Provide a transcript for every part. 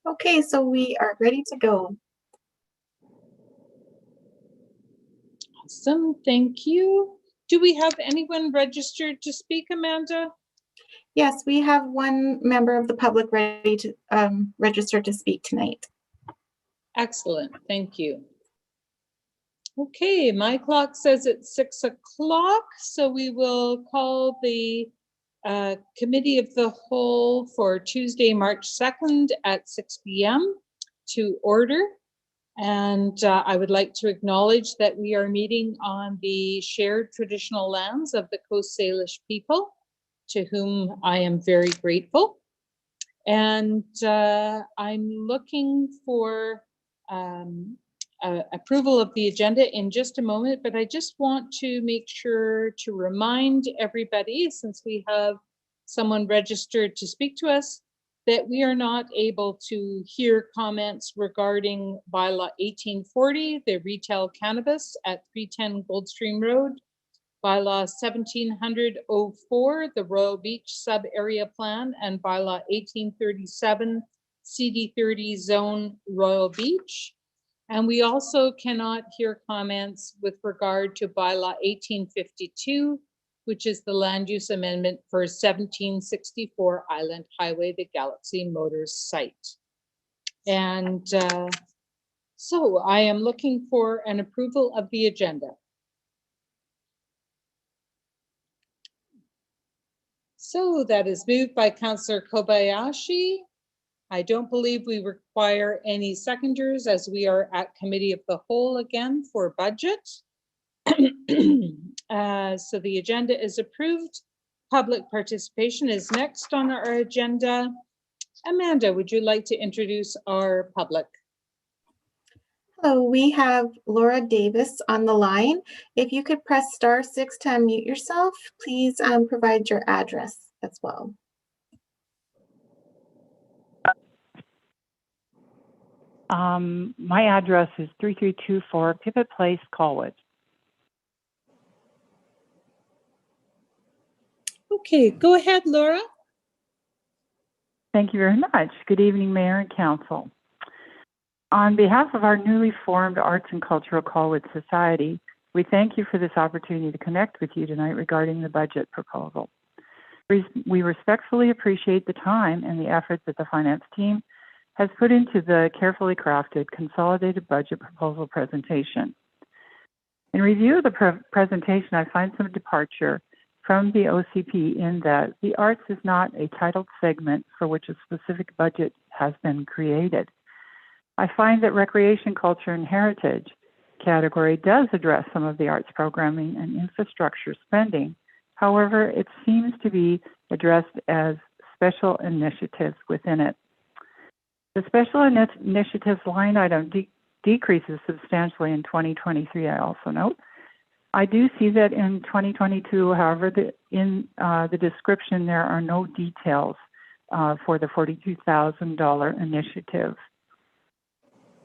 Okay, so we are ready to go. Awesome, thank you. Do we have anyone registered to speak, Amanda? Yes, we have one member of the public ready to register to speak tonight. Excellent, thank you. Okay, my clock says it's 6 o'clock, so we will call the Committee of the Whole for Tuesday, March 2nd at 6 p.m. to order. And I would like to acknowledge that we are meeting on the shared traditional lands of the Coast Salish people, to whom I am very grateful. And I'm looking for approval of the agenda in just a moment, but I just want to make sure to remind everybody, since we have someone registered to speak to us, that we are not able to hear comments regarding bylaw 1840, the retail cannabis at 310 Goldstream Road, bylaw 1704, the Royal Beach sub-area plan, and bylaw 1837, CD30 zone Royal Beach. And we also cannot hear comments with regard to bylaw 1852, which is the land use amendment for 1764 Island Highway, the Galaxy Motors site. And so I am looking for an approval of the agenda. So that is moved by Councillor Kobayashi. I don't believe we require any seconders, as we are at Committee of the Whole again for budget. So the agenda is approved. Public participation is next on our agenda. Amanda, would you like to introduce our public? Hello, we have Laura Davis on the line. If you could press *6 to unmute yourself, please provide your address as well. My address is 3324 Pivot Place, Callwood. Okay, go ahead, Laura. Thank you very much. Good evening, Mayor and Council. On behalf of our newly formed Arts and Cultural Callwood Society, we thank you for this opportunity to connect with you tonight regarding the budget proposal. We respectfully appreciate the time and the effort that the finance team has put into the carefully crafted consolidated budget proposal presentation. In review of the presentation, I find some departure from the OCP in that the arts is not a titled segment for which a specific budget has been created. I find that recreation, culture, and heritage category does address some of the arts programming and infrastructure spending. However, it seems to be addressed as special initiatives within it. The special initiatives line item decreases substantially in 2023, I also note. I do see that in 2022, however, in the description, there are no details for the $42,000 initiative.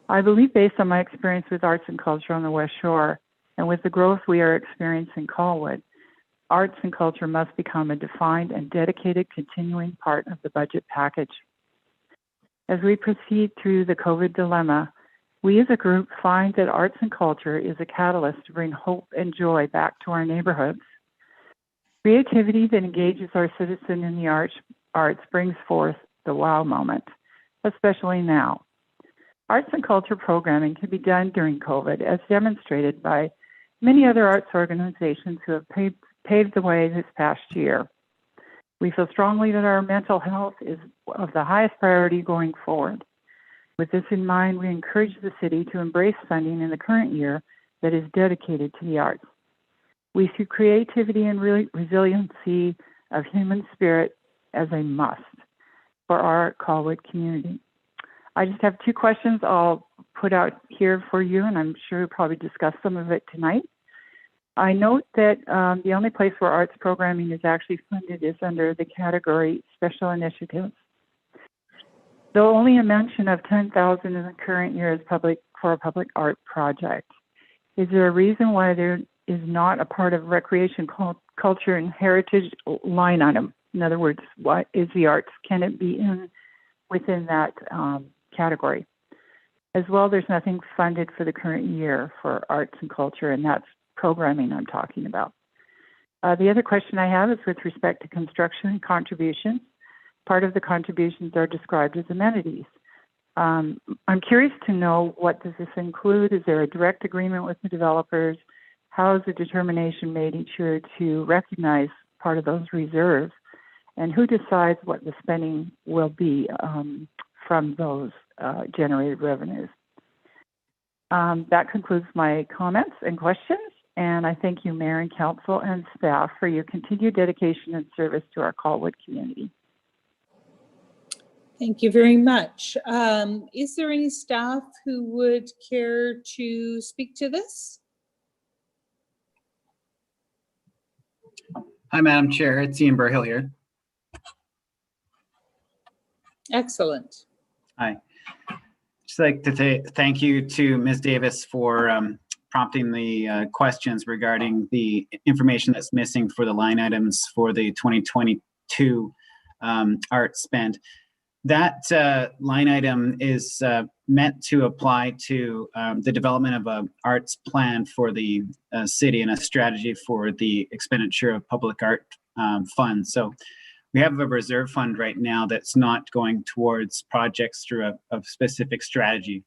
I believe, based on my experience with arts and culture on the West Shore, and with the growth we are experiencing in Callwood, arts and culture must become a defined and dedicated continuing part of the budget package. As we proceed through the COVID dilemma, we as a group find that arts and culture is a catalyst to bring hope and joy back to our neighborhoods. Creativity that engages our citizen in the arts brings forth the wow moment, especially now. Arts and culture programming can be done during COVID, as demonstrated by many other arts organizations who have paved the way this past year. We feel strongly that our mental health is of the highest priority going forward. With this in mind, we encourage the city to embrace funding in the current year that is dedicated to the arts. We see creativity and resiliency of human spirit as a must for our Callwood community. I just have two questions I'll put out here for you, and I'm sure you'll probably discuss some of it tonight. I note that the only place where arts programming is actually funded is under the category Special Initiatives. Though only a mention of $10,000 in the current year is for a public art project. Is there a reason why there is not a part of recreation, culture, and heritage line item? In other words, what is the arts? Can it be within that category? As well, there's nothing funded for the current year for arts and culture, and that's programming I'm talking about. The other question I have is with respect to construction contributions. Part of the contributions are described as amenities. I'm curious to know, what does this include? Is there a direct agreement with the developers? How is the determination made each year to recognize part of those reserves? And who decides what the spending will be from those generated revenues? That concludes my comments and questions. And I thank you, Mayor and Council and staff, for your continued dedication and service to our Callwood community. Thank you very much. Is there any staff who would care to speak to this? Hi, Madam Chair. It's Ian Burhill here. Excellent. Hi. Just like to thank you to Ms. Davis for prompting the questions regarding the information that's missing for the line items for the 2022 art spend. That line item is meant to apply to the development of an arts plan for the city and a strategy for the expenditure of public art funds. So we have a reserve fund right now that's not going towards projects through a specific strategy.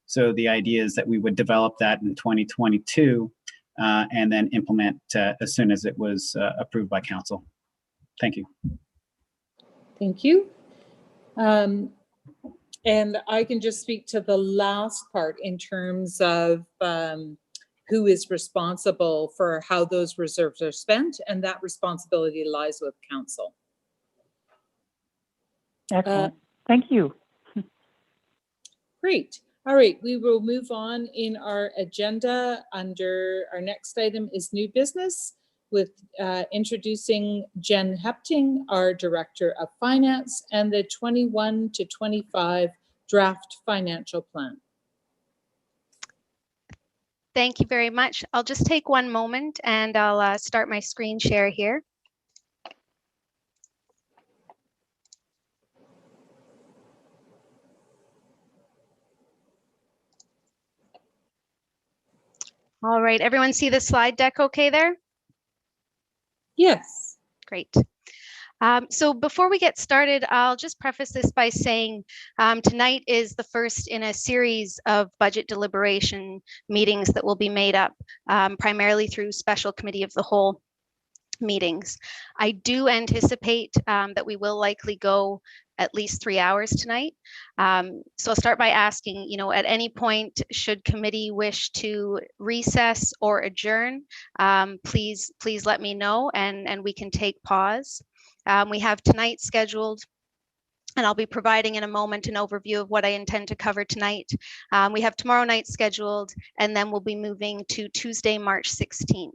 So the idea is that we would develop that in 2022 and then implement as soon as it was approved by council. Thank you. Thank you. And I can just speak to the last part in terms of who is responsible for how those reserves are spent, and that responsibility lies with council. Excellent. Thank you. Great. All right, we will move on in our agenda. Under our next item is new business, with introducing Jen Hepting, our Director of Finance, and the 21 to 25 draft financial plan. Thank you very much. I'll just take one moment and I'll start my screen share here. All right, everyone see the slide deck okay there? Yes. Great. So before we get started, I'll just preface this by saying tonight is the first in a series of budget deliberation meetings that will be made up primarily through special committee of the whole meetings. I do anticipate that we will likely go at least 3 hours tonight. So I'll start by asking, at any point, should committee wish to recess or adjourn, please let me know and we can take pause. We have tonight scheduled, and I'll be providing in a moment an overview of what I intend to cover tonight. We have tomorrow night scheduled, and then we'll be moving to Tuesday, March 16th.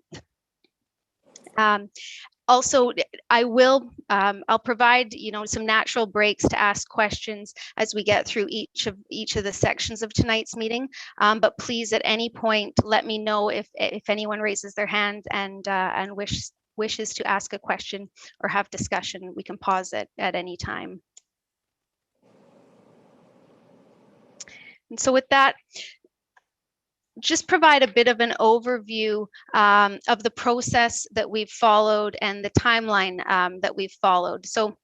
Also, I'll provide, some natural breaks to ask questions as we get through each of the sections of tonight's meeting. But please, at any point, let me know if anyone raises their hand and wishes to ask a question or have discussion. We can pause it at any time. And so with that, just provide a bit of an overview of the process that we've followed and the timeline that we've followed. So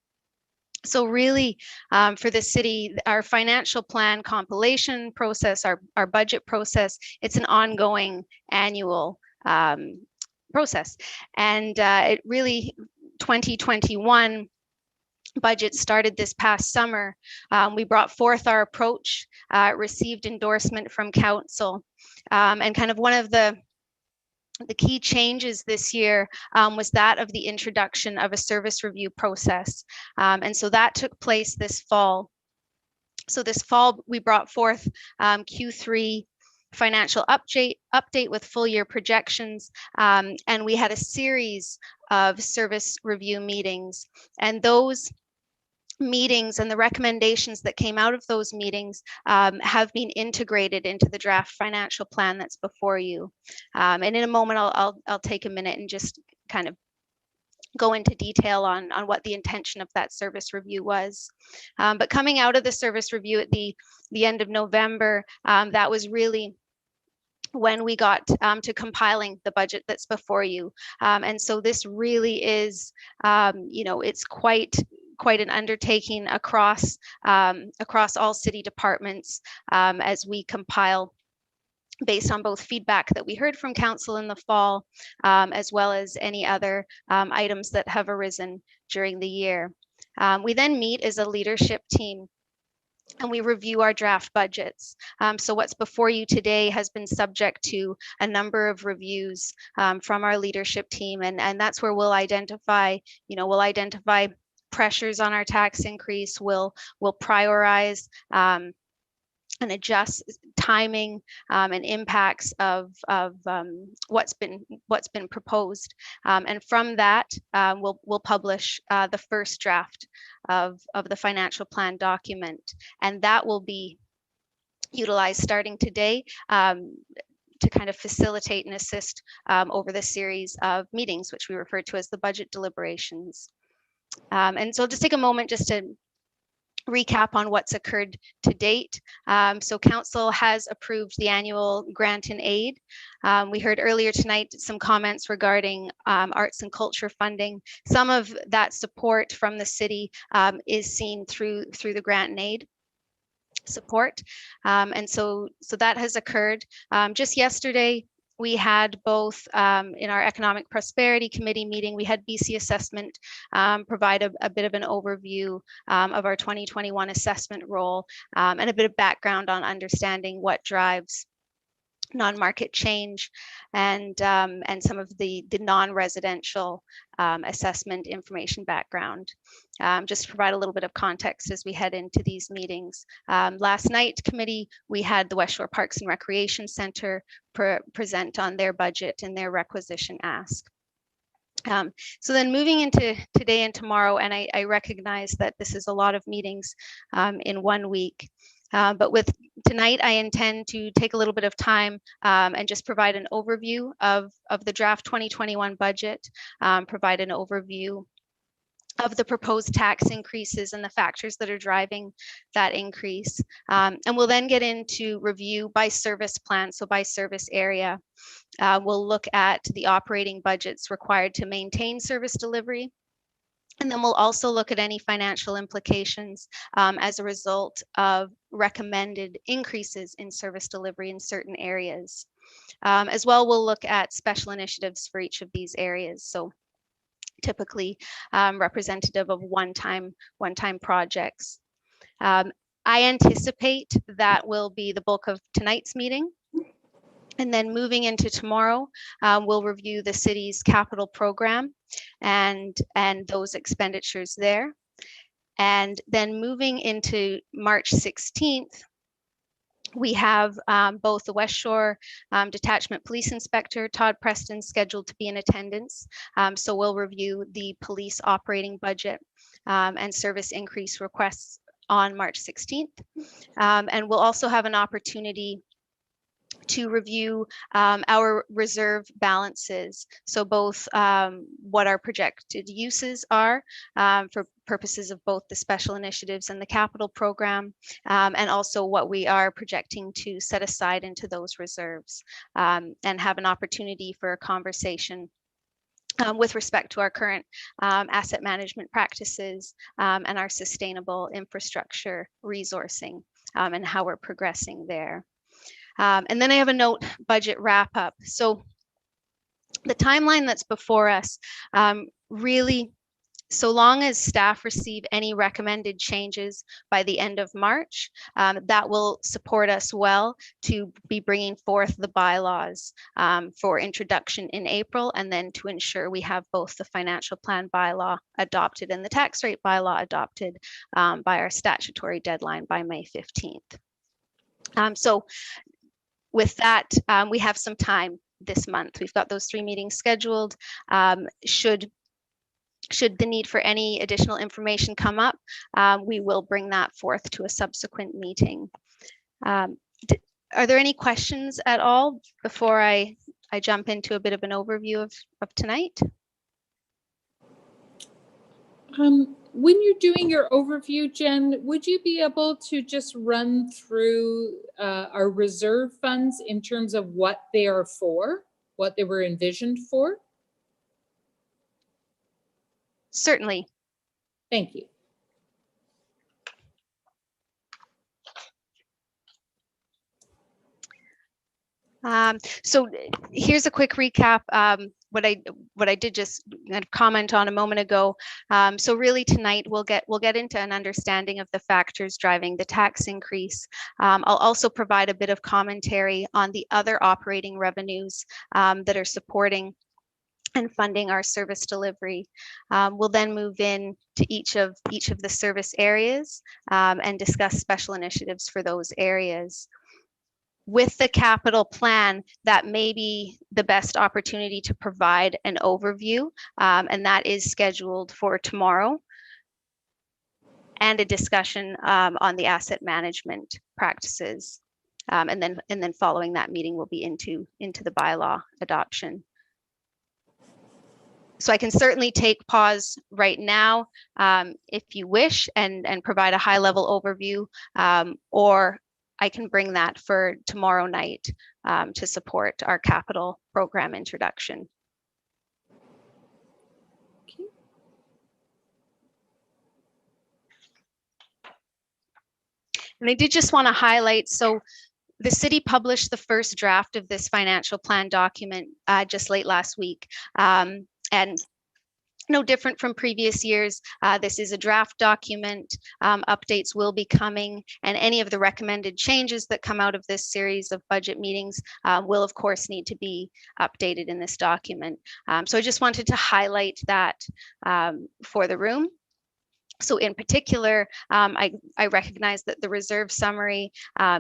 really, for the city, our financial plan compilation process, our budget process, it's an ongoing annual process. And it really, 2021 budget started this past summer. We brought forth our approach, received endorsement from council, and kind of one of the key changes this year was that of the introduction of a service review process. And so that took place this fall. So this fall, we brought forth Q3 financial update with full year projections, and we had a series of service review meetings, and those meetings and the recommendations that came out of those meetings have been integrated into the draft financial plan that's before you. And in a moment, I'll take a minute and just kind of go into detail on what the intention of that service review was. But coming out of the service review at the end of November, that was really when we got to compiling the budget that's before you. And so this really is, it's quite an undertaking across all city departments as we compile based on both feedback that we heard from council in the fall, as well as any other items that have arisen during the year. We then meet as a leadership team and we review our draft budgets. So what's before you today has been subject to a number of reviews from our leadership team, and that's where we'll identify pressures on our tax increase. We'll prioritize and adjust timing and impacts of what's been proposed, and from that we'll publish the first draft of the financial plan document, and that will be utilized starting today to kind of facilitate and assist over the series of meetings, which we refer to as the budget deliberations. And so I'll just take a moment just to recap on what's occurred to date. So council has approved the annual grant and aid. We heard earlier tonight some comments regarding arts and culture funding. Some of that support from the city is seen through the grant and aid support. And so that has occurred. Just yesterday, we had both in our Economic Prosperity Committee meeting, we had BC Assessment provide a bit of an overview of our 2021 assessment role and a bit of background on understanding what drives non-market change and some of the non-residential assessment information background. Just to provide a little bit of context as we head into these meetings. Last night committee, we had the West Shore Parks and Recreation Center present on their budget and their requisition ask. So then moving into today and tomorrow, and I recognize that this is a lot of meetings in 1 week. But with tonight, I intend to take a little bit of time and just provide an overview of the draft 2021 budget, provide an overview of the proposed tax increases and the factors that are driving that increase. And we'll then get into review by service plan, so by service area. We'll look at the operating budgets required to maintain service delivery. And then we'll also look at any financial implications as a result of recommended increases in service delivery in certain areas. As well, we'll look at special initiatives for each of these areas. So typically representative of one-time projects. I anticipate that will be the bulk of tonight's meeting. And then moving into tomorrow, we'll review the city's capital program and those expenditures there. And then moving into March 16th, we have both the West Shore Detachment Police Inspector, Todd Preston, scheduled to be in attendance. So we'll review the police operating budget and service increase requests on March 16th. And we'll also have an opportunity to review our reserve balances. So both what our projected uses are for purposes of both the special initiatives and the capital program, and also what we are projecting to set aside into those reserves, and have an opportunity for a conversation with respect to our current asset management practices and our sustainable infrastructure resourcing and how we're progressing there. And then I have a note budget wrap up. So the timeline that's before us, really, so long as staff receive any recommended changes by the end of March, that will support us well to be bringing forth the bylaws for introduction in April, and then to ensure we have both the financial plan bylaw adopted and the tax rate bylaw adopted by our statutory deadline by May 15th. So with that, we have some time this month. We've got those 3 meetings scheduled. Should Should the need for any additional information come up, we will bring that forth to a subsequent meeting. Are there any questions at all before I jump into a bit of an overview of tonight? When you're doing your overview, Jen, would you be able to just run through our reserve funds in terms of what they are for, what they were envisioned for? Certainly. Thank you. So here's a quick recap. What I did just comment on a moment ago. So really tonight we'll get into an understanding of the factors driving the tax increase. I'll also provide a bit of commentary on the other operating revenues that are supporting and funding our service delivery. We'll then move in to each of the service areas and discuss special initiatives for those areas. With the capital plan, that may be the best opportunity to provide an overview, and that is scheduled for tomorrow, and a discussion on the asset management practices. And then following that meeting, we'll be into the bylaw adoption. So I can certainly take pause right now if you wish and provide a high level overview, or I can bring that for tomorrow night to support our capital program introduction. Okay. And I did just want to highlight, so the city published the first draft of this financial plan document just late last week. And no different from previous years, this is a draft document. Updates will be coming, and any of the recommended changes that come out of this series of budget meetings will of course need to be updated in this document. So I just wanted to highlight that for the room. So in particular, I recognize that the reserve summary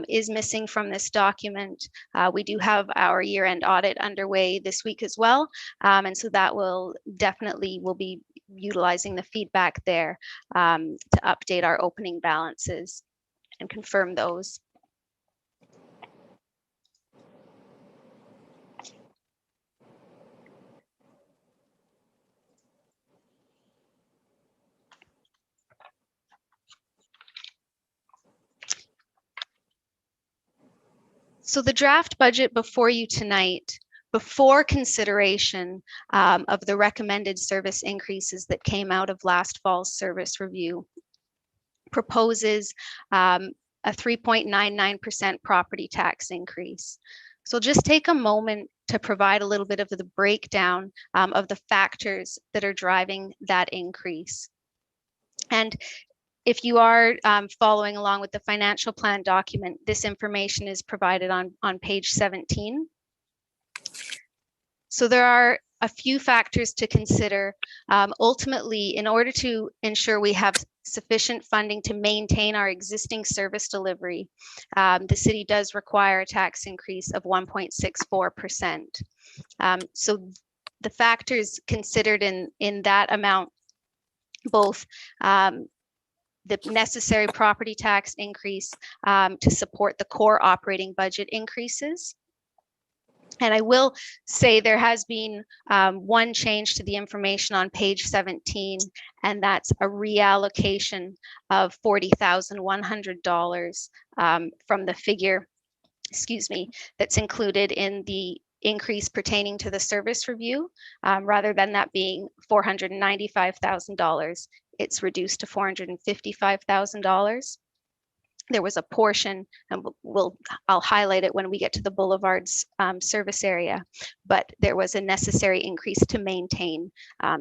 is missing from this document. We do have our year-end audit underway this week as well. And so that will be utilizing the feedback there to update our opening balances and confirm those. So the draft budget before you tonight, before consideration of the recommended service increases that came out of last fall's service review, proposes a 3.99% property tax increase. So just take a moment to provide a little bit of the breakdown of the factors that are driving that increase. And if you are following along with the financial plan document, this information is provided on page 17. So there are a few factors to consider. Ultimately, in order to ensure we have sufficient funding to maintain our existing service delivery, the city does require a tax increase of 1.64%. So the factors considered in that amount, both the necessary property tax increase to support the core operating budget increases. And I will say there has been one change to the information on page 17, and that's a reallocation of $40,100 from the figure, that's included in the increase pertaining to the service review. Rather than that being $495,000, it's reduced to $455,000. There was a portion, and I'll highlight it when we get to the Boulevards service area, but there was a necessary increase to maintain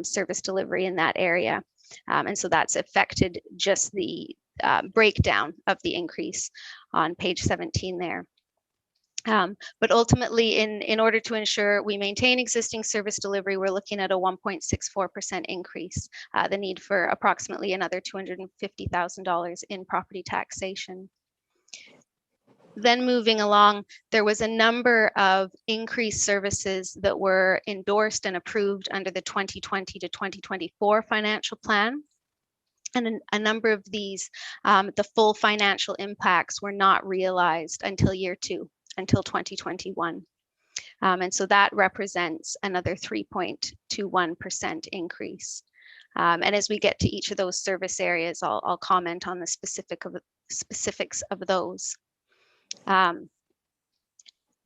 service delivery in that area. And so that's affected just the breakdown of the increase on page 17 there. But ultimately, in order to ensure we maintain existing service delivery, we're looking at a 1.64% increase, the need for approximately another $250,000 in property taxation. Then moving along, there was a number of increased services that were endorsed and approved under the 2020 to 2024 financial plan. And a number of these, the full financial impacts were not realized until year 2, until 2021. And so that represents another 3.21% increase. And as we get to each of those service areas, I'll comment on the specifics of those.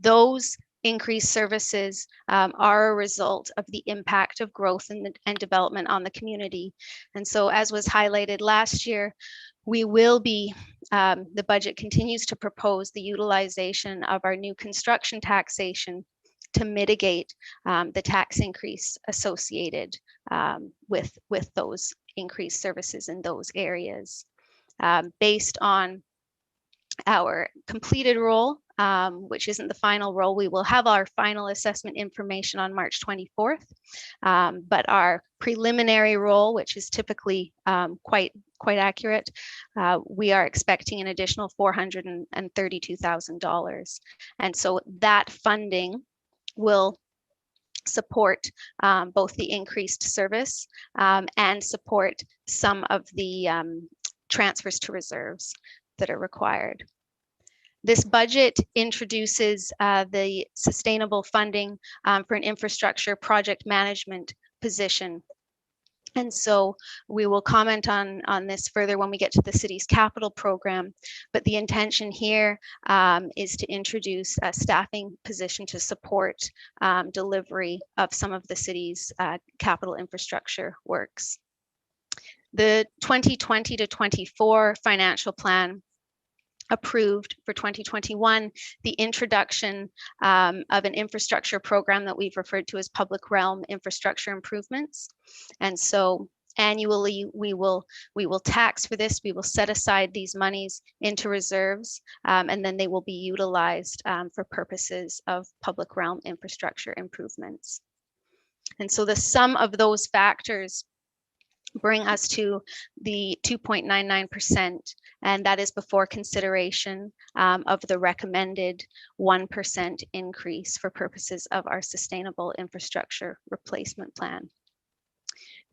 Those increased services are a result of the impact of growth and development on the community. And so, as was highlighted last year, we will be, the budget continues to propose the utilization of our new construction taxation to mitigate the tax increase associated with those increased services in those areas. Based on our completed roll, which isn't the final roll, we will have our final assessment information on March 24th. But our preliminary roll, which is typically quite accurate, we are expecting an additional $432,000. And so that funding will support both the increased service and support some of the transfers to reserves that are required. This budget introduces the sustainable funding for an infrastructure project management position. And so we will comment on this further when we get to the city's capital program. But the intention here is to introduce a staffing position to support delivery of some of the city's capital infrastructure works. The 2020 to 24 financial plan approved for 2021 the introduction of an infrastructure program that we've referred to as public realm infrastructure improvements. And so annually we will tax for this. We will set aside these monies into reserves, and then they will be utilized for purposes of public realm infrastructure improvements. And so the sum of those factors bring us to the 2.99%, and that is before consideration of the recommended 1% increase for purposes of our sustainable infrastructure replacement plan.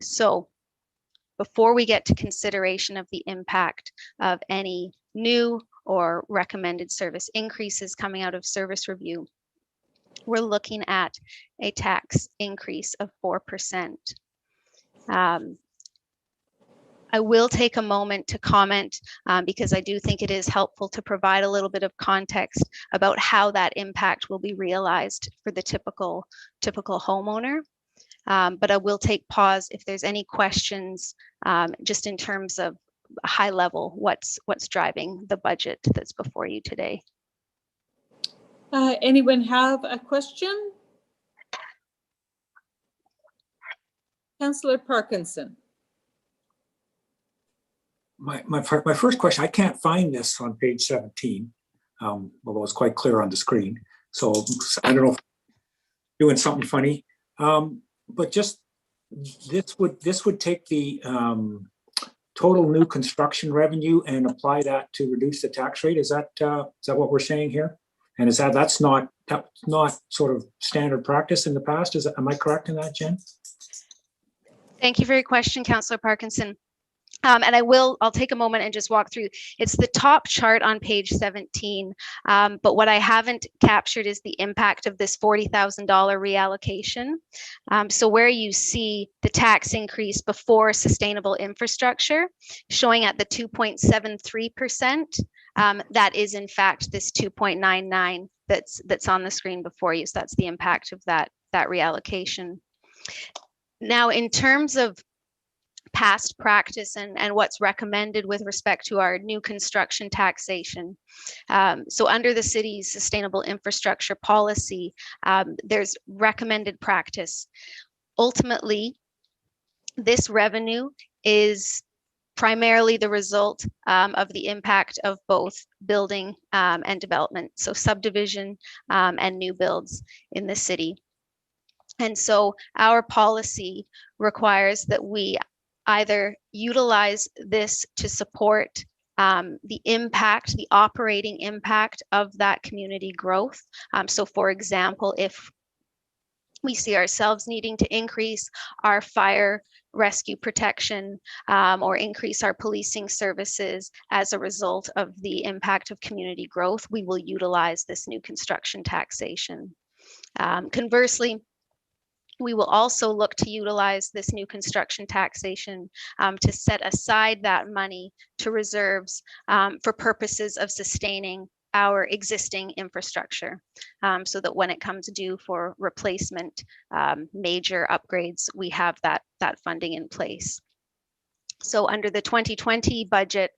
So before we get to consideration of the impact of any new or recommended service increases coming out of service review, we're looking at a tax increase of 4%. I will take a moment to comment because I do think it is helpful to provide a little bit of context about how that impact will be realized for the typical homeowner. But I will take pause if there's any questions just in terms of high level, what's driving the budget that's before you today. Anyone have a question? Councillor Parkinson. My first question, I can't find this on page 17, although it's quite clear on the screen. So I don't know if I'm doing something funny, but just this would take the total new construction revenue and apply that to reduce the tax rate. Is that what we're saying here? And that's not sort of standard practice in the past? Am I correct in that, Jen? Thank you for your question, Councillor Parkinson. And I'll take a moment and just walk through. It's the top chart on page 17, but what I haven't captured is the impact of this $40,000 reallocation. So where you see the tax increase before sustainable infrastructure showing at the 2.73%, that is in fact this 2.99 that's on the screen before you. So that's the impact of that reallocation. Now, in terms of past practice and what's recommended with respect to our new construction taxation. So under the city's sustainable infrastructure policy, there's recommended practice. Ultimately, this revenue is primarily the result of the impact of both building and development, so subdivision and new builds in the city. And so our policy requires that we either utilize this to support the impact, the operating impact of that community growth. So for example, if we see ourselves needing to increase our fire rescue protection or increase our policing services as a result of the impact of community growth, we will utilize this new construction taxation. Conversely, we will also look to utilize this new construction taxation to set aside that money to reserves for purposes of sustaining our existing infrastructure, so that when it comes due for replacement, major upgrades, we have that funding in place. So under the 2020 budget,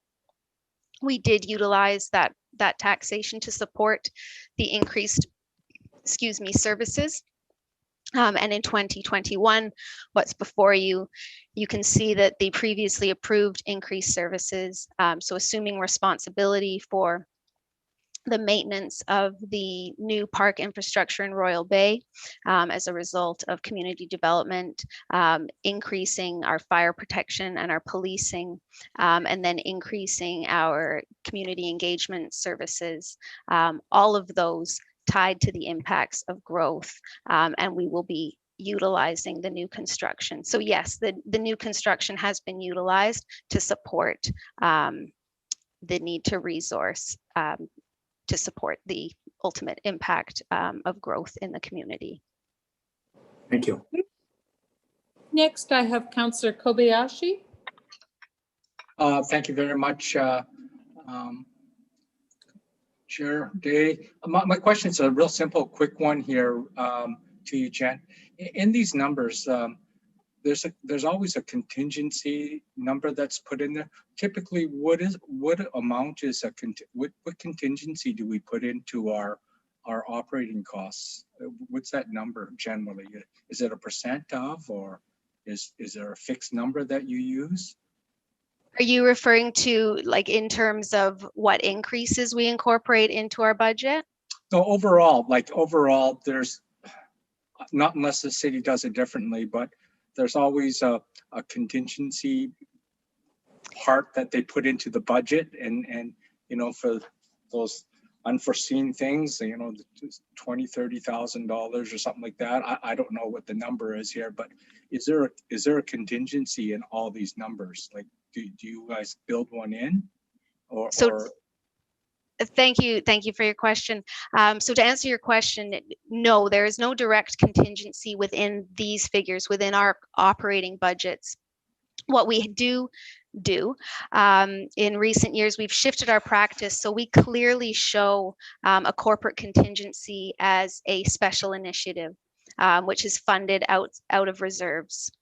we did utilize that taxation to support the increased, services. And in 2021, what's before you, you can see that the previously approved increased services, so assuming responsibility for the maintenance of the new park infrastructure in Royal Bay as a result of community development, increasing our fire protection and our policing, and then increasing our community engagement services, all of those tied to the impacts of growth, and we will be utilizing the new construction. So yes, the new construction has been utilized to support the need to resource to support the ultimate impact of growth in the community. Thank you. Next, I have Councillor Kobayashi. Thank you very much, Chair Day. My question is a real simple, quick one here to you, Jen. In these numbers, there's always a contingency number that's put in there. Typically, what amount is what contingency do we put into our operating costs? What's that number generally? Is it a percent of, or is there a fixed number that you use? Are you referring to like in terms of what increases we incorporate into our budget? No, overall, there's not, unless the city does it differently, but there's always a contingency part that they put into the budget, and you know, for those unforeseen things, you know, $20,000-$30,000 or something like that. I don't know what the number is here, but is there a contingency in all these numbers? Like, do you guys build one in, or? Thank you for your question. So to answer your question, no, there is no direct contingency within these figures, within our operating budgets. What we do in recent years, we've shifted our practice, so we clearly show a corporate contingency as a special initiative, which is funded out of reserves,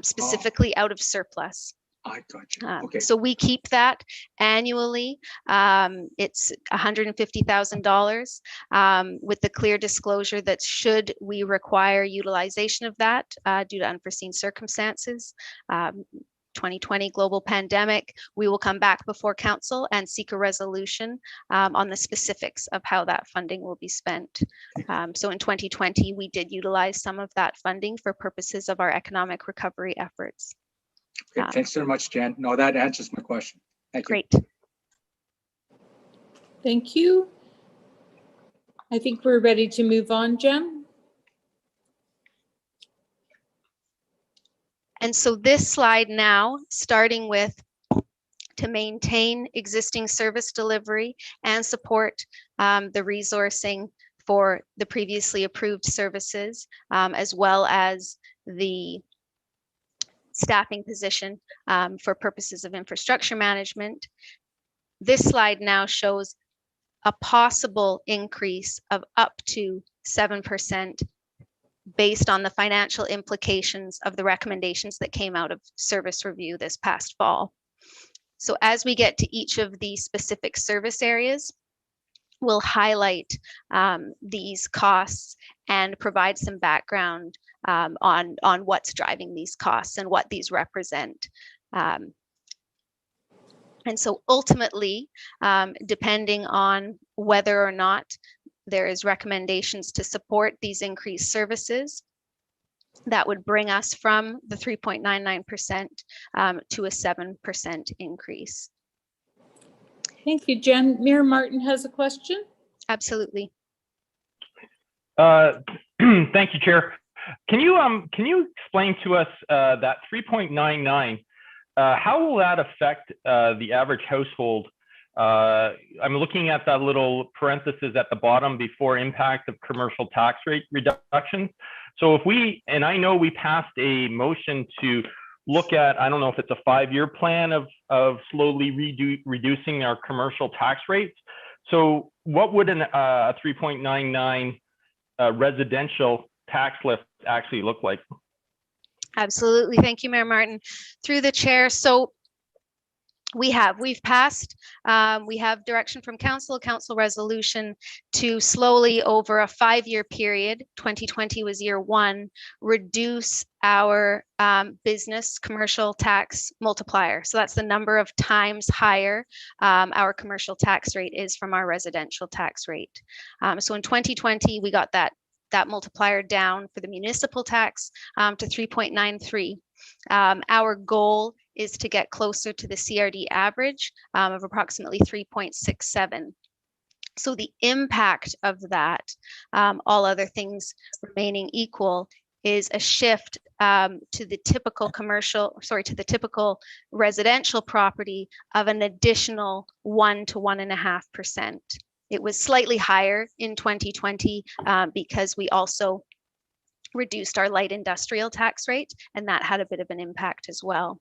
specifically out of surplus. I got you. Okay. So we keep that annually. It's $150,000 with the clear disclosure that should we require utilization of that due to unforeseen circumstances, 2020 global pandemic, we will come back before council and seek a resolution on the specifics of how that funding will be spent. So in 2020, we did utilize some of that funding for purposes of our economic recovery efforts. Okay, thanks very much, Jan. No, that answers my question. Thank you. Great. Thank you. I think we're ready to move on, Jen. And so this slide now, starting with to maintain existing service delivery and support the resourcing for the previously approved services, as well as the staffing position for purposes of infrastructure management. This slide now shows a possible increase of up to 7% based on the financial implications of the recommendations that came out of service review this past fall. So as we get to each of the specific service areas, we'll highlight these costs and provide some background on what's driving these costs and what these represent. And so ultimately, depending on whether or not there is recommendations to support these increased services, that would bring us from the 3.99% to a 7% increase. Thank you, Jen. Mayor Martin has a question. Absolutely. Thank you, Chair. Can you explain to us that 3.99? How will that affect the average household? I'm looking at that little parenthesis at the bottom before impact of commercial tax rate reductions. So if we, and I know we passed a motion to look at, I don't know if it's a 5-year plan of slowly reducing our commercial tax rates. So what would a 3.99 residential tax lift actually look like? Absolutely. Thank you, Mayor Martin. Through the chair. So we've passed, we have direction from council resolution to slowly over a 5-year period, 2020 was year 1, reduce our business commercial tax multiplier. So that's the number of times higher our commercial tax rate is from our residential tax rate. So in 2020, we got that multiplier down for the municipal tax to 3.93. Our goal is to get closer to the CRD average of approximately 3.67. So the impact of that, all other things remaining equal, is a shift to the typical residential property of an additional 1 to 1.5%. It was slightly higher in 2020 because we also reduced our light industrial tax rate, and that had a bit of an impact as well.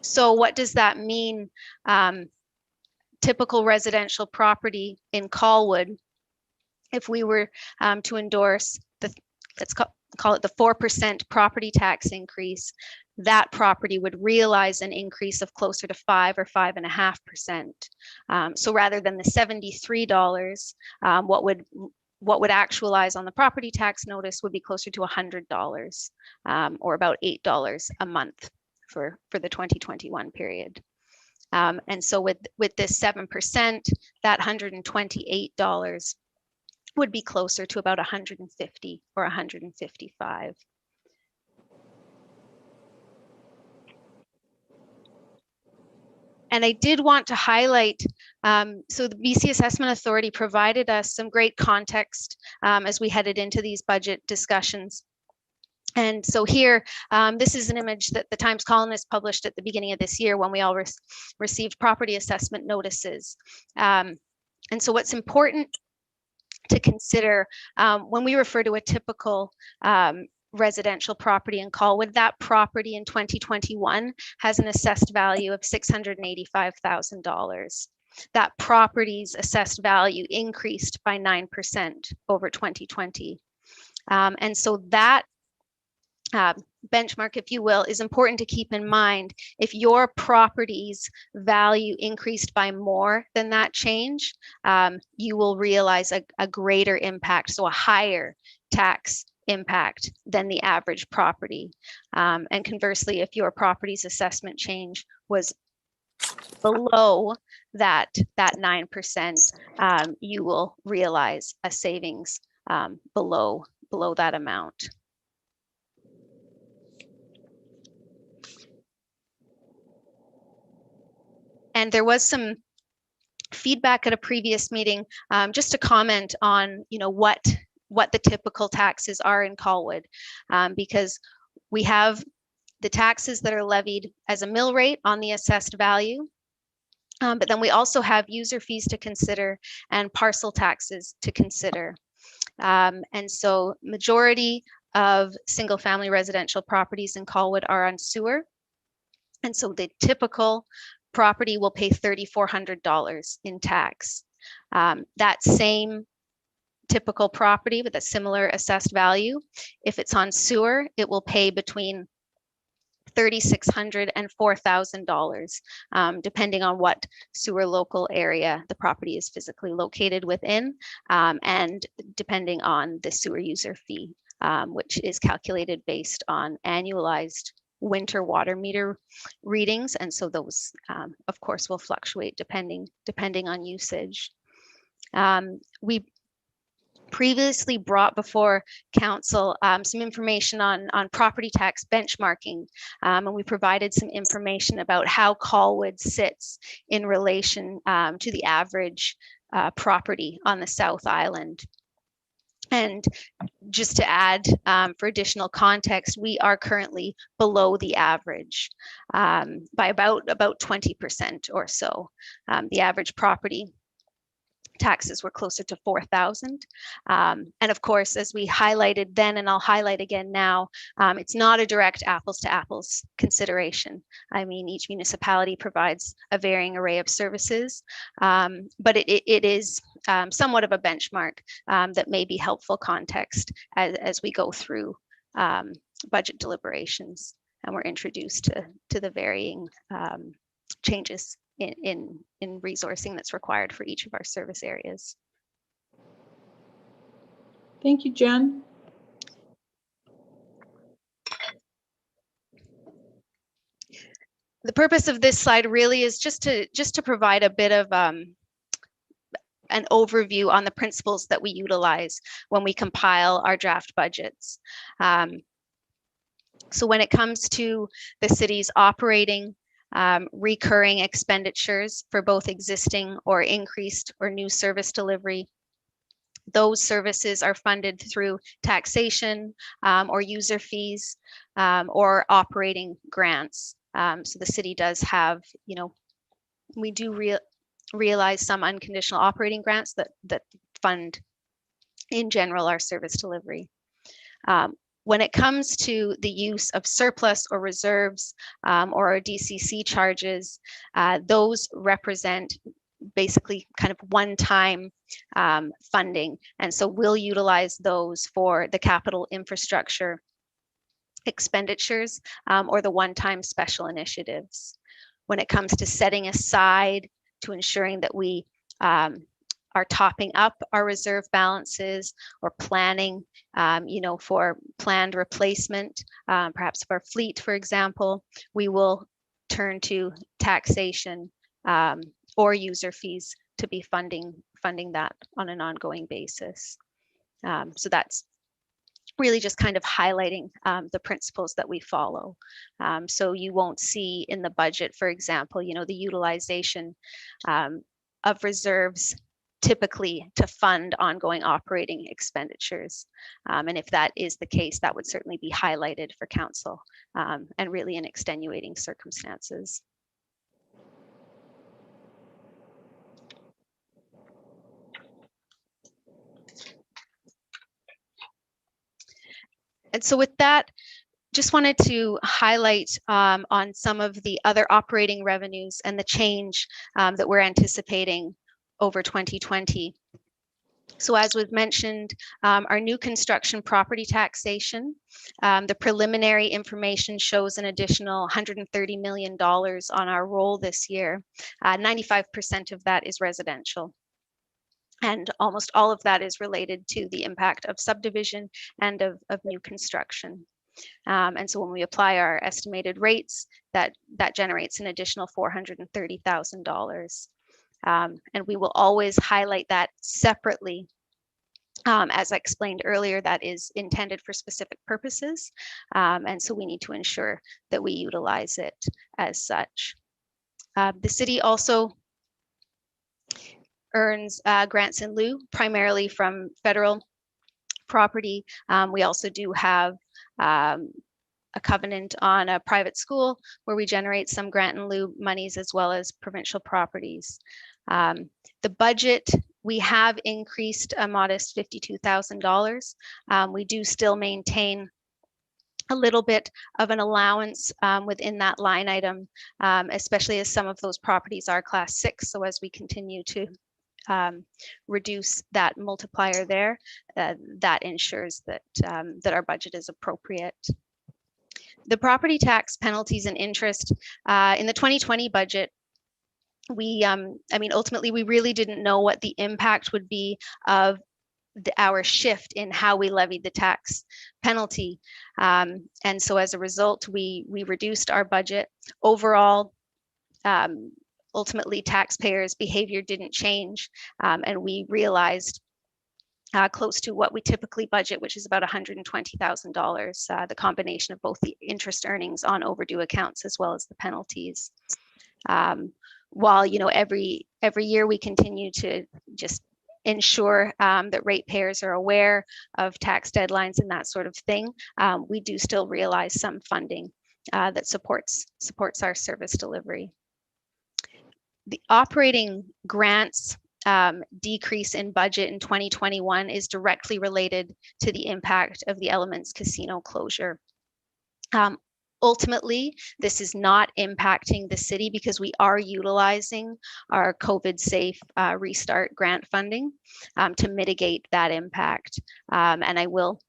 So what does that mean? Typical residential property in Callwood, if we were to endorse let's call it the 4% property tax increase, that property would realize an increase of closer to 5 or 5.5%. So rather than the $73, what would actualize on the property tax notice would be closer to $100 or about $8 a month for the 2021 period. And so with this 7%, that $128 would be closer to about 150 or 155. And I did want to highlight, so the BC Assessment Authority provided us some great context as we headed into these budget discussions. And so here, this is an image that the Times Colonist published at the beginning of this year when we all received property assessment notices. And so what's important to consider when we refer to a typical residential property in Callwood, that property in 2021 has an assessed value of $685,000. That property's assessed value increased by 9% over 2020. And so that benchmark, if you will, is important to keep in mind. If your property's value increased by more than that change, you will realize a greater impact, so a higher tax impact than the average property. And conversely, if your property's assessment change was below that 9%, you will realize a savings below that amount. And there was some feedback at a previous meeting, just to comment on, what the typical taxes are in Callwood, because we have the taxes that are levied as a mill rate on the assessed value, but then we also have user fees to consider and parcel taxes to consider. And so majority of single family residential properties in Callwood are on sewer. And so the typical property will pay $3,400 in tax. That same typical property with a similar assessed value, if it's on sewer, it will pay between $3,600 and $4,000, depending on what sewer local area the property is physically located within, and depending on the sewer user fee, which is calculated based on annualized winter water meter readings. And so those, of course, will fluctuate depending on usage. We previously brought before council some information on property tax benchmarking, and we provided some information about how Callwood sits in relation to the average property on the South Island. And just to add, for additional context, we are currently below the average by about 20% or so. The average property taxes were closer to 4,000. And of course, as we highlighted then, and I'll highlight again now, it's not a direct apples to apples consideration. I mean, each municipality provides a varying array of services, but it is somewhat of a benchmark that may be helpful context as we go through budget deliberations and we're introduced to the varying changes in resourcing that's required for each of our service areas. Thank you, Jen. The purpose of this slide really is just to provide a bit of an overview on the principles that we utilize when we compile our draft budgets. So when it comes to the city's operating recurring expenditures for both existing or increased or new service delivery, those services are funded through taxation or user fees or operating grants. So the city does have, we do realize some unconditional operating grants that fund in general our service delivery. When it comes to the use of surplus or reserves or DCC charges, those represent basically kind of one-time funding. And so we'll utilize those for the capital infrastructure expenditures or the one-time special initiatives. When it comes to setting aside to ensuring that we are topping up our reserve balances or planning, for planned replacement, perhaps of our fleet, for example, we will turn to taxation or user fees to be funding that on an ongoing basis. So that's really just kind of highlighting the principles that we follow. So you won't see in the budget, for example, the utilization of reserves typically to fund ongoing operating expenditures. And if that is the case, that would certainly be highlighted for council and really in extenuating circumstances. And so with that, just wanted to highlight on some of the other operating revenues and the change that we're anticipating over 2020. So as was mentioned, our new construction property taxation, the preliminary information shows an additional $130 million on our roll this year. 95% of that is residential. And almost all of that is related to the impact of subdivision and of new construction. And so when we apply our estimated rates, that generates an additional $430,000. And we will always highlight that separately. As I explained earlier, that is intended for specific purposes. And so we need to ensure that we utilize it as such. The city also earns grants in lieu, primarily from federal property. We also do have a covenant on a private school where we generate some grant in lieu monies as well as provincial properties. The budget, we have increased a modest $52,000. We do still maintain a little bit of an allowance within that line item, especially as some of those properties are class 6. So as we continue to reduce that multiplier there, that ensures that our budget is appropriate. The property tax penalties and interest in the 2020 budget, ultimately we really didn't know what the impact would be of our shift in how we levied the tax penalty. And so as a result, we reduced our budget. Overall, ultimately taxpayers' behavior didn't change, and we realized close to what we typically budget, which is about $120,000, the combination of both the interest earnings on overdue accounts as well as the penalties. While, you know, every year we continue to just ensure that ratepayers are aware of tax deadlines and that sort of thing, we do still realize some funding that supports our service delivery. The operating grants decrease in budget in 2021 is directly related to the impact of the Elements Casino closure. Ultimately, this is not impacting the city because we are utilizing our COVID safe restart grant funding to mitigate that impact. And I will,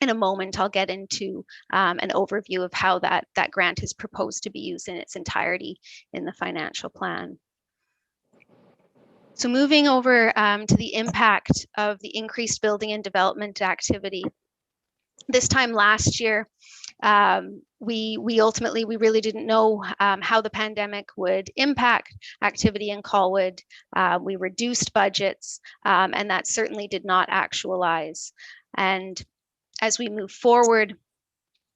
in a moment, I'll get into an overview of how that grant is proposed to be used in its entirety in the financial plan. So moving over to the impact of the increased building and development activity. This time last year, we really didn't know how the pandemic would impact activity in Callwood. We reduced budgets, and that certainly did not actualize. And as we move forward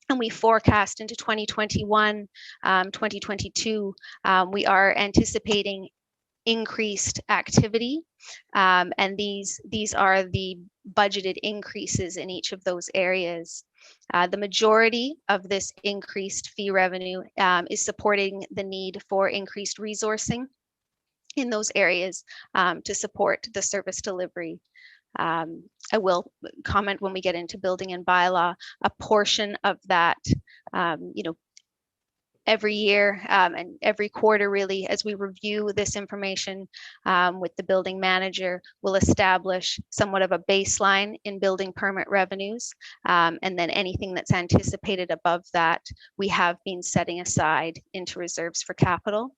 and we forecast into 2021, 2022, we are anticipating increased activity, and these are the budgeted increases in each of those areas. The majority of this increased fee revenue is supporting the need for increased resourcing in those areas to support the service delivery. I will comment when we get into building and bylaw, a portion of that, you know, every year and every quarter, really, as we review this information with the building manager, we'll establish somewhat of a baseline in building permit revenues. And then anything that's anticipated above that, we have been setting aside into reserves for capital.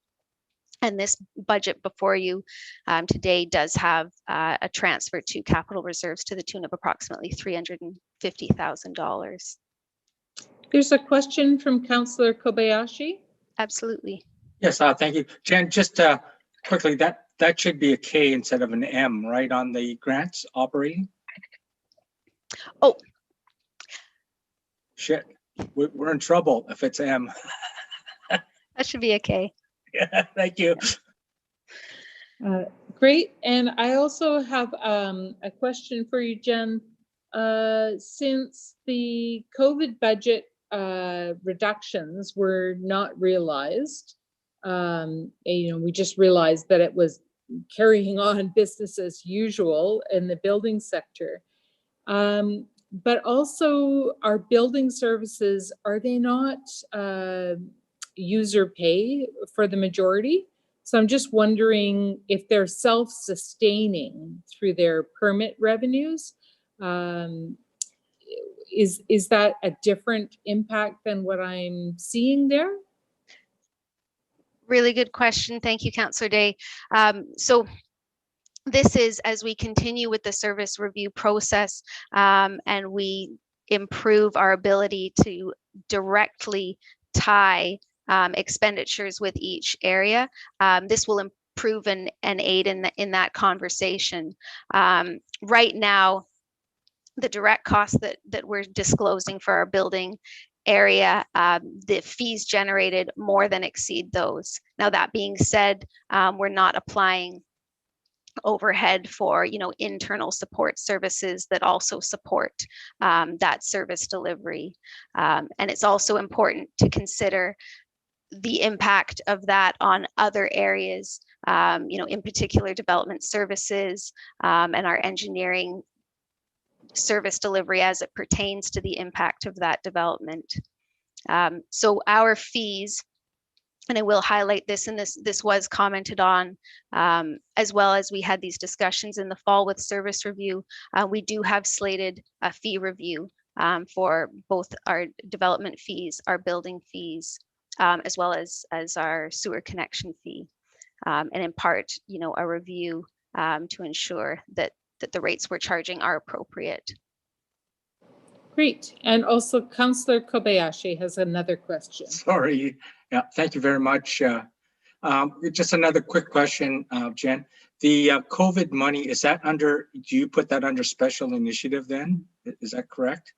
And this budget before you today does have a transfer to capital reserves to the tune of approximately $350,000. There's a question from Councillor Kobayashi. Absolutely. Yes, thank you. Jen, just quickly, that should be a K instead of an M, right, on the grants operating? Oh. Shit, we're in trouble if it's M. That should be a K. Yeah, thank you. Great. And I also have a question for you, Jen. Since the COVID budget reductions were not realized, you know, we just realized that it was carrying on business as usual in the building sector. But also our building services, are they not user pay for the majority? So I'm just wondering if they're self-sustaining through their permit revenues. Is that a different impact than what I'm seeing there? Really good question. Thank you, Councillor Day. So this is as we continue with the service review process and we improve our ability to directly tie expenditures with each area. This will improve and aid in that conversation. Right now, the direct costs that we're disclosing for our building area, the fees generated more than exceed those. Now, that being said, we're not applying overhead for, you know, internal support services that also support that service delivery. And it's also important to consider the impact of that on other areas, you know, in particular development services and our engineering service delivery as it pertains to the impact of that development. So our fees, and I will highlight this, and this was commented on, as well as we had these discussions in the fall with service review, we do have slated a fee review for both our development fees, our building fees, as well as our sewer connection fee, and in part, you know, a review to ensure that the rates we're charging are appropriate. Great. And also Councillor Kobayashi has another question. Sorry. Yeah, thank you very much. Just another quick question, Jen. The COVID money, is that under, do you put that under special initiative then? Is that correct?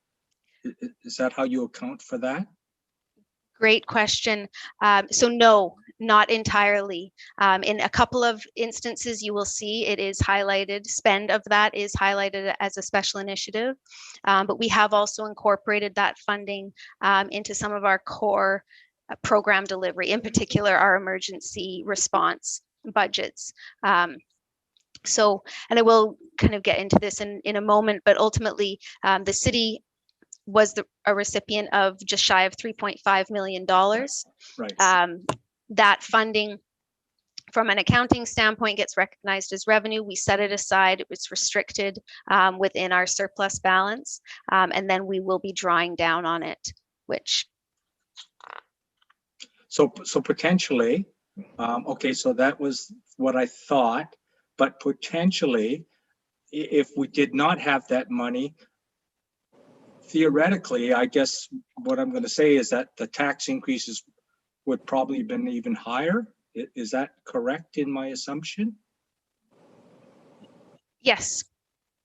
Is that how you account for that? Great question. So no, not entirely. In a couple of instances, you will see it is highlighted, spend of that is highlighted as a special initiative, but we have also incorporated that funding into some of our core program delivery, in particular our emergency response budgets. So, and I will kind of get into this in a moment, but ultimately the city was a recipient of just shy of $3.5 million. Right. That funding from an accounting standpoint gets recognized as revenue. We set it aside, it was restricted within our surplus balance, and then we will be drawing down on it, which. So potentially, okay, so that was what I thought, but potentially, if we did not have that money, theoretically, I guess what I'm going to say is that the tax increases would probably have been even higher. Is that correct in my assumption? Yes.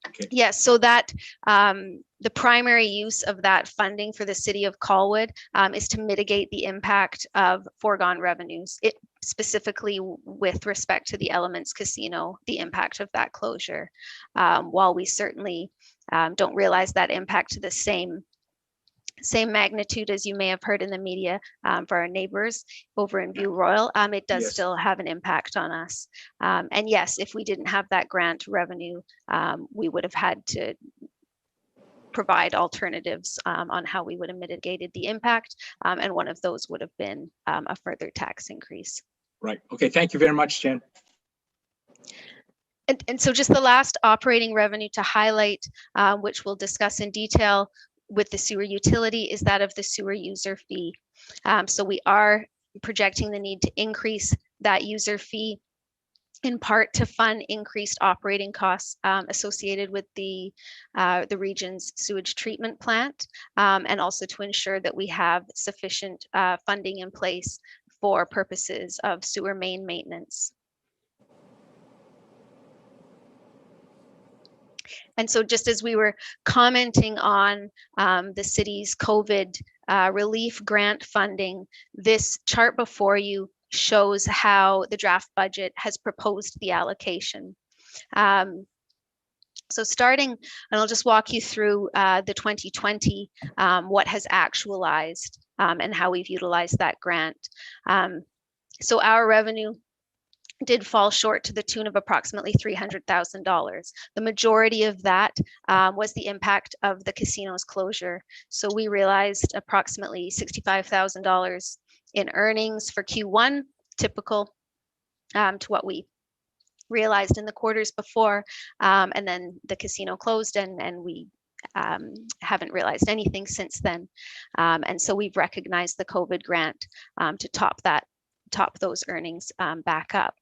Okay. Yes, so that the primary use of that funding for the city of Callwood is to mitigate the impact of foregone revenues, it specifically with respect to the Elements Casino, the impact of that closure. While we certainly don't realize that impact to the same magnitude as you may have heard in the media for our neighbors over in View Royal, it does Yes. still have an impact on us. And yes, if we didn't have that grant revenue, we would have had to provide alternatives on how we would have mitigated the impact. And one of those would have been a further tax increase. Right. Okay. Thank you very much, Jen. And so just the last operating revenue to highlight, which we'll discuss in detail with the sewer utility, is that of the sewer user fee. So we are projecting the need to increase that user fee in part to fund increased operating costs associated with the region's sewage treatment plant, and also to ensure that we have sufficient funding in place for purposes of sewer main maintenance. And so just as we were commenting on the city's COVID relief grant funding, this chart before you shows how the draft budget has proposed the allocation. So starting, and I'll just walk you through the 2020, what has actualized and how we've utilized that grant. So our revenue did fall short to the tune of approximately $300,000. The majority of that was the impact of the casino's closure. So we realized approximately $65,000 in earnings for Q1, typical to what we realized in the quarters before, and then the casino closed and we haven't realized anything since then. And so we've recognized the COVID grant to top those earnings back up.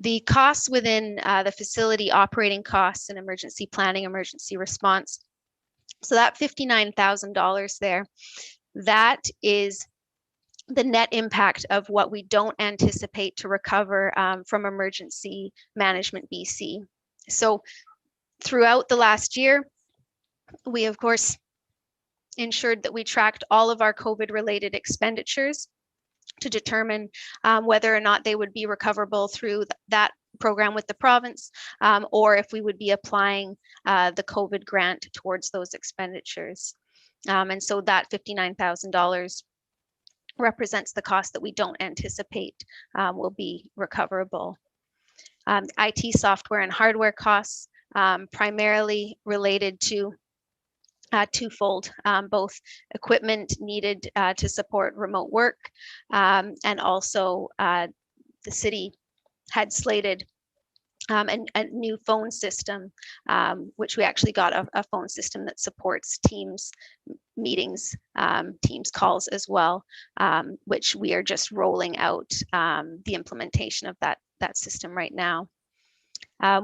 The costs within the facility, operating costs and emergency planning, emergency response. So that $59,000 there, that is the net impact of what we don't anticipate to recover from Emergency Management BC. So throughout the last year, we of course ensured that we tracked all of our COVID-related expenditures to determine whether or not they would be recoverable through that program with the province, or if we would be applying the COVID grant towards those expenditures. And so that $59,000 represents the cost that we don't anticipate will be recoverable. IT software and hardware costs, primarily related to twofold, both equipment needed to support remote work, and also the city had slated a new phone system, which we actually got a phone system that supports Teams meetings, Teams calls as well, which we are just rolling out the implementation of that system right now.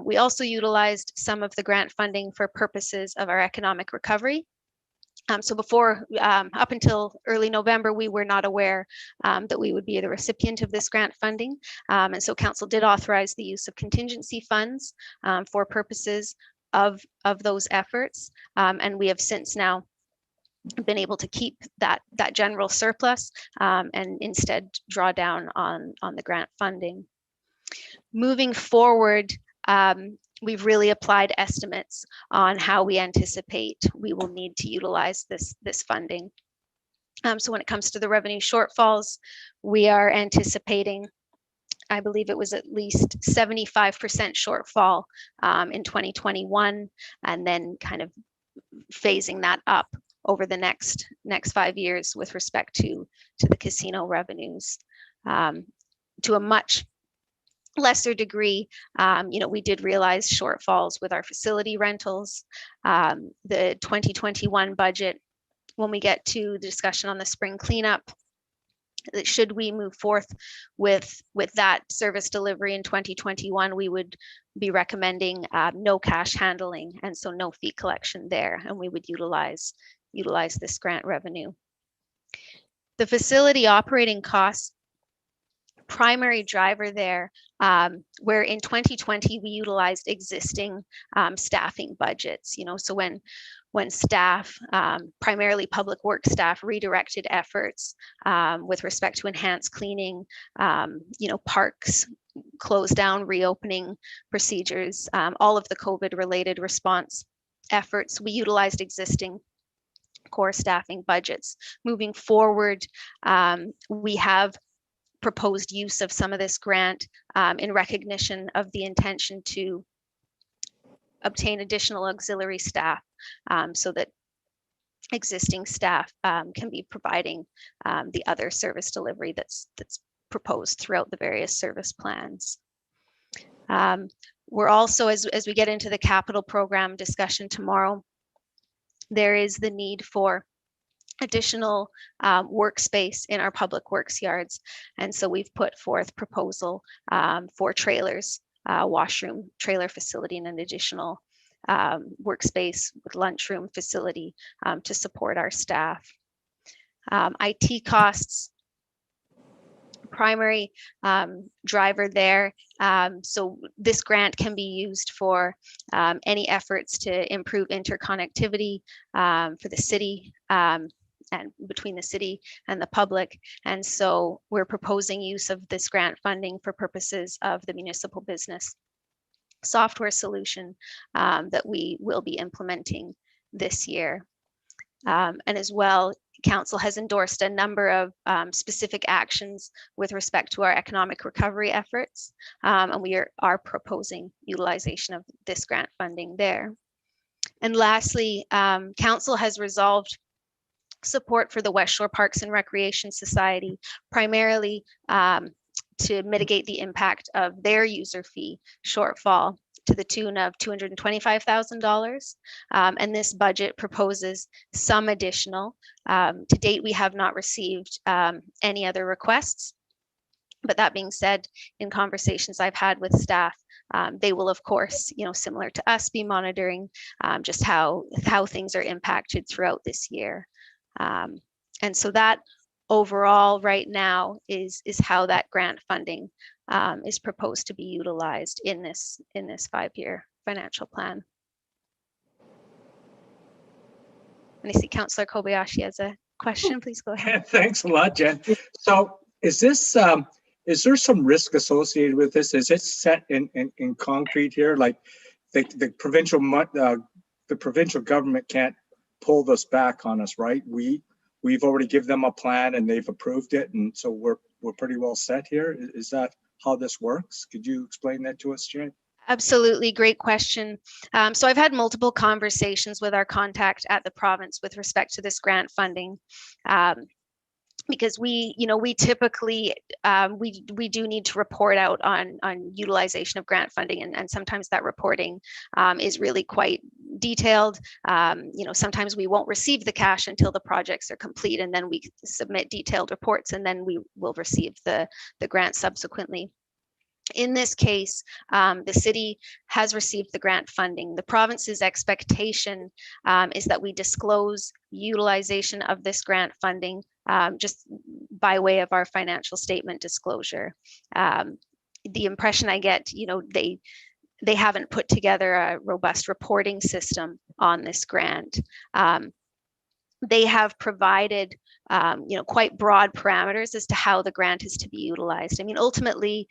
We also utilized some of the grant funding for purposes of our economic recovery. So before, up until early November, we were not aware that we would be the recipient of this grant funding. And so council did authorize the use of contingency funds for purposes of those efforts. And we have since now been able to keep that general surplus and instead draw down on the grant funding. Moving forward, we've really applied estimates on how we anticipate we will need to utilize this funding. So when it comes to the revenue shortfalls, we are anticipating, I believe it was at least 75% shortfall in 2021, and then kind of phasing that up over the next 5 years with respect to the casino revenues. To a much lesser degree, we did realize shortfalls with our facility rentals. The 2021 budget, when we get to the discussion on the spring cleanup, should we move forth with that service delivery in 2021, we would be recommending no cash handling, and so no fee collection there, and we would utilize this grant revenue. The facility operating costs, primary driver there, where in 2020 we utilized existing staffing budgets. So when staff, primarily public works staff, redirected efforts with respect to enhanced cleaning, parks closed down, reopening procedures, all of the COVID-related response efforts, we utilized existing core staffing budgets. Moving forward, we have proposed use of some of this grant in recognition of the intention to obtain additional auxiliary staff so that existing staff can be providing the other service delivery that's proposed throughout the various service plans. We're also, as we get into the capital program discussion tomorrow, there is the need for additional workspace in our public works yards. And so we've put forth proposal for trailers, washroom, trailer facility, and an additional workspace with lunchroom facility to support our staff. IT costs, primary driver there. So this grant can be used for any efforts to improve interconnectivity for the city and between the city and the public. And so we're proposing use of this grant funding for purposes of the municipal business software solution that we will be implementing this year. And as well, Council has endorsed a number of specific actions with respect to our economic recovery efforts, and we are proposing utilization of this grant funding there. And lastly, Council has resolved support for the West Shore Parks and Recreation Society, primarily to mitigate the impact of their user fee shortfall to the tune of $225,000. And this budget proposes some additional. To date, we have not received any other requests. But that being said, in conversations I've had with staff, they will, of course, similar to us, be monitoring just how things are impacted throughout this year. And so that overall right now is how that grant funding is proposed to be utilized in this 5-year financial plan. And I see Councillor Kobayashi has a question. Please go ahead. Thanks a lot, Jen. So is this is there some risk associated with this? Is it set in concrete here? Like the provincial government can't pull this back on us, right? We've already given them a plan and they've approved it, and so we're pretty well set here. Is that how this works? Could you explain that to us, Jen? Absolutely, great question. So I've had multiple conversations with our contact at the province with respect to this grant funding. Because we typically, we do need to report out on utilization of grant funding, and sometimes that reporting is really quite detailed. Sometimes we won't receive the cash until the projects are complete, and then we submit detailed reports, and then we will receive the grant subsequently. In this case, the city has received the grant funding. The province's expectation is that we disclose utilization of this grant funding just by way of our financial statement disclosure. The impression I get, they haven't put together a robust reporting system on this grant. They have provided quite broad parameters as to how the grant is to be utilized. I mean, ultimately,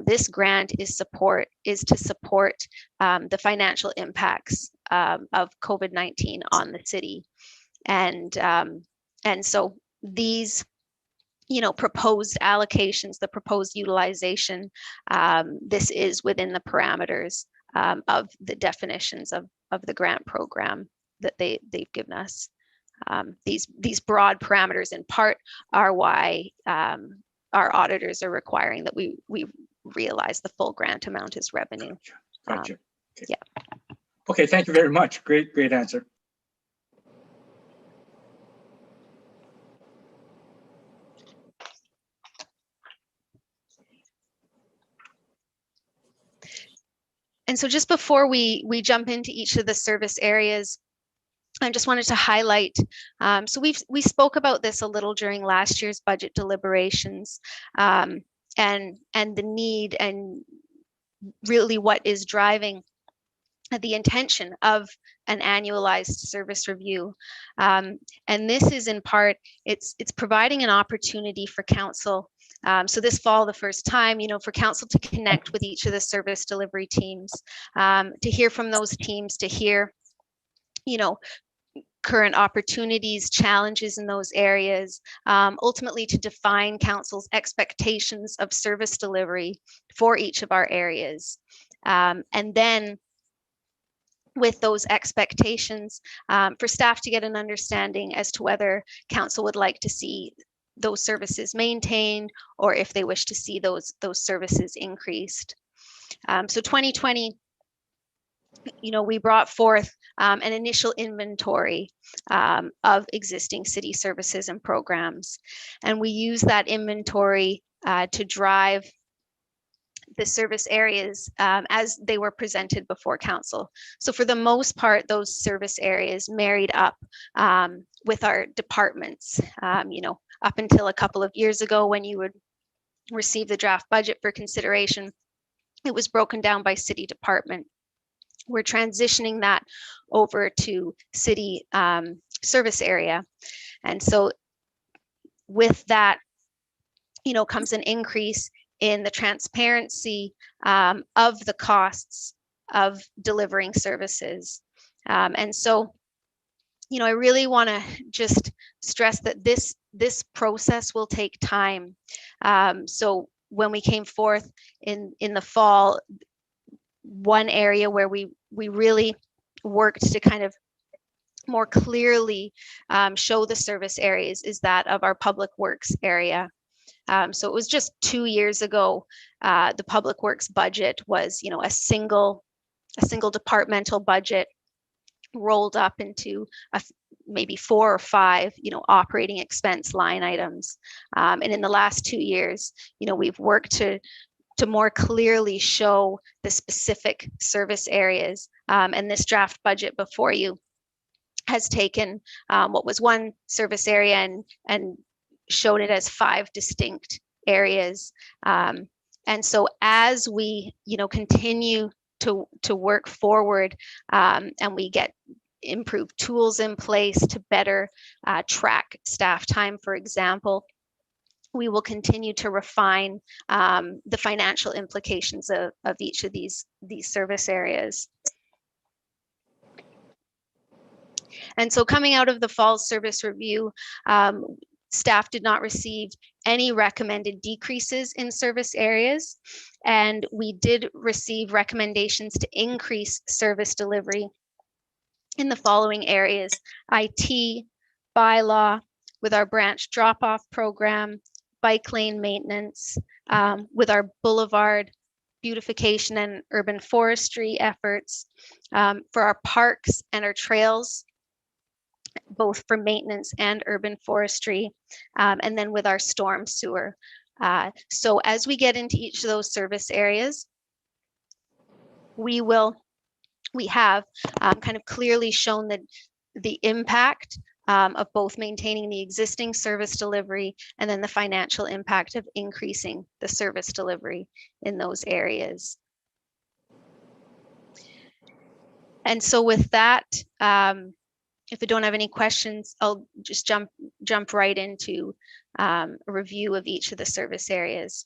this grant is to support the financial impacts of COVID-19 on the city, and so these proposed allocations, the proposed utilization, this is within the parameters of the definitions of the grant program that they've given us. These broad parameters in part are why our auditors are requiring that we realize the full grant amount as revenue. Gotcha. Okay. Yeah. Okay, thank you very much. Great answer. And so just before we jump into each of the service areas, I just wanted to highlight, so we spoke about this a little during last year's budget deliberations, and the need and really what is driving the intention of an annualized service review. And this is in part, it's providing an opportunity for council. So this fall, the first time, for council to connect with each of the service delivery teams, to hear from those teams, to hear, current opportunities, challenges in those areas, ultimately to define council's expectations of service delivery for each of our areas. And then with those expectations, for staff to get an understanding as to whether council would like to see those services maintained or if they wish to see those services increased. So 2020, we brought forth an initial inventory of existing city services and programs. And we use that inventory to drive the service areas as they were presented before council. So for the most part, those service areas married up with our departments. Up until a couple of years ago, when you would receive the draft budget for consideration, it was broken down by city department. We're transitioning that over to city service area. And so with that, comes an increase in the transparency of the costs of delivering services. And so, I really want to just stress that this process will take time. So when we came forth in the fall, one area where we really worked to kind of more clearly show the service areas is that of our public works area. So it was just 2 years ago, the public works budget was, a single departmental budget rolled up into maybe 4 or 5, operating expense line items. And in the last 2 years, we've worked to more clearly show the specific service areas. And this draft budget before you has taken what was one service area and shown it as 5 distinct areas. And so as we, continue to work forward and we get improved tools in place to better track staff time, for example, we will continue to refine the financial implications of each of these service areas. And so coming out of the fall service review, staff did not receive any recommended decreases in service areas, and we did receive recommendations to increase service delivery in the following areas: IT, bylaw, with our branch drop-off program, bike lane maintenance, with our boulevard beautification and urban forestry efforts, for our parks and our trails, both for maintenance and urban forestry, and then with our storm sewer So as we get into each of those service areas, we have kind of clearly shown the impact of both maintaining the existing service delivery and then the financial impact of increasing the service delivery in those areas. And so with that, if I don't have any questions, I'll just jump right into a review of each of the service areas.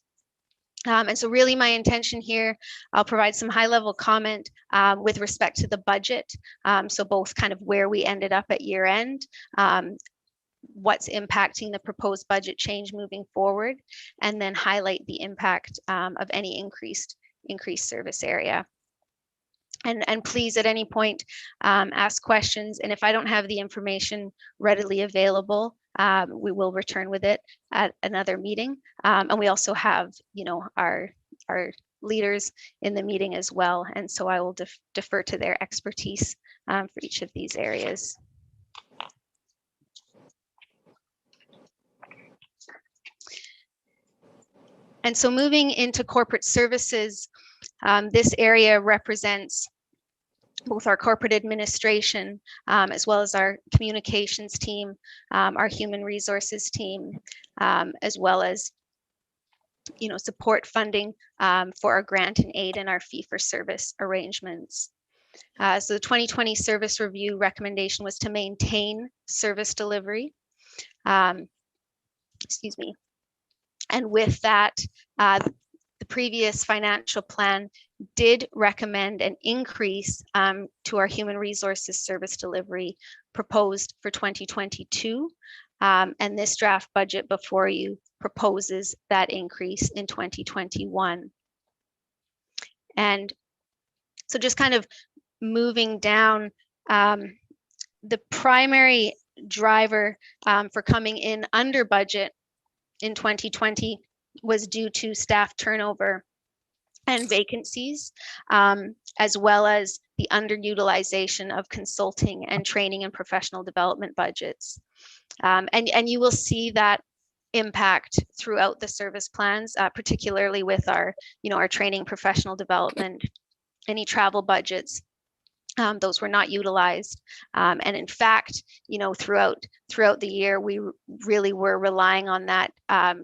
And so really my intention here, I'll provide some high level comment with respect to the budget. So both kind of where we ended up at year end, what's impacting the proposed budget change moving forward, and then highlight the impact of any increased service area. And please at any point ask questions. And if I don't have the information readily available, we will return with it at another meeting. And we also have, our leaders in the meeting as well. And so I will defer to their expertise for each of these areas. And so moving into corporate services, this area represents both our corporate administration as well as our communications team, our human resources team, as well as support funding for our grant and aid and our fee-for-service arrangements. So the 2020 service review recommendation was to maintain service delivery. Excuse me. And with that, the previous financial plan did recommend an increase to our human resources service delivery proposed for 2022. And this draft budget before you proposes that increase in 2021. And so just kind of moving down, the primary driver for coming in under budget in 2020 was due to staff turnover and vacancies, as well as the underutilization of consulting and training and professional development budgets. And you will see that impact throughout the service plans, particularly with our, our training, professional development, any travel budgets. Those were not utilized. And in fact, throughout the year, we really were relying on that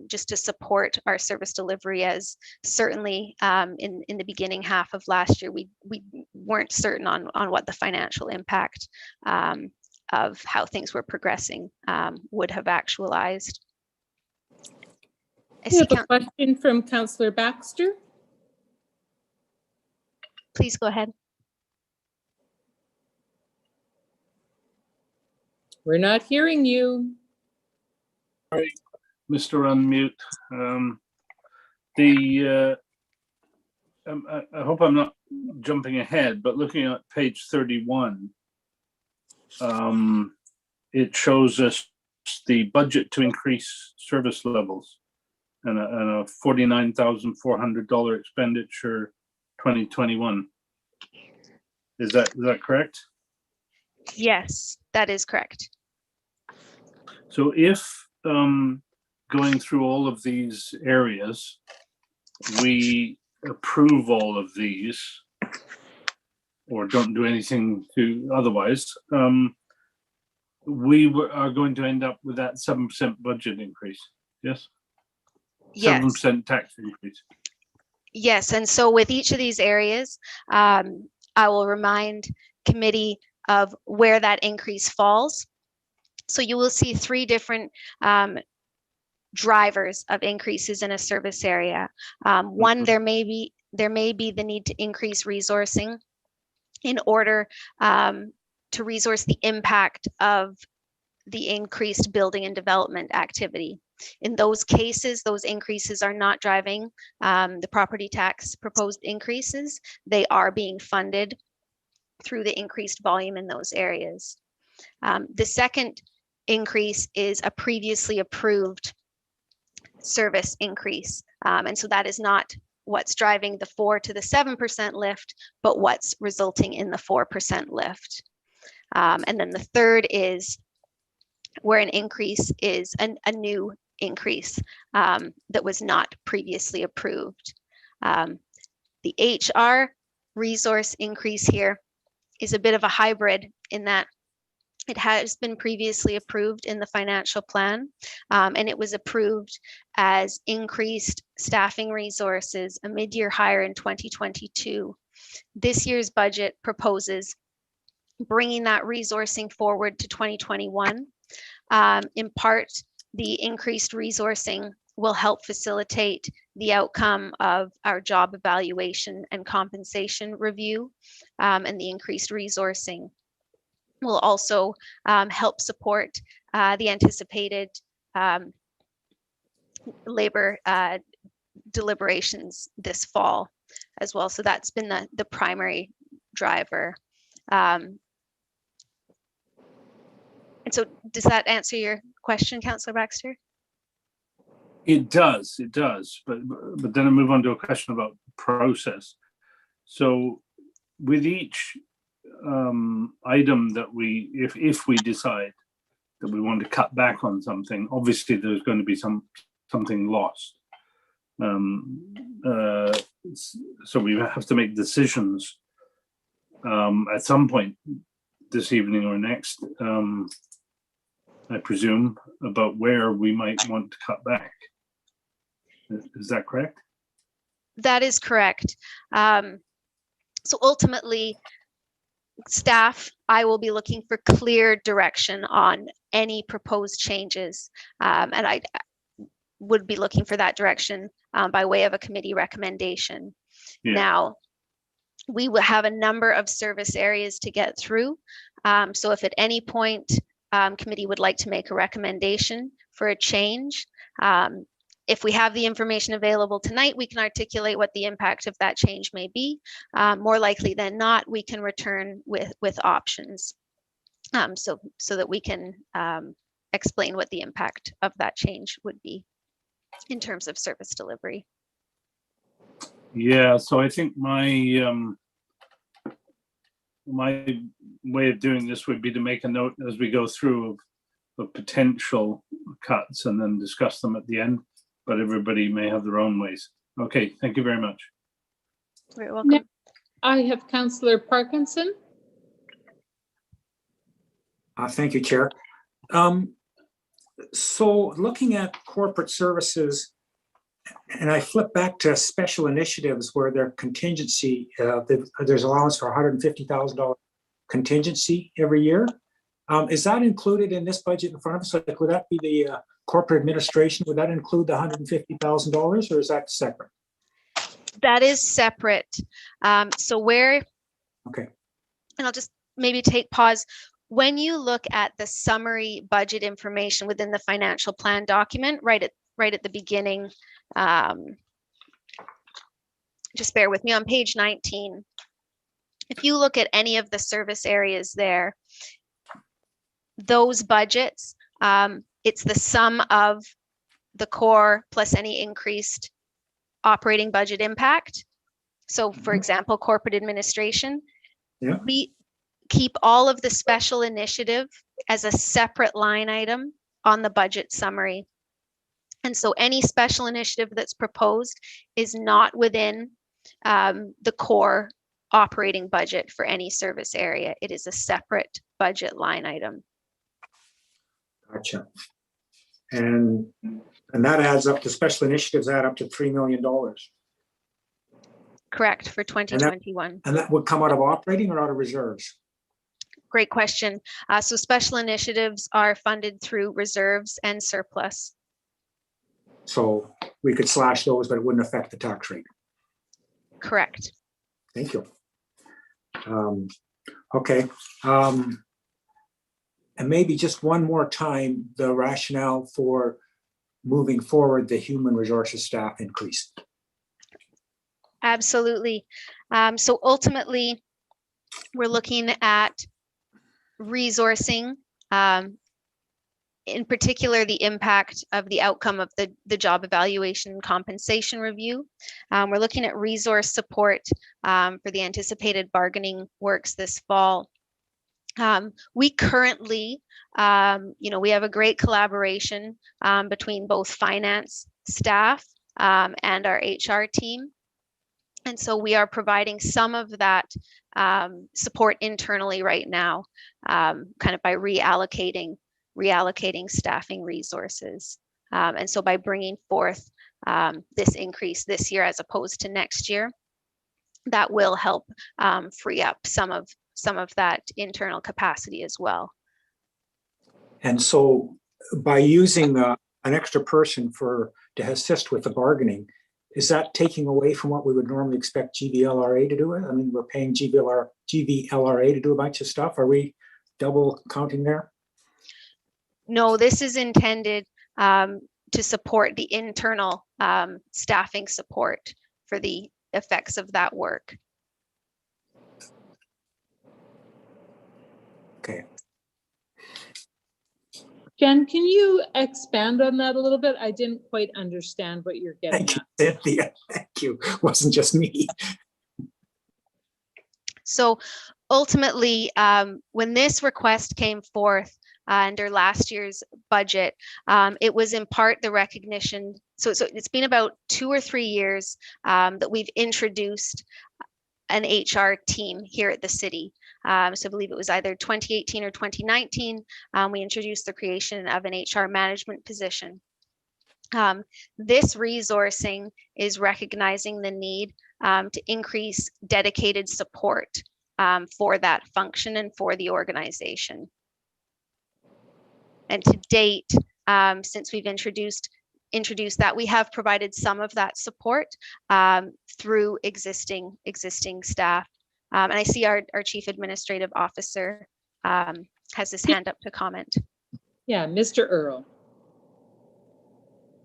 just to support our service delivery, as certainly in the beginning half of last year, we weren't certain on what the financial impact of how things were progressing would have actualized. We have a question from Councillor Baxter. Please go ahead. We're not hearing you. Sorry, Mr. Unmute. I hope I'm not jumping ahead, but looking at page 31, it shows us the budget to increase service levels and a $49,400 expenditure 2021. Is that correct? Yes, that is correct. So if going through all of these areas, we approve all of these or don't do anything to otherwise, we are going to end up with that 7% budget increase. Yes? Yes. 7% tax increase. Yes, and so with each of these areas, I will remind committee of where that increase falls. So you will see three different drivers of increases in a service area. One, there may be the need to increase resourcing in order to resource the impact of the increased building and development activity. In those cases, those increases are not driving the property tax proposed increases. They are being funded through the increased volume in those areas. The second increase is a previously approved service increase. And so that is not what's driving the 4 to the 7% lift, but what's resulting in the 4% lift. And then the third is where an increase is a new increase that was not previously approved. The HR resource increase here is a bit of a hybrid in that it has been previously approved in the financial plan, and it was approved as increased staffing resources, a mid-year hire in 2022. This year's budget proposes bringing that resourcing forward to 2021. In part, the increased resourcing will help facilitate the outcome of our job evaluation and compensation review, and the increased resourcing will also help support the anticipated labor deliberations this fall as well. So that's been the primary driver. And so does that answer your question, Councillor Baxter? It does. But then I move on to a question about process. So with each item that we, if we decide that we want to cut back on something, obviously there's going to be something lost. So we have to make decisions at some point this evening or next, I presume, about where we might want to cut back. Is that correct? That is correct. So ultimately, staff, I will be looking for clear direction on any proposed changes. And I would be looking for that direction by way of a committee recommendation. Yeah. Now, we will have a number of service areas to get through. So if at any point committee would like to make a recommendation for a change, if we have the information available tonight, we can articulate what the impact of that change may be. More likely than not, we can return with options so that we can explain what the impact of that change would be in terms of service delivery. Yeah, so I think my my way of doing this would be to make a note as we go through of potential cuts and then discuss them at the end, but everybody may have their own ways. Okay, thank you very much. You're welcome. Now, I have Councillor Parkinson. Thank you, Chair. So looking at corporate services, and I flip back to special initiatives where their contingency, there's allowance for $150,000 contingency every year. Is that included in this budget in front of us? Like, would that be the corporate administration? Would that include the $150,000 or is that separate? That is separate. So where, okay. And I'll just maybe take pause. When you look at the summary budget information within the financial plan document, right at the beginning, just bear with me on page 19. If you look at any of the service areas there, those budgets, it's the sum of the core plus any increased operating budget impact. So for example, corporate administration, yeah. We keep all of the special initiative as a separate line item on the budget summary. And so any special initiative that's proposed is not within the core operating budget for any service area. It is a separate budget line item. Gotcha. And that adds up to special initiatives add up to $3 million. Correct, for 2021. And that would come out of operating or out of reserves? Great question. So special initiatives are funded through reserves and surplus. So we could slash those, but it wouldn't affect the tax rate. Correct. Thank you. Okay. And maybe just one more time, the rationale for moving forward the human resources staff increase. Absolutely. So ultimately, we're looking at resourcing, in particular, the impact of the outcome of the job evaluation and compensation review. We're looking at resource support for the anticipated bargaining works this fall. We currently, we have a great collaboration between both finance staff and our HR team. And so we are providing some of that support internally right now, kind of by reallocating staffing resources. And so by bringing forth this increase this year as opposed to next year, that will help free up some of that internal capacity as well. And so by using an extra person to assist with the bargaining, is that taking away from what we would normally expect GVLRA to do? I mean, we're paying GVLRA to do a bunch of stuff. Are we double counting there? No, this is intended to support the internal staffing support for the effects of that work. Okay. Jen, can you expand on that a little bit? I didn't quite understand what you're getting Thank at. you, Cynthia. Thank you. It wasn't just me. So ultimately, when this request came forth under last year's budget, it was in part the recognition. So it's been about 2 or 3 years that we've introduced an HR team here at the city. So I believe it was either 2018 or 2019, we introduced the creation of an HR management position. This resourcing is recognizing the need to increase dedicated support for that function and for the organization. And to date, since we've introduced that, we have provided some of that support through existing staff. And I see our Chief Administrative Officer has his hand up to comment. Yeah, Mr. Earl.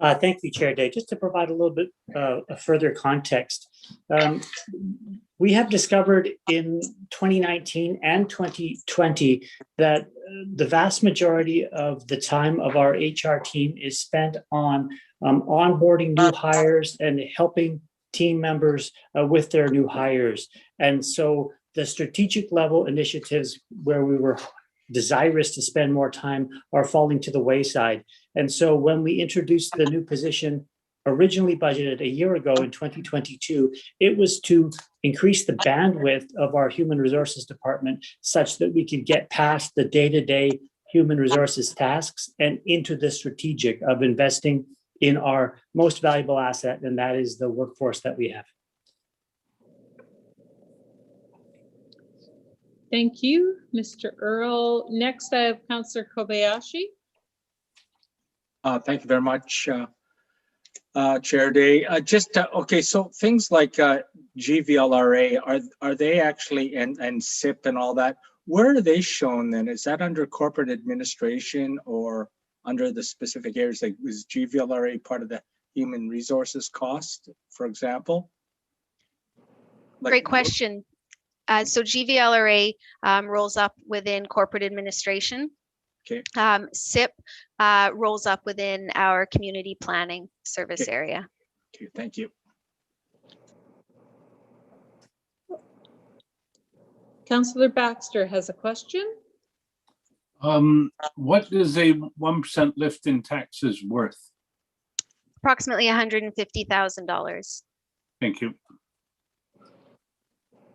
Thank you, Chair Day. Just to provide a little bit of further context, we have discovered in 2019 and 2020 that the vast majority of the time of our HR team is spent on onboarding new hires and helping team members with their new hires. And so the strategic level initiatives where we were desirous to spend more time are falling to the wayside. And so when we introduced the new position originally budgeted a year ago in 2022, it was to increase the bandwidth of our human resources department such that we could get past the day-to-day human resources tasks and into the strategic of investing in our most valuable asset, and that is the workforce that we have. Thank you, Mr. Earl. Next, I have Councillor Kobayashi. Thank you very much, Chair Day. Okay, so things like GVLRA, are they actually, and SIP and all that, where are they shown then? Is that under corporate administration or under the specific areas? Like, is GVLRA part of the human resources cost, for example? Great question. So GVLRA rolls up within corporate administration. Okay. SIP rolls up within our community planning service area. Okay, thank you. Councillor Baxter has a question. What is a 1% lift in taxes worth? Approximately $150,000. Thank you.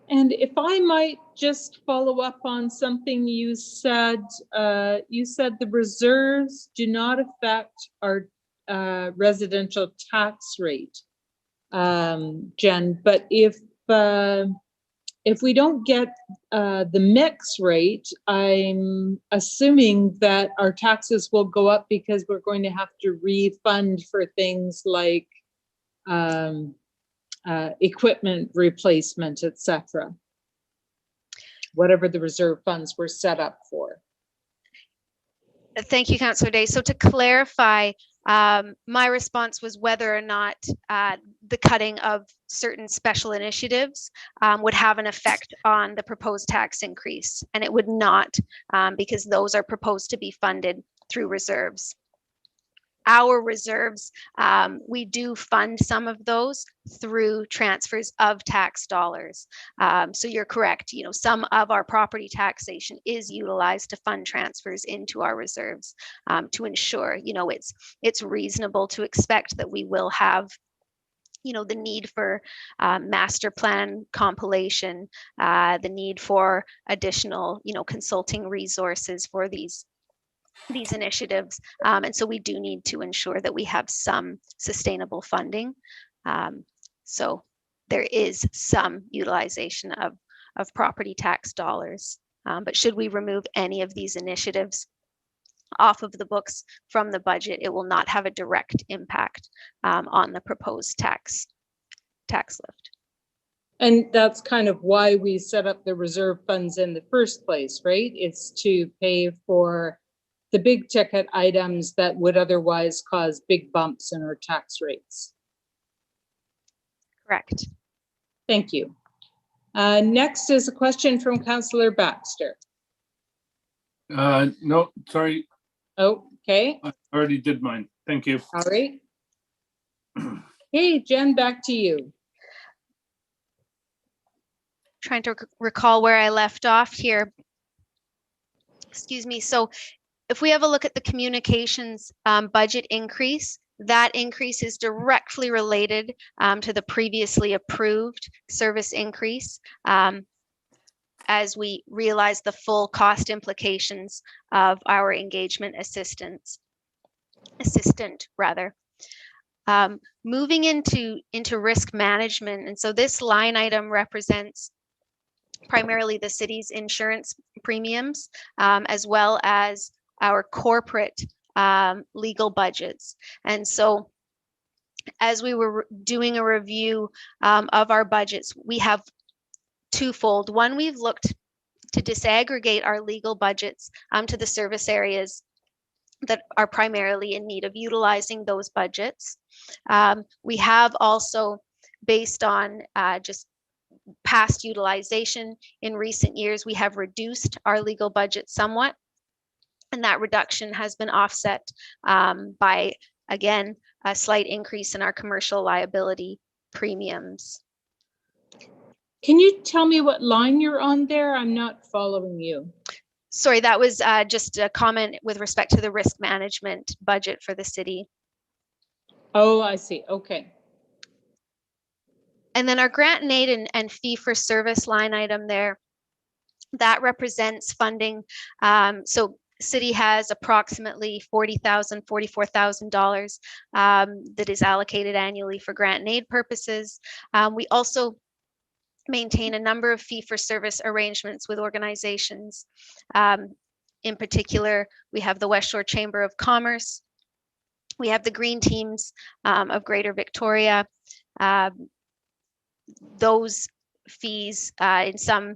And if I might just follow up on something you said the reserves do not affect our residential tax rate, Jen. But if we don't get the mix rate, I'm assuming that our taxes will go up because we're going to have to refund for things like equipment replacement, etc. Whatever the reserve funds were set up for. Thank you, Councillor Day. So to clarify, my response was whether or not the cutting of certain special initiatives would have an effect on the proposed tax increase, and it would not, because those are proposed to be funded through reserves. our reserves, we do fund some of those through transfers of tax dollars. So you're correct, you know, some of our property taxation is utilized to fund transfers into our reserves, to ensure, you know, it's reasonable to expect that we will have, you know, the need for master plan compilation, the need for additional, you know, consulting resources for these initiatives. And so we do need to ensure that we have some sustainable funding. So there is some utilization of property tax dollars. But should we remove any of these initiatives off of the books from the budget, it will not have a direct impact on the proposed tax lift. And that's kind of why we set up the reserve funds in the first place, right? It's to pay for the big ticket items that would otherwise cause big bumps in our tax rates. Correct. Thank you. Next is a question from Councillor Baxter. No, sorry, Okay, I already did mine. Thank you. all right. Hey, Jen, back to you. Trying to recall where I left off here. Excuse me. So if we have a look at the communications budget increase, that increase is directly related to the previously approved service increase, as we realize the full cost implications of our engagement assistant rather. Moving into risk management, and so this line item represents primarily the city's insurance premiums, as well as our corporate legal budgets. And so as we were doing a review of our budgets, we have twofold. One, we've looked to disaggregate our legal budgets to the service areas that are primarily in need of utilizing those budgets. We have also, based on just past utilization in recent years, we have reduced our legal budget somewhat, and that reduction has been offset by, again, a slight increase in our commercial liability premiums. Can you tell me what line you're on there? I'm not following you. Sorry, that was just a comment with respect to the risk management budget for the city. Oh, I see. Okay. And then our grant and aid and fee for service line item there, that represents funding. So city has approximately $40,000, $44,000 that is allocated annually for grant and aid purposes. We also maintain a number of fee for service arrangements with organizations. In particular, we have the West Shore Chamber of Commerce. We have the Green Teams of Greater Victoria. Those fees, in some,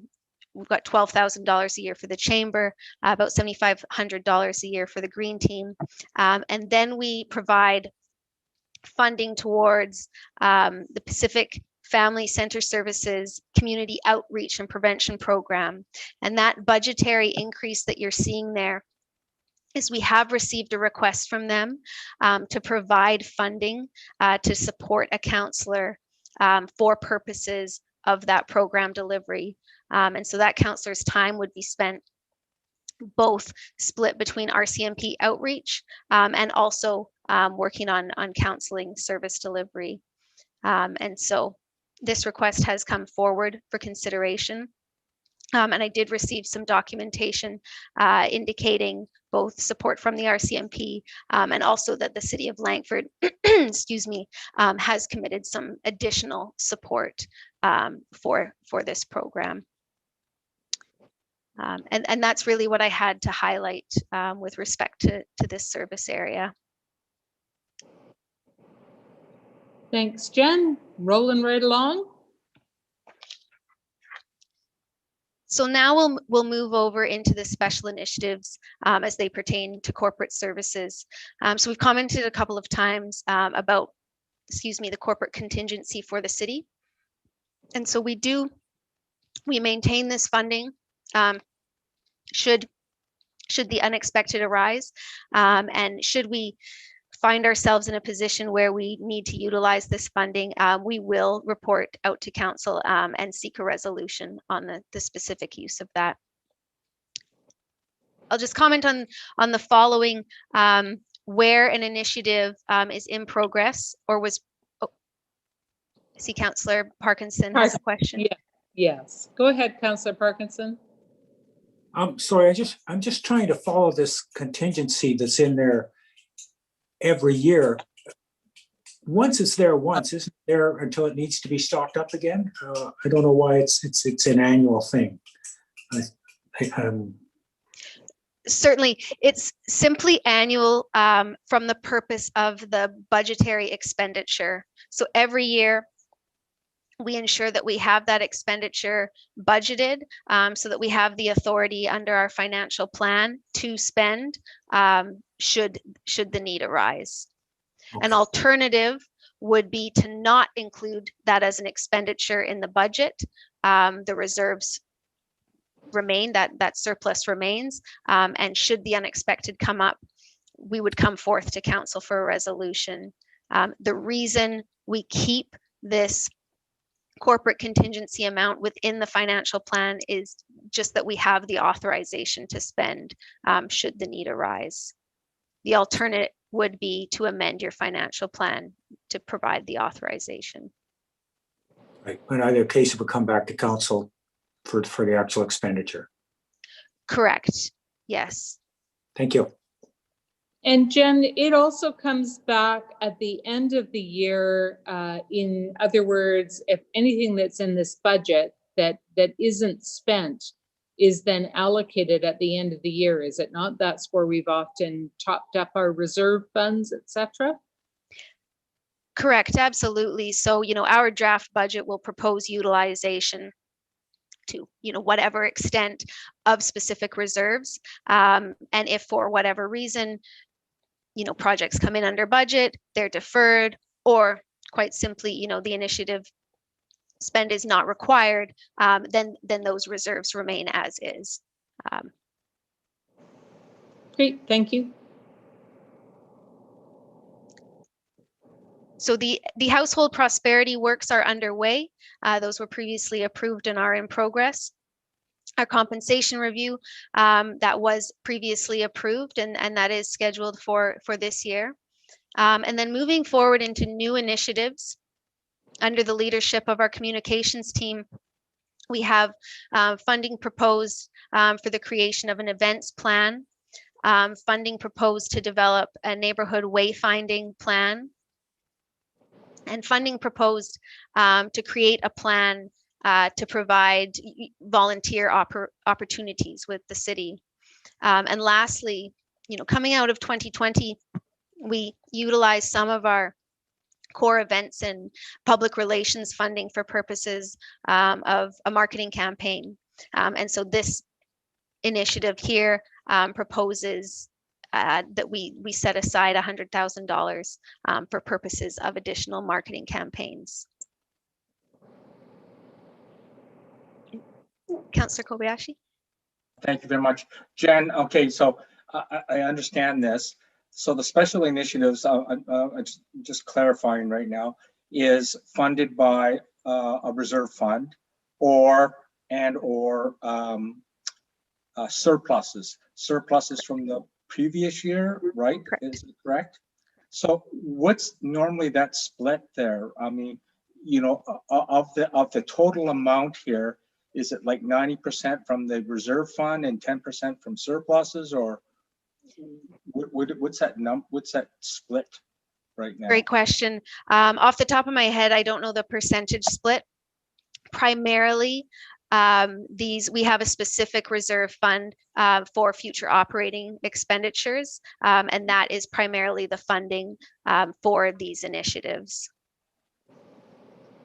we've got $12,000 a year for the chamber, about $7,500 a year for the Green Team. And then we provide funding towards the Pacific Family Center Services Community Outreach and Prevention Program. And that budgetary increase that you're seeing there is we have received a request from them to provide funding to support a counselor for purposes of that program delivery. And so that counselor's time would be spent both split between RCMP outreach and also working on counseling service delivery. And so this request has come forward for consideration. And I did receive some documentation indicating both support from the RCMP and also that the City of Langford, excuse me, has committed some additional support for this program. And that's really what I had to highlight with respect to this service area. Thanks, Jen. Rolling right along. So now we'll move over into the special initiatives as they pertain to corporate services. So we've commented a couple of times about, excuse me, the corporate contingency for the city. And so we maintain this funding should the unexpected arise, and should we find ourselves in a position where we need to utilize this funding, we will report out to council and seek a resolution on the specific use of that. I'll just comment on the following, where an initiative is in progress or was, oh, I see Councillor Parkinson has a question. Yeah. Yes, go ahead, Councillor Parkinson. I'm sorry, I'm just trying to follow this contingency that's in there every year. Once it's there once, isn't it there until it needs to be stocked up again? I don't know why it's an annual thing. Certainly, it's simply annual from the purpose of the budgetary expenditure. So every year, we ensure that we have that expenditure budgeted so that we have the authority under our financial plan to spend should the need arise. Okay. An alternative would be to not include that as an expenditure in the budget. The reserves remain, that surplus remains, and should the unexpected come up, we would come forth to council for a resolution. The reason we keep this corporate contingency amount within the financial plan is just that we have the authorization to spend should the need arise. The alternate would be to amend your financial plan to provide the authorization. Right, in either case, it would come back to council for the actual expenditure. Correct, yes. Thank you. And Jen, it also comes back at the end of the year. In other words, if anything that's in this budget that isn't spent is then allocated at the end of the year, is it not? That's where we've often topped up our reserve funds, etc. Correct, absolutely. So, our draft budget will propose utilization to, whatever extent of specific reserves. And if for whatever reason, projects come in under budget, they're deferred, or quite simply, the initiative spend is not required, then those reserves remain as is. Great, thank you. So the household prosperity works are underway. Those were previously approved and are in progress. Our compensation review that was previously approved and that is scheduled for this year. And then moving forward into new initiatives under the leadership of our communications team, we have funding proposed for the creation of an events plan, funding proposed to develop a neighborhood wayfinding plan, and funding proposed to create a plan to provide volunteer opportunities with the city. And lastly, coming out of 2020, we utilized some of our core events and public relations funding for purposes of a marketing campaign. And so this initiative here proposes that we set aside $100,000 for purposes of additional marketing campaigns. Councillor Kobayashi. Thank you very much, Jen. Okay, so I understand this. So the special initiatives, just clarifying right now, is funded by a reserve fund or surpluses from the previous year, right? Correct. Is it correct? So what's normally that split there? I mean, of the total amount here, is it like 90% from the reserve fund and 10% from surpluses, or what's that split right now? Great question. Off the top of my head, I don't know the percentage split. Primarily, we have a specific reserve fund for future operating expenditures, and that is primarily the funding for these initiatives.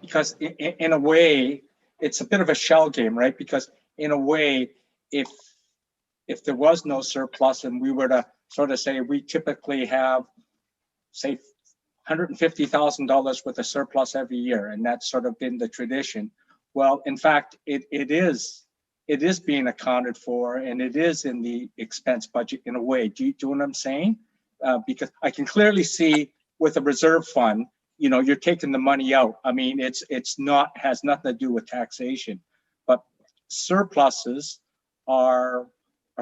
Because in a way, it's a bit of a shell game, right? Because in a way, if there was no surplus and we were to sort of say we typically have, say, $150,000 worth of surplus every year, and that's sort of been the tradition. Well, in fact, it is being accounted for, and it is in the expense budget in a way. Do you know what I'm saying? because I can clearly see with a reserve fund, you know, you're taking the money out. I mean, has nothing to do with taxation, but surpluses are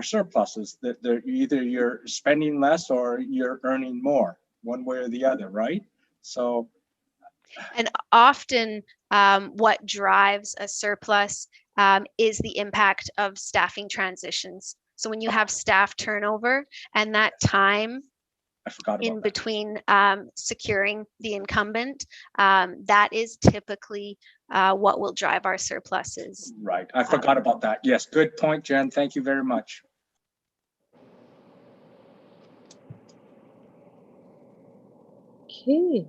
surpluses, that they're either you're spending less or you're earning more, one way or the other, right? So. And often what drives a surplus is the impact of staffing transitions. So when you have staff turnover and that time in between securing the incumbent, that is typically what will drive our surpluses. Right, I forgot about that. Yes, good point, Jen. Thank you very much. Okay.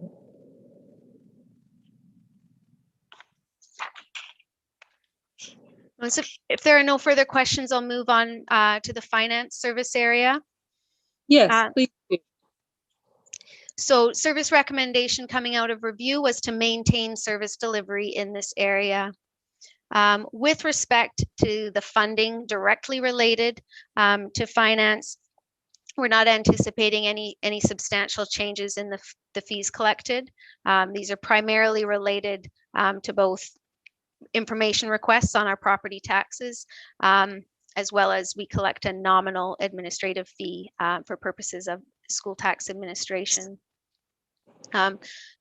So if there are no further questions, I'll move on to the finance service area. Yes, please do. So service recommendation coming out of review was to maintain service delivery in this area. With respect to the funding directly related to finance, we're not anticipating any substantial changes in the fees collected. These are primarily related to both information requests on our property taxes, as well as we collect a nominal administrative fee for purposes of school tax administration.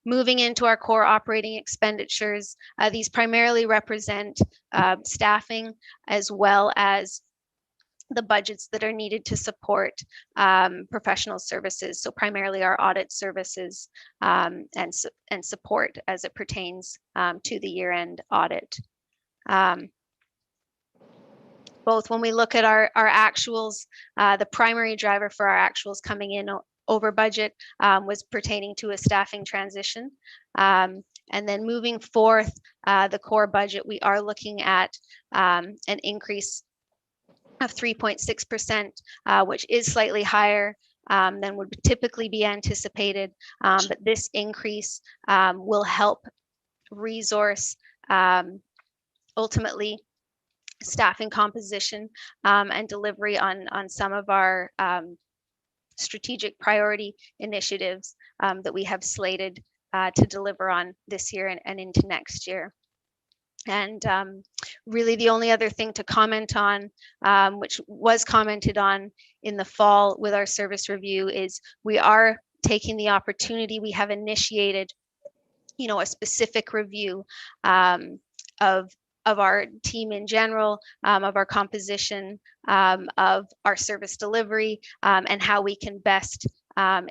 Moving into our core operating expenditures, these primarily represent staffing as well as the budgets that are needed to support professional services. So primarily our audit services and support as it pertains to the year-end audit. Both when we look at our actuals, the primary driver for our actuals coming in over budget was pertaining to a staffing transition. And then moving forth, the core budget, we are looking at an increase of 3.6%, which is slightly higher than would typically be anticipated. But this increase will help resource ultimately staffing composition and delivery on some of our strategic priority initiatives that we have slated to deliver on this year and into next year. And really the only other thing to comment on, which was commented on in the fall with our service review, is we are taking the opportunity. We have initiated, you know, a specific review of our team in general, of our composition, of our service delivery, and how we can best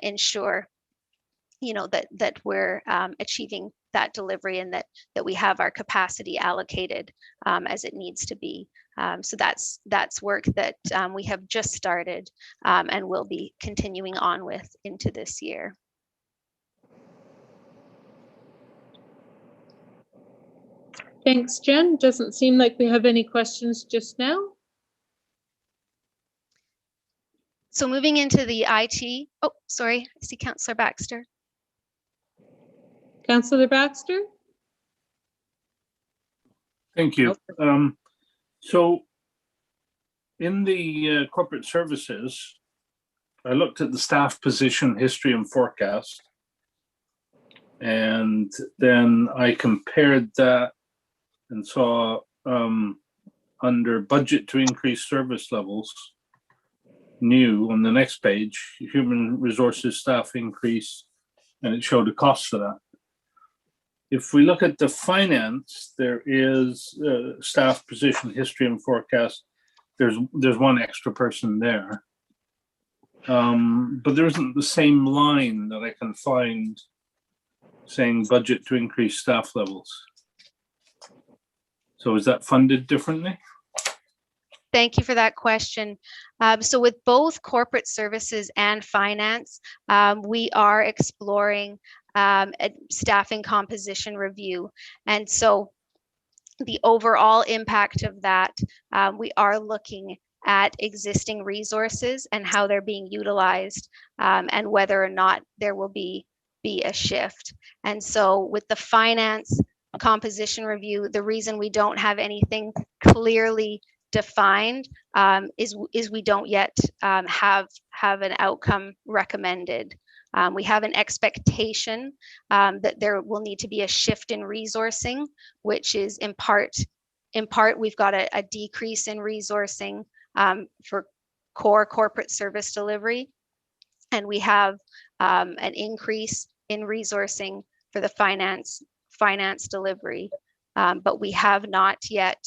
ensure, you know, that we're achieving that delivery and that we have our capacity allocated as it needs to be. So that's work that we have just started and will be continuing on with into this year. Thanks, Jen. Doesn't seem like we have any questions just now. So moving into the IT, oh, sorry, I see Councillor Baxter. Councillor Baxter? Thank you. So in the corporate services, I looked at the staff position history and forecast, and then I compared that and saw under budget to increase service levels, new on the next page, human resources staff increase, and it showed the cost for that. If we look at the finance, there is staff position history and forecast. There's one extra person there, but there isn't the same line that I can find saying budget to increase staff levels. So is that funded differently? Thank you for that question. So with both corporate services and finance, we are exploring a staffing composition review. And so the overall impact of that, we are looking at existing resources and how they're being utilized, and whether or not there will be a shift. And so with the finance composition review, the reason we don't have anything clearly defined is we don't yet have an outcome recommended. We have an expectation that there will need to be a shift in resourcing, which is in part we've got a decrease in resourcing for core corporate service delivery, and we have an increase in resourcing for the finance delivery, but we have not yet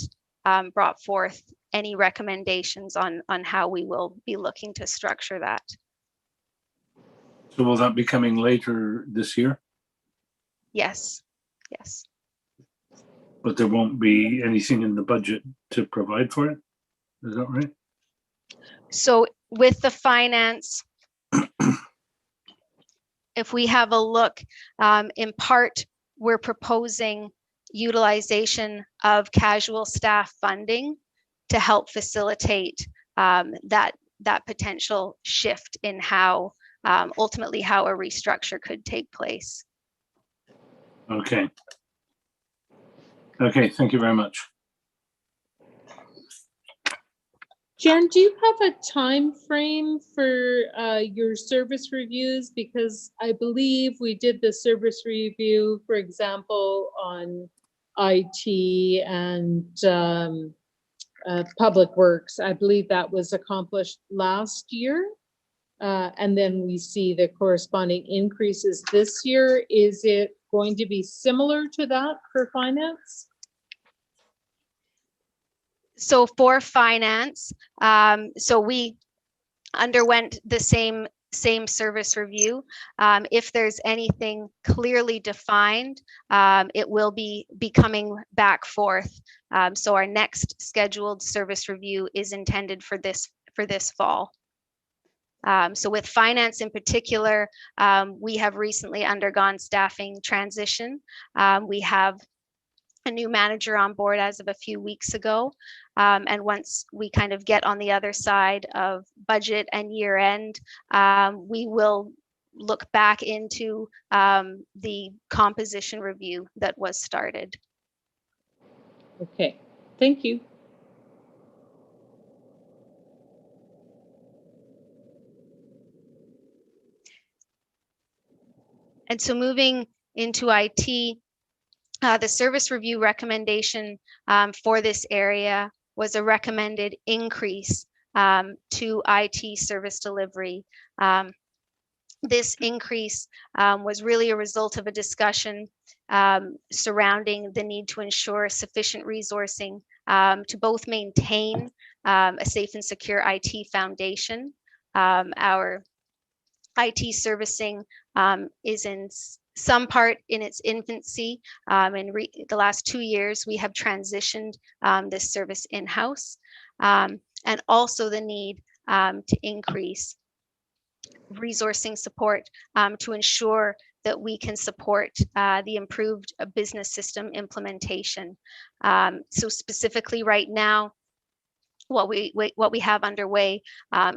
brought forth any recommendations on how we will be looking to structure that. So will that be coming later this year? Yes, yes. But there won't be anything in the budget to provide for it? Is that right? So with the finance, if we have a look, in part, we're proposing utilization of casual staff funding to help facilitate that potential shift in how ultimately how a restructure could take place. Okay. Okay, thank you very much. Jen, do you have a time frame for your service reviews? Because I believe we did the service review, for example, on IT and Public Works. I believe that was accomplished last year. And then we see the corresponding increases this year. Is it going to be similar to that for finance? So for finance, so we underwent the same service review. If there's anything clearly defined, it will be coming back forth. So our next scheduled service review is intended for this fall. So with finance in particular, we have recently undergone staffing transition. We have a new manager on board as of a few weeks ago. And once we kind of get on the other side of budget and year end, we will look back into the composition review that was started. Okay, thank you. And so moving into IT, the service review recommendation for this area was a recommended increase to IT service delivery. This increase was really a result of a discussion surrounding the need to ensure sufficient resourcing to both maintain a safe and secure IT foundation. Our IT servicing is in some part in its infancy. In the last 2 years, we have transitioned this service in-house, and also the need to increase resourcing support to ensure that we can support the improved business system implementation. So specifically right now, what we have underway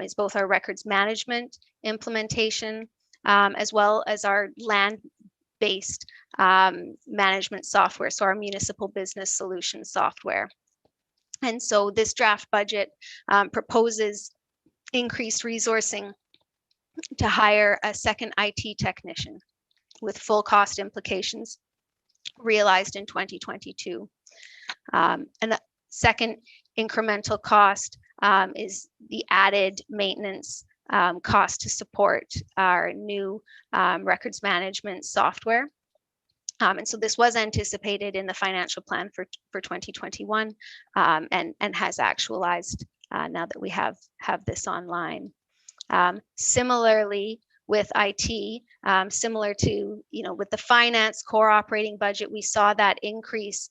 is both our records management implementation, as well as our land-based management software, so our municipal business solution software. And so this draft budget proposes increased resourcing to hire a second IT technician with full cost implications realized in 2022. And the second incremental cost is the added maintenance cost to support our new records management software. And so this was anticipated in the financial plan for 2021 and has actualized now that we have this online. Similarly, with IT, similar to, with the finance core operating budget, we saw that increase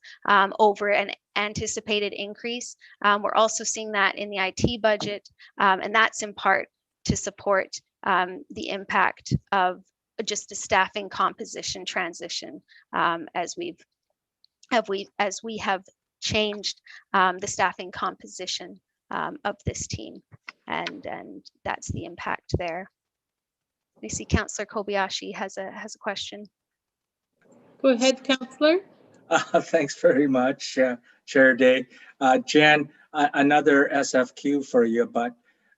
over an anticipated increase. We're also seeing that in the IT budget, and that's in part to support the impact of just a staffing composition transition as we have changed the staffing composition of this team, and that's the impact there. I see Councillor Kobayashi has a question. Go ahead, Councillor. Thanks very much, Chair Day. Jen, another SFQ for you, but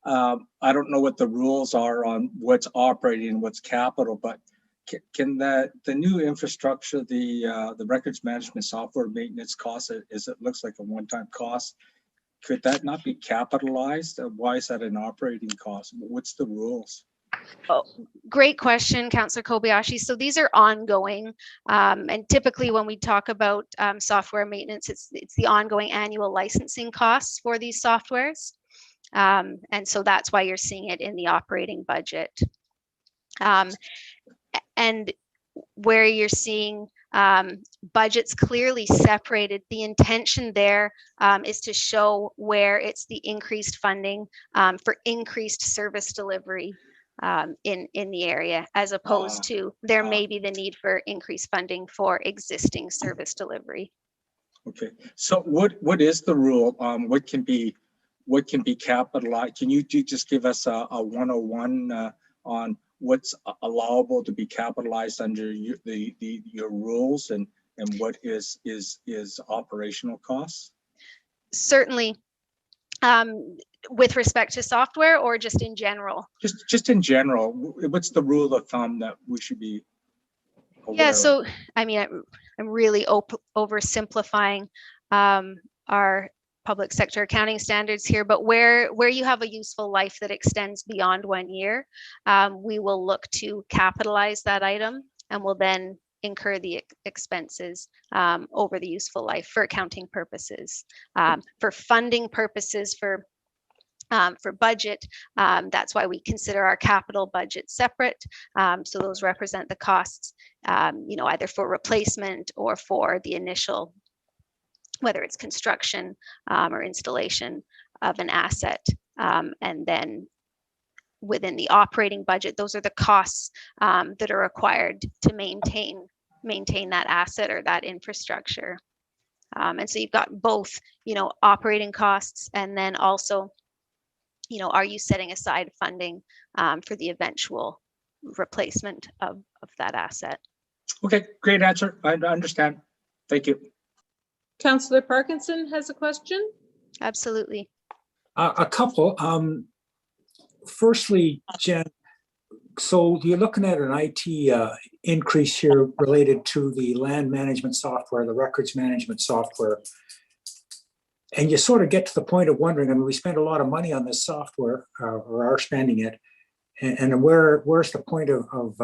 I don't know what the rules are on what's operating and what's capital, but can the new infrastructure, the records management software maintenance cost, it looks like a one-time cost, could that not be capitalized? Why is that an operating cost? What's the rules? Oh, great question, Councillor Kobayashi. So these are ongoing, and typically when we talk about software maintenance, it's the ongoing annual licensing costs for these softwares, and so that's why you're seeing it in the operating budget. And where you're seeing budgets clearly separated, the intention there is to show where it's the increased funding for increased service delivery in the area, as opposed to there may be the need for increased funding for existing service delivery. Okay, so what is the rule? What can be capitalized? Can you just give us a 101 on what's allowable to be capitalized under your rules, and what is operational costs? Certainly. With respect to software, or just in general? Just in general, what's the rule of thumb that we should be aware Yeah, of? so I mean, I'm really oversimplifying our public sector accounting standards here, but where you have a useful life that extends beyond 1 year, we will look to capitalize that item, and will then incur the expenses over the useful life for accounting purposes. For funding purposes, for budget, that's why we consider our capital budget separate. So those represent the costs, either for replacement or for the initial, whether it's construction or installation of an asset. And then within the operating budget, those are the costs that are required to maintain that asset or that infrastructure. And so you've got both, operating costs, and then also, are you setting aside funding for the eventual replacement of that asset? Okay, great answer. I understand. Thank you. Councillor Parkinson has a question. Absolutely. A couple. Firstly, Jen, so you're looking at an IT increase here related to the land management software, the records management software. And you sort of get to the point of wondering, I mean, we spend a lot of money on this software, or are spending it, and where's the point of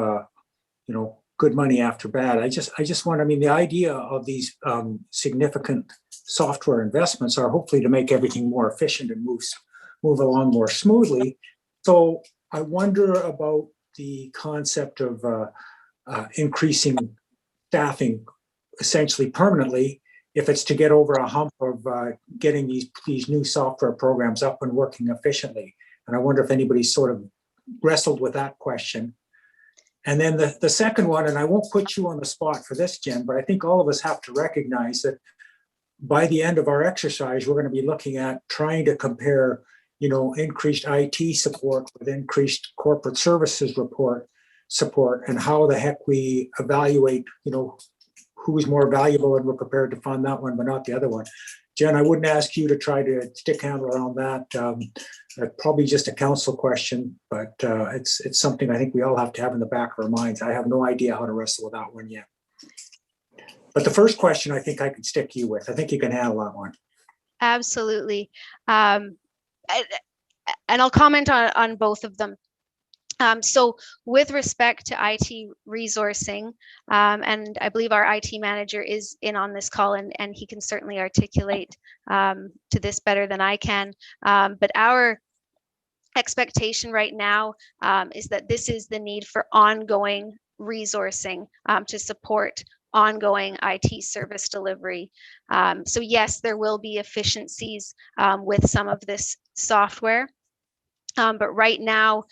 good money after bad? I just want, I mean, the idea of these significant software investments are hopefully to make everything more efficient and move along more smoothly. So I wonder about the concept of increasing staffing essentially permanently, if it's to get over a hump of getting these new software programs up and working efficiently. And I wonder if anybody's sort of wrestled with that question. And then the second one, and I won't put you on the spot for this, Jen, but I think all of us have to recognize that by the end of our exercise, we're going to be looking at trying to compare, increased IT support with increased corporate services support, and how the heck we evaluate, who's more valuable, and we're prepared to fund that one, but not the other one. Jen, I wouldn't ask you to try to stick handle around that. Probably just a council question, but it's something I think we all have to have in the back of our minds. I have no idea how to wrestle with that one yet. But the first question, I think I could stick you with. I think you can handle that one. Absolutely. And I'll comment on both of them. So with respect to IT resourcing, and I believe our IT manager is in on this call, and he can certainly articulate to this better than I can. But our expectation right now is that this is the need for ongoing resourcing to support ongoing IT service delivery. So yes, there will be efficiencies with some of this software. But right now,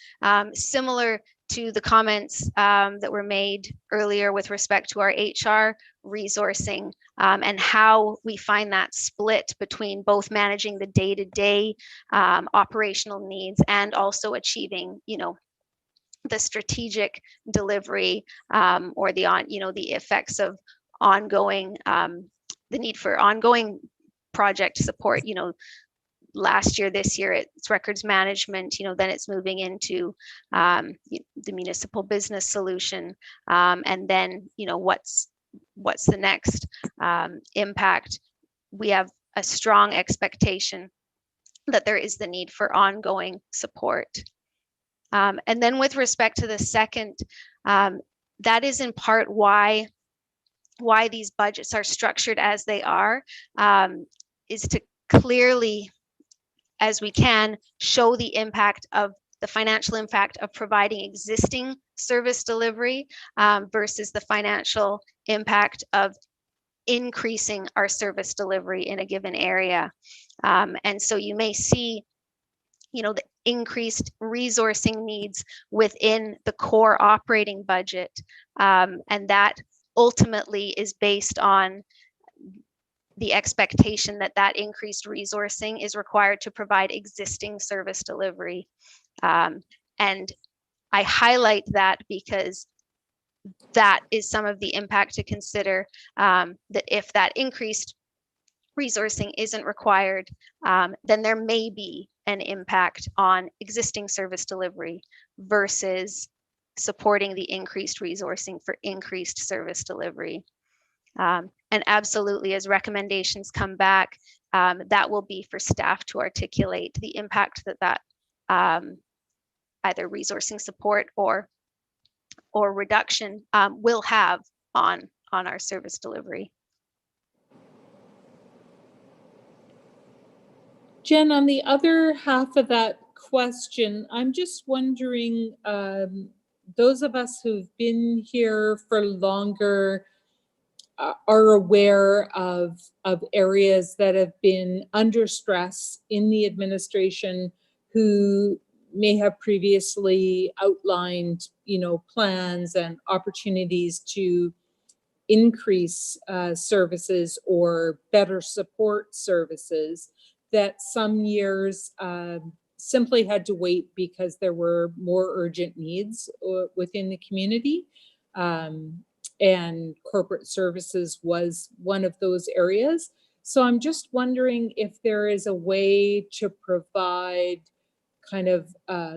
similar to the comments that were made earlier with respect to our HR resourcing and how we find that split between both managing the day-to-day operational needs and also achieving, the strategic delivery or the effects of ongoing, the need for ongoing project support, last year, this year, it's records management, then it's moving into the municipal business solution. And then, what's the next impact? We have a strong expectation that there is the need for ongoing support. And then with respect to the second, that is in part why these budgets are structured as they are, is to clearly, as we can, show the impact of the financial impact of providing existing service delivery versus the financial impact of increasing our service delivery in a given area. And so you may see, the increased resourcing needs within the core operating budget. And that ultimately is based on the expectation that that increased resourcing is required to provide existing service delivery. And I highlight that because that is some of the impact to consider, that if that increased resourcing isn't required, then there may be an impact on existing service delivery versus supporting the increased resourcing for increased service delivery. And absolutely, as recommendations come back, that will be for staff to articulate the impact that either resourcing support or reduction will have on our service delivery. Jen, on the other half of that question, I'm just wondering, those of us who've been here for longer are aware of areas that have been under stress in the administration who may have previously outlined, plans and opportunities to increase services or better support services that some years simply had to wait because there were more urgent needs within the community. And corporate services was one of those areas. So I'm just wondering if there is a way to provide kind of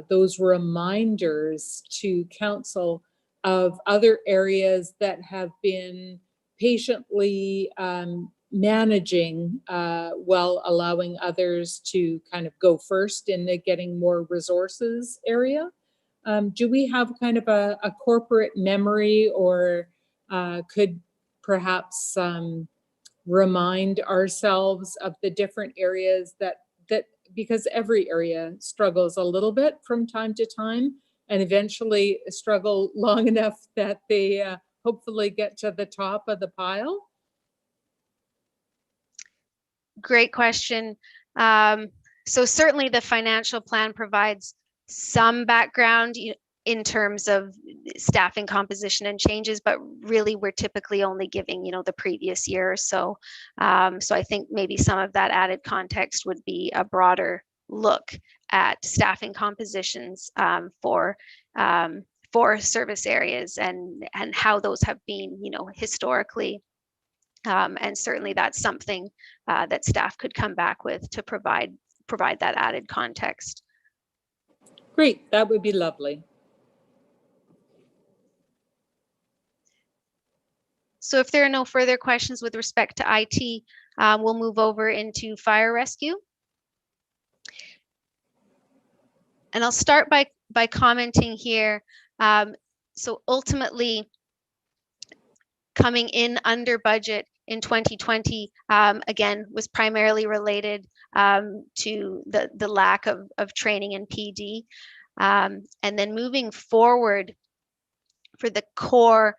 those reminders to council of other areas that have been patiently managing while allowing others to kind of go first in the getting more resources area. Do we have kind of a corporate memory, or could perhaps remind ourselves of the different areas that because every area struggles a little bit from time to time, and eventually struggle long enough that they hopefully get to the top of the pile? Great question. So certainly the financial plan provides some background in terms of staffing composition and changes, but really we're typically only giving, the previous year or so. So I think maybe some of that added context would be a broader look at staffing compositions for service areas and how those have been, historically. And certainly that's something that staff could come back with to provide that added context. Great, that would be lovely. So if there are no further questions with respect to IT, we'll move over into fire rescue. And I'll start by commenting here. So ultimately, coming in under budget in 2020, again, was primarily related to the lack of training in PD. And then moving forward for the core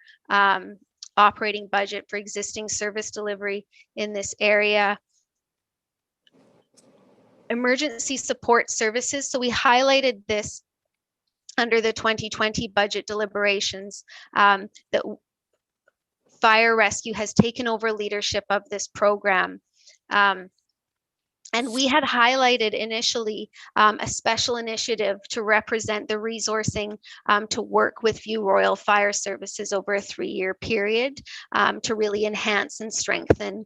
operating budget for existing service delivery in this area, emergency support services. So we highlighted this under the 2020 budget deliberations, that fire rescue has taken over leadership of this program. And we had highlighted initially a special initiative to represent the resourcing to work with View Royal Fire Services over a 3-year period to really enhance and strengthen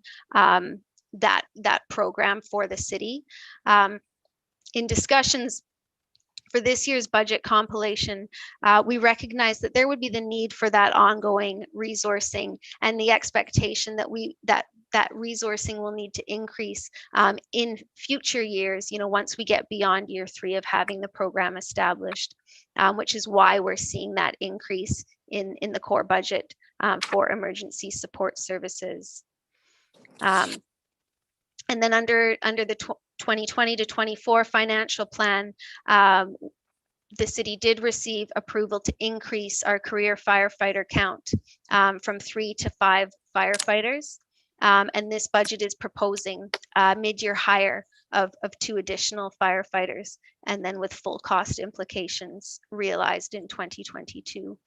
that program for the city. In discussions for this year's budget compilation, we recognize that there would be the need for that ongoing resourcing and the expectation that that resourcing will need to increase in future years, once we get beyond year 3 of having the program established, which is why we're seeing that increase in the core budget for emergency support services. And then under the 2020 to 24 financial plan, the city did receive approval to increase our career firefighter count from 3 to 5 firefighters. And this budget is proposing a mid-year hire of 2 additional firefighters, and then with full cost implications realized in 2022.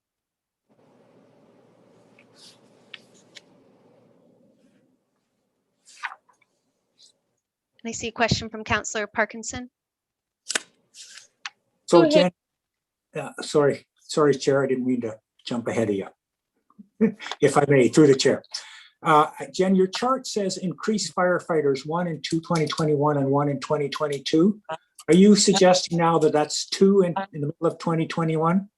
And I see a question from Councillor Parkinson. So Jen, sorry, Chair, I didn't mean to jump ahead of you. If I may, through the chair. Jen, your chart says increased firefighters, 1 in 2021 and 1 in 2022. Are you suggesting now that that's 2 in the middle of 2021?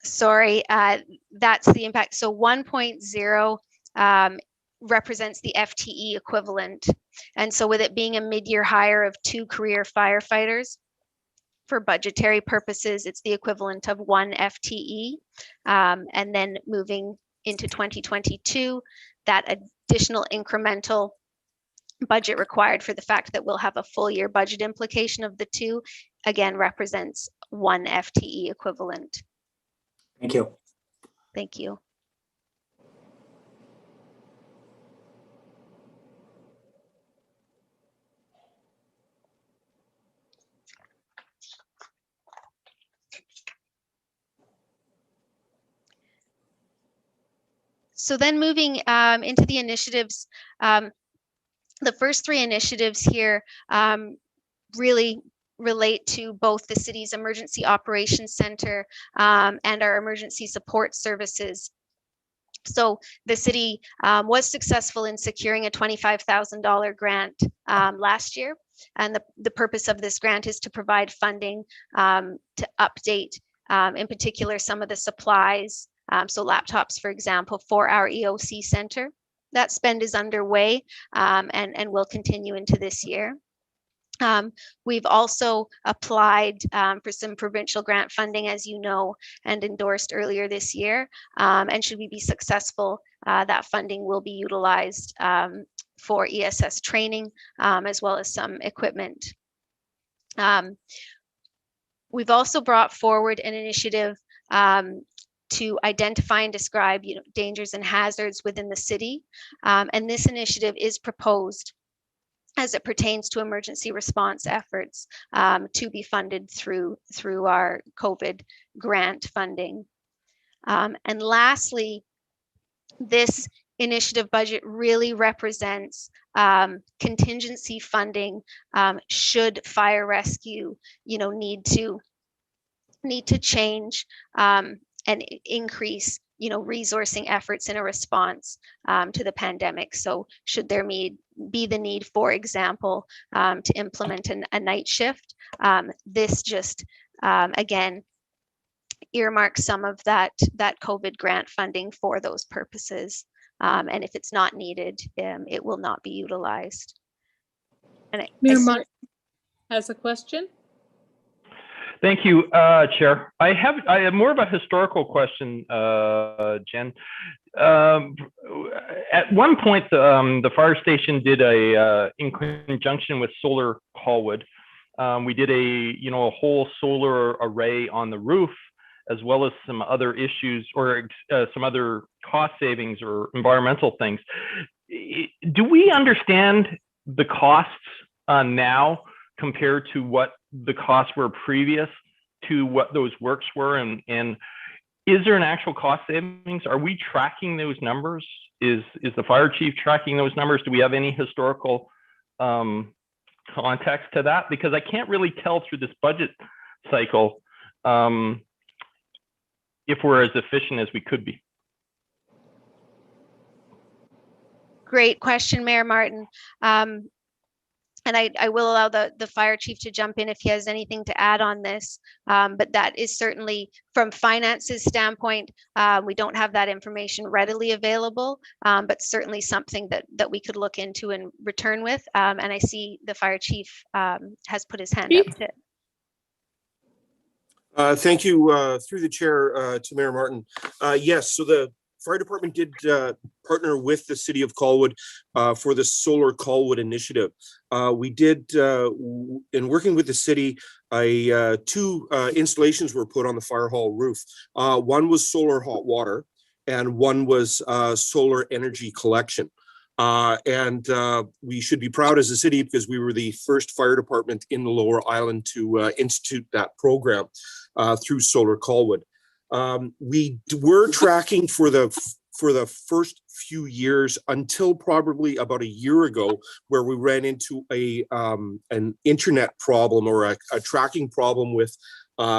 Sorry, that's the impact. So 1.0 represents the FTE equivalent. And so with it being a mid-year hire of 2 career firefighters, for budgetary purposes, it's the equivalent of 1 FTE. And then moving into 2022, that additional incremental budget required for the fact that we'll have a full year budget implication of the 2, again, represents 1 FTE equivalent. Thank you. Thank you. So then moving into the initiatives, the first 3 initiatives here really relate to both the city's Emergency Operations Center and our emergency support services. So the city was successful in securing a $25,000 grant last year. And the purpose of this grant is to provide funding to update, in particular, some of the supplies, so laptops, for example, for our EOC center. That spend is underway and will continue into this year. We've also applied for some provincial grant funding, as you know, and endorsed earlier this year. And should we be successful, that funding will be utilized for ESS training, as well as some equipment. We've also brought forward an initiative to identify and describe, dangers and hazards within the city. And this initiative is proposed as it pertains to emergency response efforts to be funded through our COVID grant funding. And lastly, this initiative budget really represents contingency funding should fire rescue, need to change and increase, resourcing efforts in a response to the pandemic. So should there be the need, for example, to implement a night shift, this just, again, earmarks some of that COVID grant funding for those purposes. And if it's not needed, it will not be utilized. And Mayor Martin has a question. Thank you, Chair. I have more of a historical question, Jen. At one point, the fire station did in conjunction with Solar Callwood, we did a whole solar array on the roof, as well as some other issues or some other cost savings or environmental things. Do we understand the costs now compared to what the costs were previous to what those works were? And is there an actual cost savings? Are we tracking those numbers? Is the fire chief tracking those numbers? Do we have any historical context to that? Because I can't really tell through this budget cycle if we're as efficient as we could be. Great question, Mayor Martin. And I will allow the fire chief to jump in if he has anything to add on this. But that is certainly from finances standpoint, we don't have that information readily available, but certainly something that we could look into and return with. And I see the fire chief has put his hand up to. Thank you, through the chair, to Mayor Martin. Yes, so the fire department did partner with the city of Callwood for the Solar Callwood initiative. We did, in working with the city, two installations were put on the fire hall roof. One was solar hot water and one was solar energy collection. And we should be proud as a city because we were the first fire department in the Lower Island to institute that program through Solar Callwood. We were tracking for the first few years until probably about a year ago, where we ran into an internet problem or a tracking problem with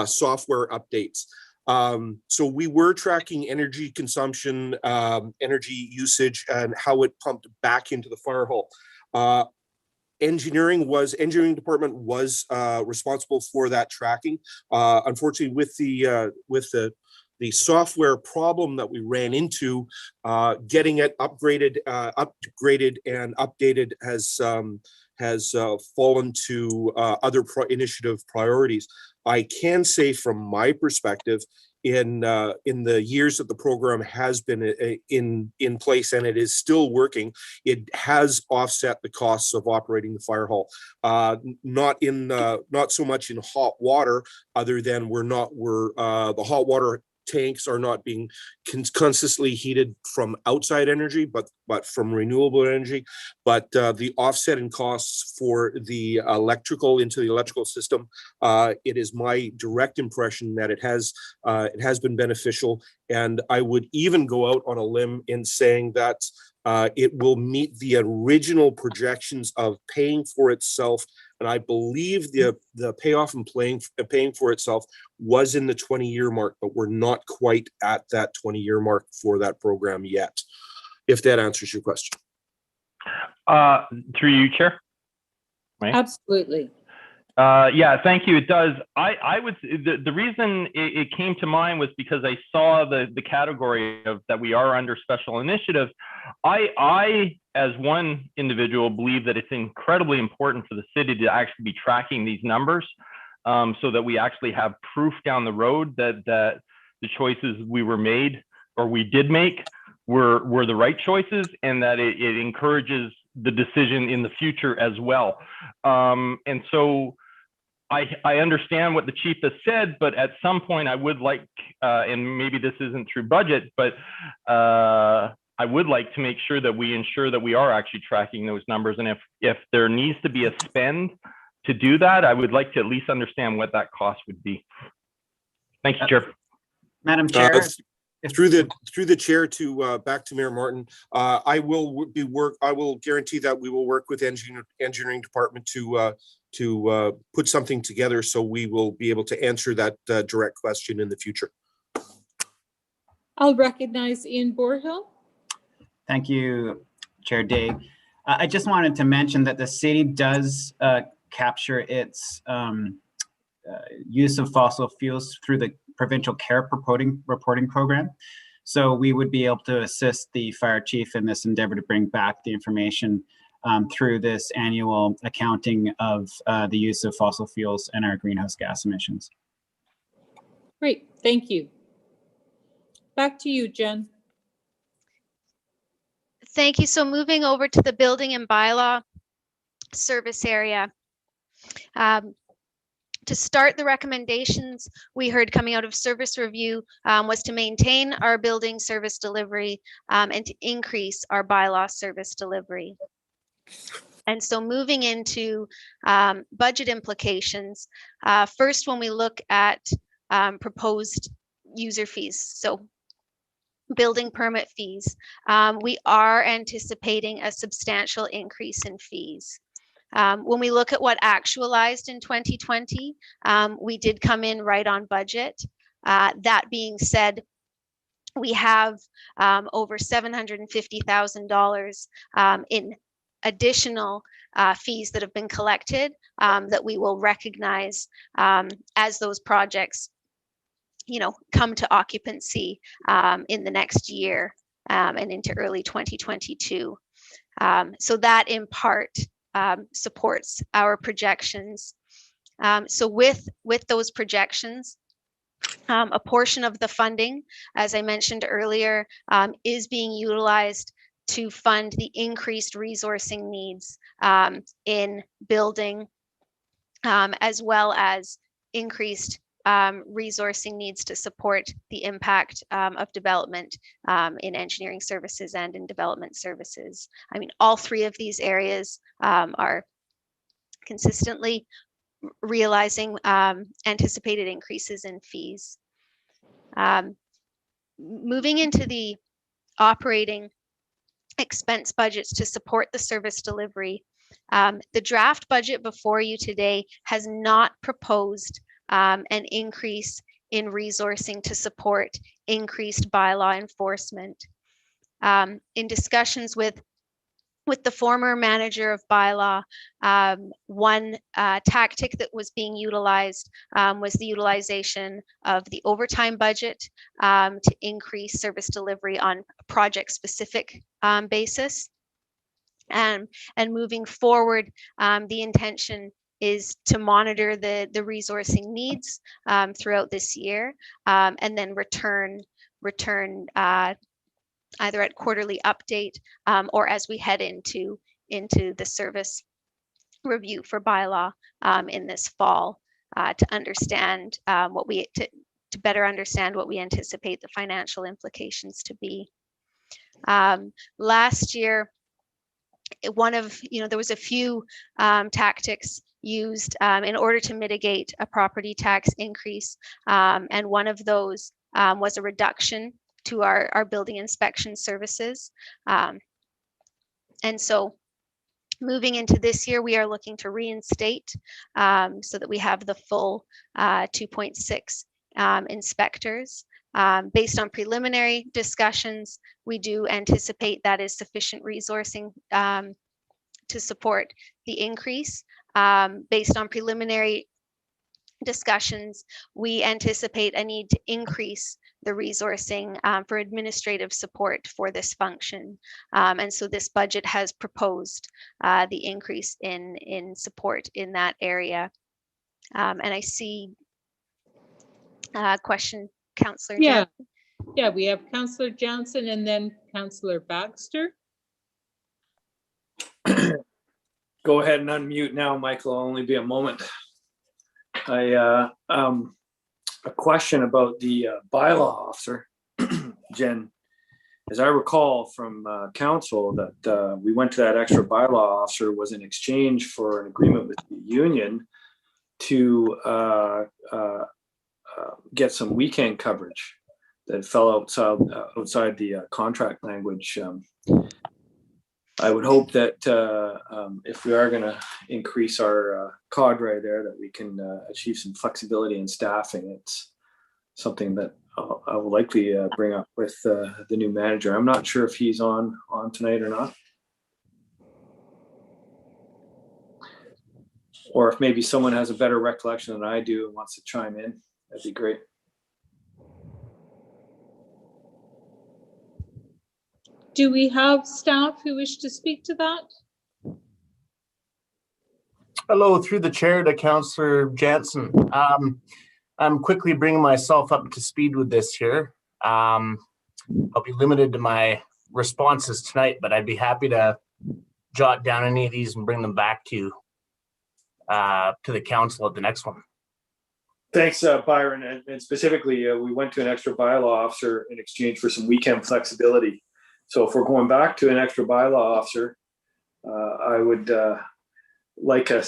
software updates. So we were tracking energy consumption, energy usage, and how it pumped back into the fire hall. Engineering department was responsible for that tracking. Unfortunately, with the software problem that we ran into, getting it upgraded and updated has fallen to other initiative priorities. I can say from my perspective, in the years that the program has been in place and it is still working, it has offset the costs of operating the fire hall. Not so much in hot water, other than the hot water tanks are not being consistently heated from outside energy, but from renewable energy. But the offset in costs for the electrical into the electrical system, it is my direct impression that it has been beneficial. And I would even go out on a limb in saying that it will meet the original projections of paying for itself. And I believe the payoff and paying for itself was in the 20-year mark, but we're not quite at that 20-year mark for that program yet, if that answers your question. Through you, Chair. Right? Absolutely. Yeah, thank you. It does. I would, the reason it came to mind was because I saw the category of that we are under special initiative. I, as one individual, believe that it's incredibly important for the city to actually be tracking these numbers, so that we actually have proof down the road that the choices we did make were the right choices, and that it encourages the decision in the future as well. And so I understand what the chief has said, but at some point I would like, and maybe this isn't through budget, but I would like to make sure that we ensure that we are actually tracking those numbers. And if there needs to be a spend to do that, I would like to at least understand what that cost would be. Thank you, Chair. Madam Chair. Through the chair to back to Mayor Martin, I will guarantee that we will work with engineering department to put something together, so we will be able to answer that direct question in the future. I'll recognize Ian Borhill. Thank you, Chair Day. I just wanted to mention that the city does capture its use of fossil fuels through the Provincial Care reporting program. So we would be able to assist the fire chief in this endeavor to bring back the information through this annual accounting of the use of fossil fuels and our greenhouse gas emissions. Great, thank you. Back to you, Jen. Thank you. So moving over to the building and bylaw service area. To start, the recommendations we heard coming out of service review was to maintain our building service delivery and to increase our bylaw service delivery. And so moving into budget implications, first, when we look at proposed user fees, so building permit fees, we are anticipating a substantial increase in fees. When we look at what actualized in 2020, we did come in right on budget. That being said, we have over $750,000 in additional fees that have been collected that we will recognize as those projects, come to occupancy in the next year and into early 2022. So that in part supports our projections. So with those projections, a portion of the funding, as I mentioned earlier, is being utilized to fund the increased resourcing needs in building, as well as increased resourcing needs to support the impact of development in engineering services and in development services. I mean, all three of these areas are consistently realizing anticipated increases in fees. Moving into the operating expense budgets to support the service delivery, the draft budget before you today has not proposed an increase in resourcing to support increased bylaw enforcement. In discussions with the former manager of bylaw, one tactic that was being utilized was the utilization of the overtime budget to increase service delivery on a project-specific basis. And moving forward, the intention is to monitor the resourcing needs throughout this year, and then return either at quarterly update or as we head into the service review for bylaw in this fall to understand to better understand what we anticipate the financial implications to be. Last year, there was a few tactics used in order to mitigate a property tax increase, and one of those was a reduction to our building inspection services. And so moving into this year, we are looking to reinstate so that we have the full 2.6 inspectors. Based on preliminary discussions, we do anticipate that is sufficient resourcing to support the increase. Based on preliminary discussions, we anticipate a need to increase the resourcing for administrative support for this function. And so this budget has proposed the increase in support in that area. And I see a question, Councillor Jansen. Yeah, we have Councillor Jansen and then Councillor Baxter. Go ahead and unmute now, Michael. It'll only be a moment. A question about the bylaw officer, Jen. As I recall from council, that we went to that extra bylaw officer was in exchange for an agreement with the union to get some weekend coverage that fell outside the contract language. I would hope that if we are going to increase our cadre there, that we can achieve some flexibility in staffing. It's something that I will likely bring up with the new manager. I'm not sure if he's on tonight or not, or if maybe someone has a better recollection than I do and wants to chime in. That'd be great. Do we have staff who wish to speak to that? Hello, through the chair to Councillor Jansen. I'm quickly bringing myself up to speed with this here. I'll be limited to my responses tonight, but I'd be happy to jot down any of these and bring them back to the council at the next one. Thanks, Byron. And specifically, we went to an extra bylaw officer in exchange for some weekend flexibility. So if we're going back to an extra bylaw officer, I would like to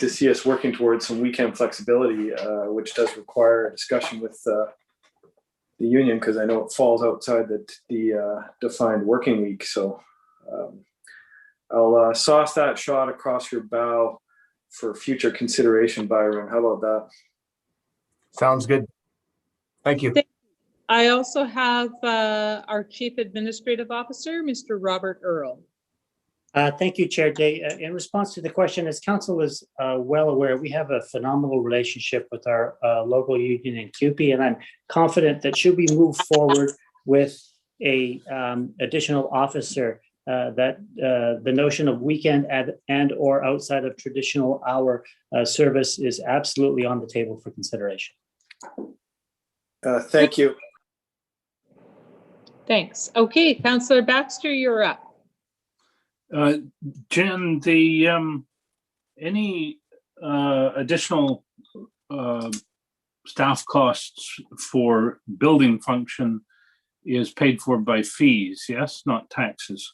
see us working towards some weekend flexibility, which does require a discussion with the union, because I know it falls outside the defined working week. So I'll sauce that shot across your bow for future consideration, Byron. How about that? Sounds good. Thank you. I also have our Chief Administrative Officer, Mr. Robert Earl. Thank you, Chair Day. In response to the question, as Council is well aware, we have a phenomenal relationship with our local union in CUPE, and I'm confident that should we move forward with a additional officer, that the notion of weekend and or outside of traditional hour service is absolutely on the table for consideration. Thank you. Thanks. Okay, Councillor Baxter, you're up. Jen, the any additional staff costs for building function is paid for by fees, yes, not taxes.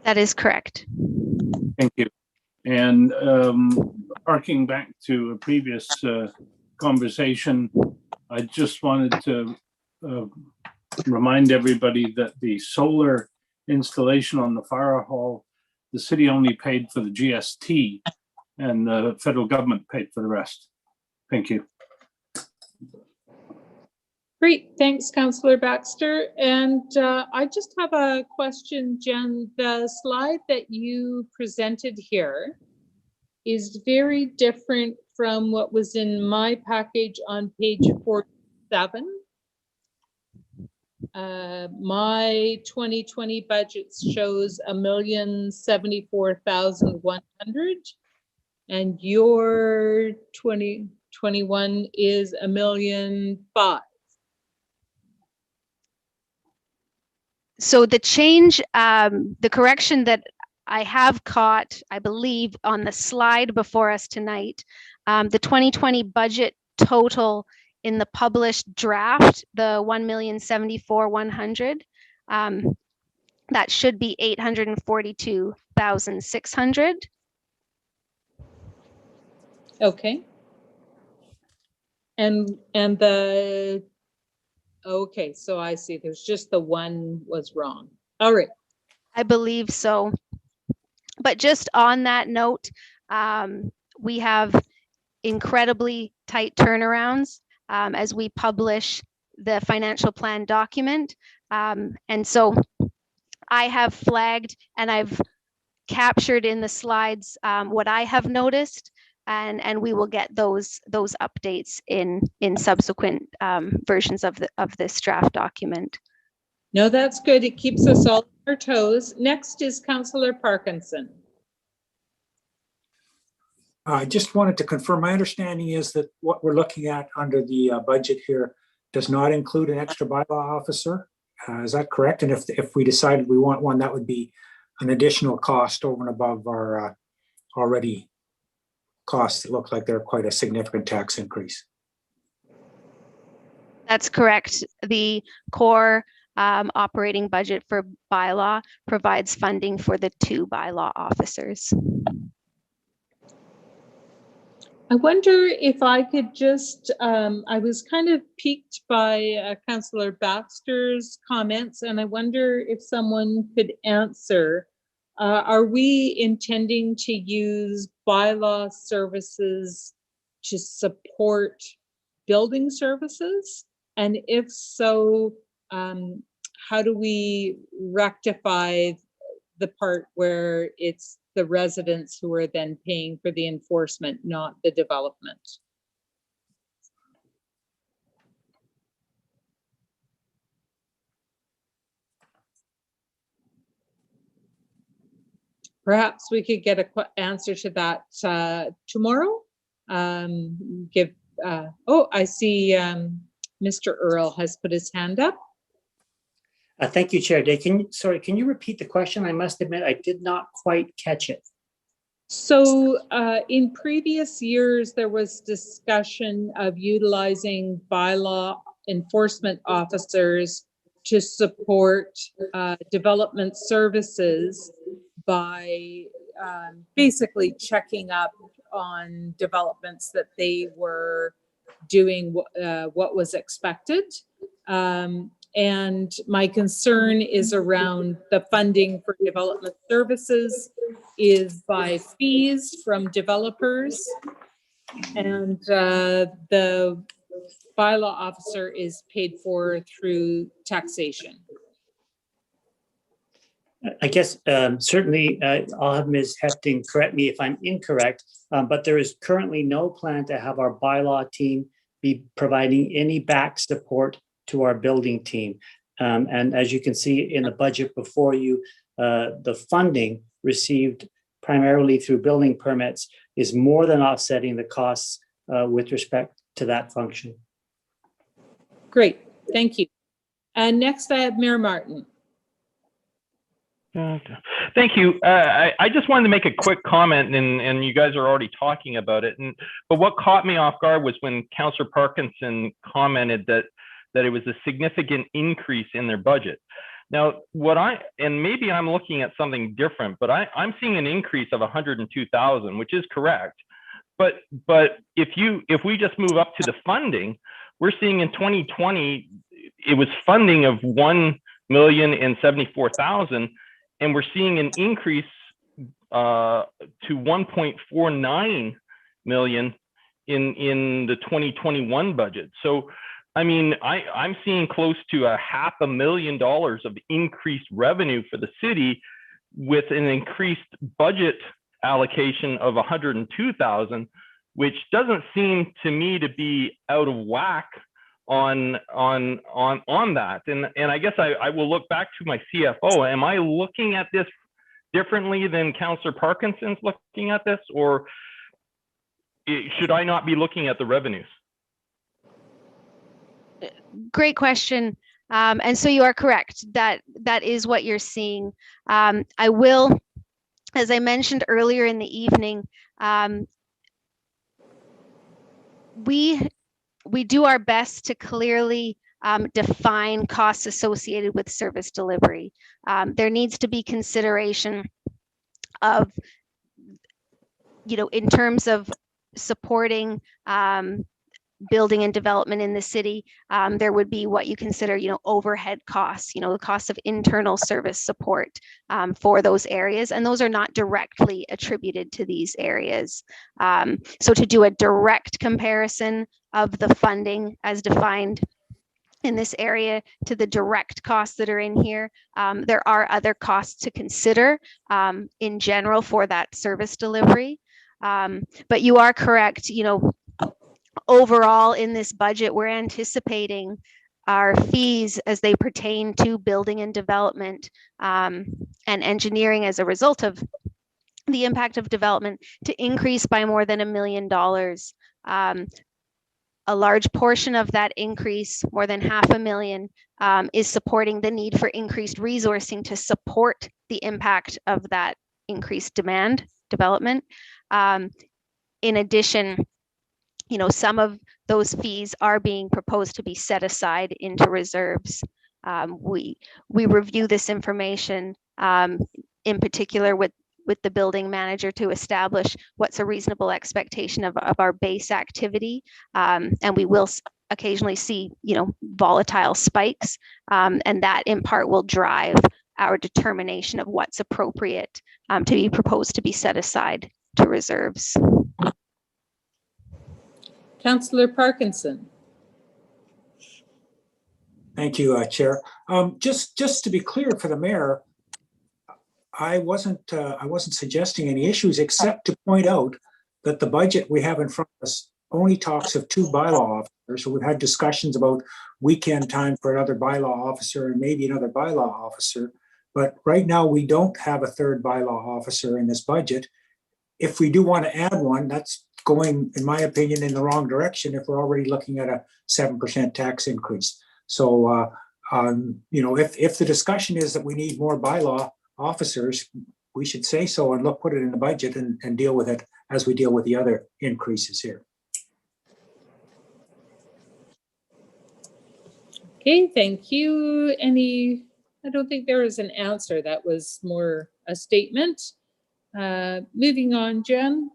That is correct. Thank you. And harking back to a previous conversation, I just wanted to remind everybody that the solar installation on the fire hall, the city only paid for the GST and the federal government paid for the rest. Thank you. Great, thanks, Councillor Baxter. And I just have a question, Jen. The slide that you presented here is very different from what was in my package on page 47. My 2020 budget shows $1,074,100, and your 2021 is $1,005,000. So the change, the correction that I have caught, I believe, on the slide before us tonight, the 2020 budget total in the published draft, the $1,074,100, that should be $842,600. Okay. And the, okay, so I see there's just the one was wrong. All right. I believe so. But just on that note, we have incredibly tight turnarounds as we publish the financial plan document. And so I have flagged and I've captured in the slides what I have noticed, and we will get those updates in subsequent versions of this draft document. No, that's good. It keeps us all on our toes. Next is Councillor Parkinson. I just wanted to confirm, my understanding is that what we're looking at under the budget here does not include an extra bylaw officer. Is that correct? And if we decided we want one, that would be an additional cost over and above our already costs that look like they're quite a significant tax increase. That's correct. The core operating budget for bylaw provides funding for the 2 bylaw officers. I wonder if I could just, I was kind of piqued by Councillor Baxter's comments, and I wonder if someone could answer. Are we intending to use bylaw services to support building services? And if so, how do we rectify the part where it's the residents who are then paying for the enforcement, not the development? Perhaps we could get an answer to that tomorrow. Oh, I see Mr. Earl has put his hand up. Thank you, Chair Day. Can you repeat the question? I must admit, I did not quite catch it. So in previous years, there was discussion of utilizing bylaw enforcement officers to support development services by basically checking up on developments that they were doing what was expected. And my concern is around the funding for development services is by fees from developers, and the bylaw officer is paid for through taxation? I guess certainly I'll have Ms. Hefting correct me if I'm incorrect, but there is currently no plan to have our bylaw team be providing any back support to our building team. And as you can see in the budget before you, the funding received primarily through building permits is more than offsetting the costs with respect to that function. Great, thank you. And next I have Mayor Martin. Thank you. I just wanted to make a quick comment, and you guys are already talking about it. But what caught me off guard was when Councillor Parkinson commented that it was a significant increase in their budget. Now, and maybe I'm looking at something different, but I'm seeing an increase of 102,000, which is correct. But if we just move up to the funding, we're seeing in 2020 it was funding of 1,074,000. And we're seeing an increase to 1.49 million in the 2021 budget. So, I mean, I'm seeing close to $500,000 of increased revenue for the city with an increased budget allocation of 102,000, which doesn't seem to me to be out of whack on that. And I guess I will look back to my CFO. Am I looking at this differently than Councillor Parkinson's looking at this, or should I not be looking at the revenues? Great question. And so you are correct that is what you're seeing. I will, as I mentioned earlier in the evening, we do our best to clearly define costs associated with service delivery. There needs to be consideration of, in terms of supporting building and development in the city, there would be what you consider, overhead costs, the cost of internal service support for those areas. And those are not directly attributed to these areas. So to do a direct comparison of the funding as defined in this area to the direct costs that are in here, there are other costs to consider in general for that service delivery. But you are correct, overall in this budget, we're anticipating our fees as they pertain to building and development and engineering as a result of the impact of development to increase by more than $1 million. A large portion of that increase, more than $500,000, is supporting the need for increased resourcing to support the impact of that increased demand development. In addition, some of those fees are being proposed to be set aside into reserves. We review this information in particular with the building manager to establish what's a reasonable expectation of our base activity. And we will occasionally see, volatile spikes, and that in part will drive our determination of what's appropriate to be proposed to be set aside to reserves. Councillor Parkinson. Thank you, Chair. Just to be clear for the mayor, I wasn't suggesting any issues except to point out that the budget we have in front of us only talks of 2 bylaw officers. So we've had discussions about weekend time for another bylaw officer and maybe another bylaw officer. But right now we don't have a 3rd bylaw officer in this budget. If we do want to add one, that's going, in my opinion, in the wrong direction if we're already looking at a 7% tax increase. So, if the discussion is that we need more bylaw officers, we should say so and put it in the budget and deal with it as we deal with the other increases here. Okay, thank you. I don't think there was an answer. That was more a statement. Moving on, Jen.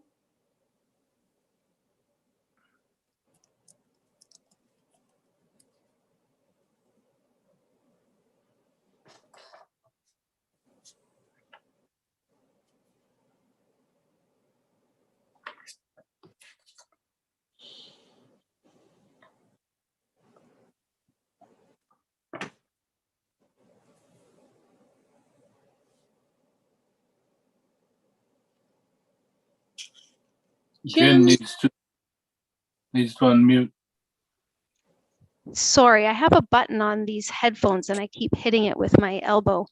Jen needs to unmute. Sorry, I have a button on these headphones and I keep hitting it with my elbow.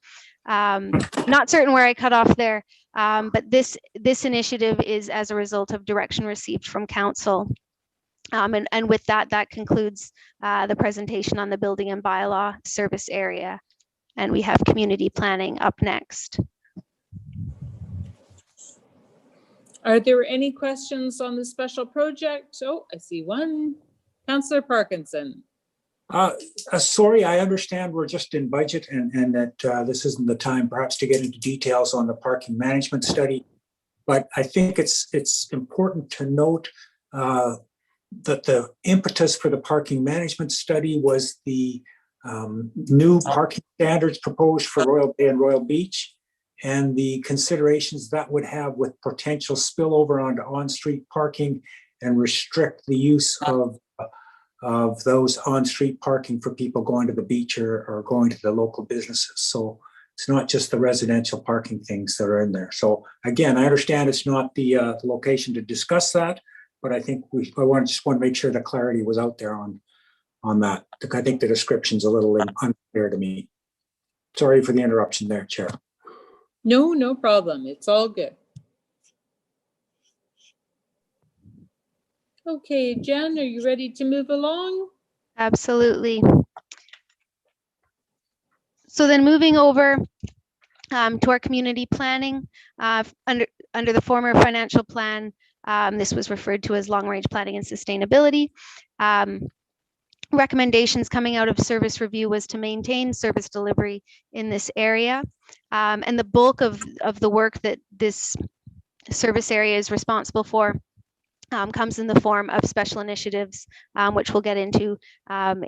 Not certain where I cut off there, but this initiative is as a result of direction received from council. And with that concludes the presentation on the building and bylaw service area. And we have community planning up next. Are there any questions on the special project? Oh, I see one. Councillor Parkinson. Sorry, I understand we're just in budget and that this isn't the time perhaps to get into details on the parking management study. But I think it's important to note that the impetus for the parking management study was the new parking standards proposed for Royal Bay and Royal Beach, and the considerations that would have with potential spillover onto on-street parking and restrict the use of those on-street parking for people going to the beach or going to the local businesses. So it's not just the residential parking things that are in there. So again, I understand it's not the location to discuss that, but I think I just want to make sure the clarity was out there on that. I think the description's a little unclear to me. Sorry for the interruption there, Chair. No problem. It's all good. Okay, Jen, are you ready to move along? Absolutely. So then moving over to our community planning, under the former financial plan, this was referred to as long-range planning and sustainability. Recommendations coming out of service review was to maintain service delivery in this area. And the bulk of the work that this service area is responsible for comes in the form of special initiatives, which we'll get into on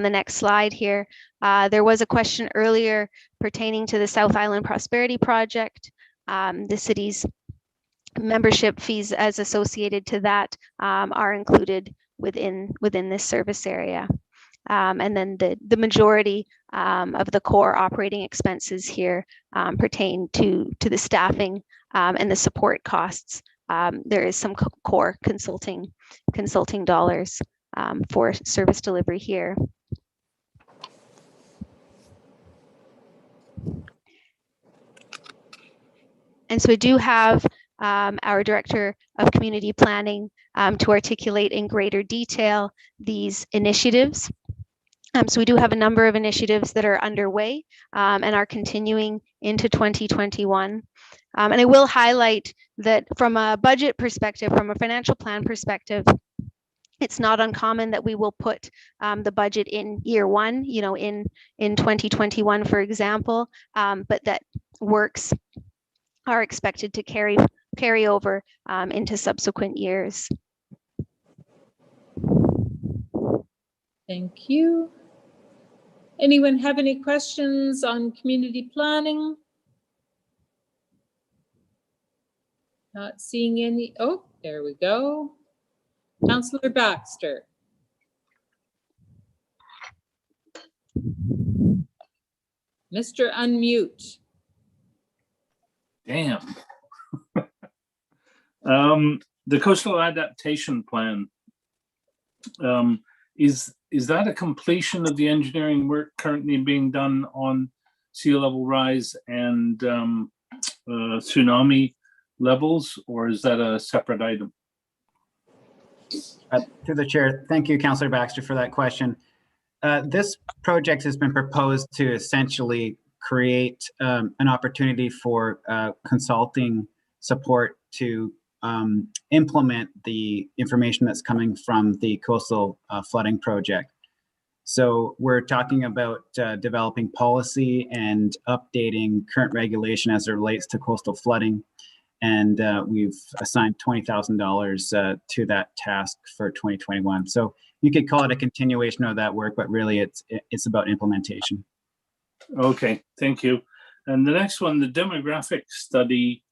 the next slide here. There was a question earlier pertaining to the South Island Prosperity Project. The city's membership fees as associated to that are included within this service area. And then the majority of the core operating expenses here pertain to the staffing and the support costs. There is some core consulting dollars for service delivery here. And so we do have our Director of Community Planning to articulate in greater detail these initiatives. So we do have a number of initiatives that are underway and are continuing into 2021. And I will highlight that from a budget perspective, from a financial plan perspective, it's not uncommon that we will put the budget in year one, in 2021, for example, but that works are expected to carry over into subsequent years. Thank you. Anyone have any questions on community planning? Not seeing any. Oh, there we go. Councillor Baxter. Mr. Unmute. Damn. The coastal adaptation plan, is that a completion of the engineering work currently being done on sea level rise and tsunami levels, or is that a separate item? To the chair, thank you, Councillor Baxter, for that question. This project has been proposed to essentially create an opportunity for consulting support to implement the information that's coming from the coastal flooding project. So we're talking about developing policy and updating current regulation as it relates to coastal flooding. And we've assigned $20,000 to that task for 2021. So you could call it a continuation of that work, but really it's about implementation. Okay, thank you. And the next one, the demographic study.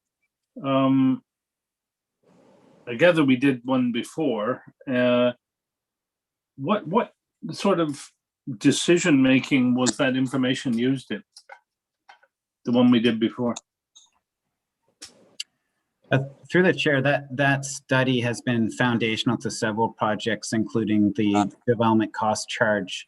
I gather we did one before. What sort of decision making was that information used in? The one we did before. Through the chair, that study has been foundational to several projects, including the development cost charge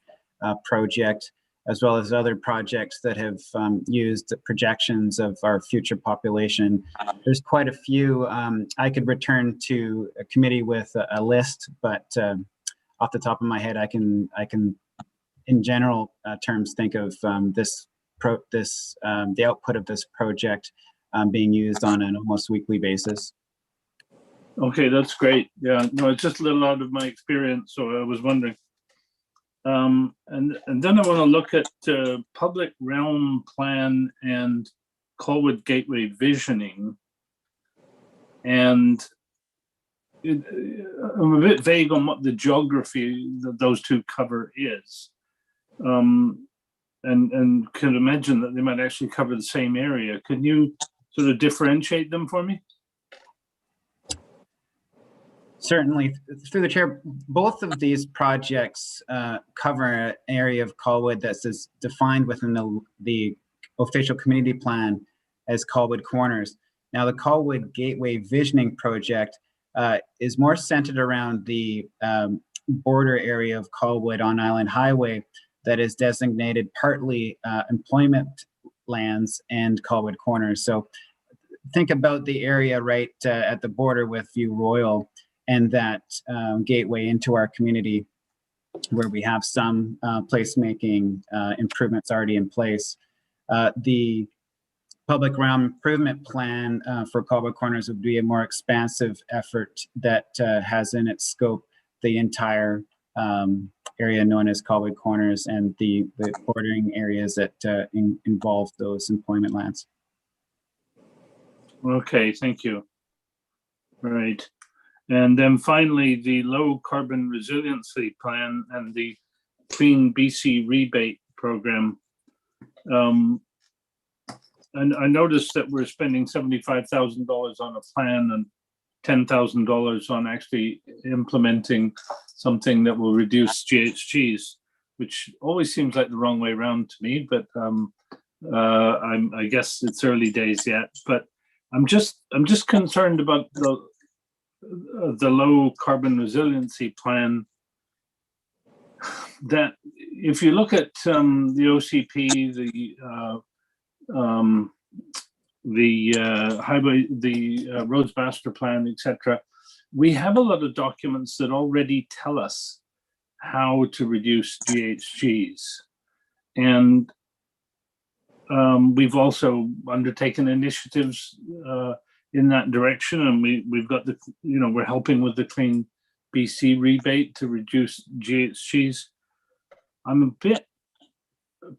project, as well as other projects that have used projections of our future population. There's quite a few. I could return to a committee with a list, but off the top of my head, I can in general terms think of the output of this project being used on an almost weekly basis. Okay, that's great. Yeah, no, it's just a little out of my experience, so I was wondering. And then I want to look at public realm plan and Callwood Gateway visioning. And I'm a bit vague on what the geography that those two cover is. And can imagine that they might actually cover the same area. Can you sort of differentiate them for me? Certainly, through the chair, both of these projects cover an area of Callwood that's defined within the official community plan as Callwood Corners. Now, the Callwood Gateway Visioning Project is more centered around the border area of Callwood on Island Highway that is designated partly employment lands and Callwood Corners. So think about the area right at the border with View Royal and that gateway into our community where we have some placemaking improvements already in place. The public realm improvement plan for Callwood Corners would be a more expansive effort that has in its scope the entire area known as Callwood Corners and the bordering areas that involve those employment lands. Okay, thank you. Right. And then finally, the low carbon resiliency plan and the Clean BC rebate program. And I noticed that we're spending $75,000 on a plan and $10,000 on actually implementing something that will reduce GHGs, which always seems like the wrong way around to me, but I guess it's early days yet. But I'm just concerned about the low carbon resiliency plan, that if you look at the OCP, the highway, the roads master plan, etc., we have a lot of documents that already tell us how to reduce GHGs. And we've also undertaken initiatives in that direction, and we've got the, we're helping with the Clean BC rebate to reduce GHGs. I'm a bit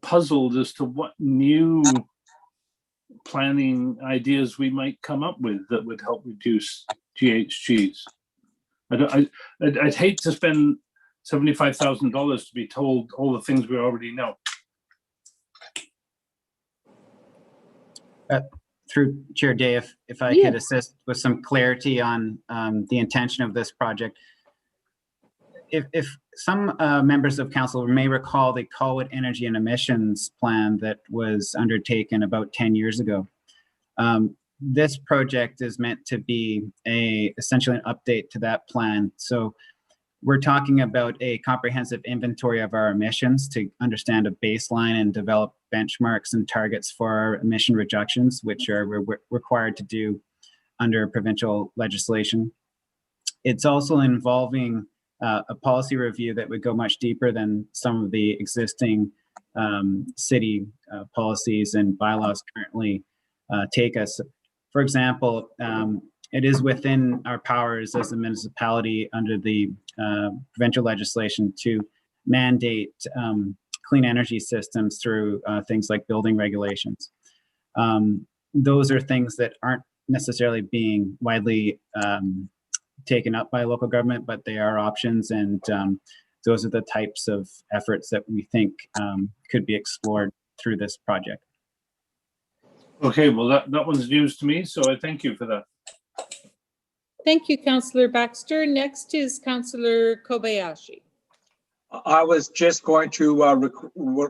puzzled as to what new planning ideas we might come up with that would help reduce GHGs. I'd hate to spend $75,000 to be told all the things we already know. Through Chair Day, if I could assist with some clarity on the intention of this project. If some members of council may recall the Callwood Energy and Emissions Plan that was undertaken about 10 years ago. This project is meant to be essentially an update to that plan. So we're talking about a comprehensive inventory of our emissions to understand a baseline and develop benchmarks and targets for our emission reductions, which we're required to do under provincial legislation. It's also involving a policy review that would go much deeper than some of the existing city policies and bylaws currently take us. For example, it is within our powers as a municipality under the provincial legislation to mandate clean energy systems through things like building regulations. Those are things that aren't necessarily being widely taken up by local government, but they are options, and those are the types of efforts that we think could be explored through this project. Okay, well, that one's news to me, so I thank you for that. Thank you, Councillor Baxter. Next is Councillor Kobayashi. I was just going to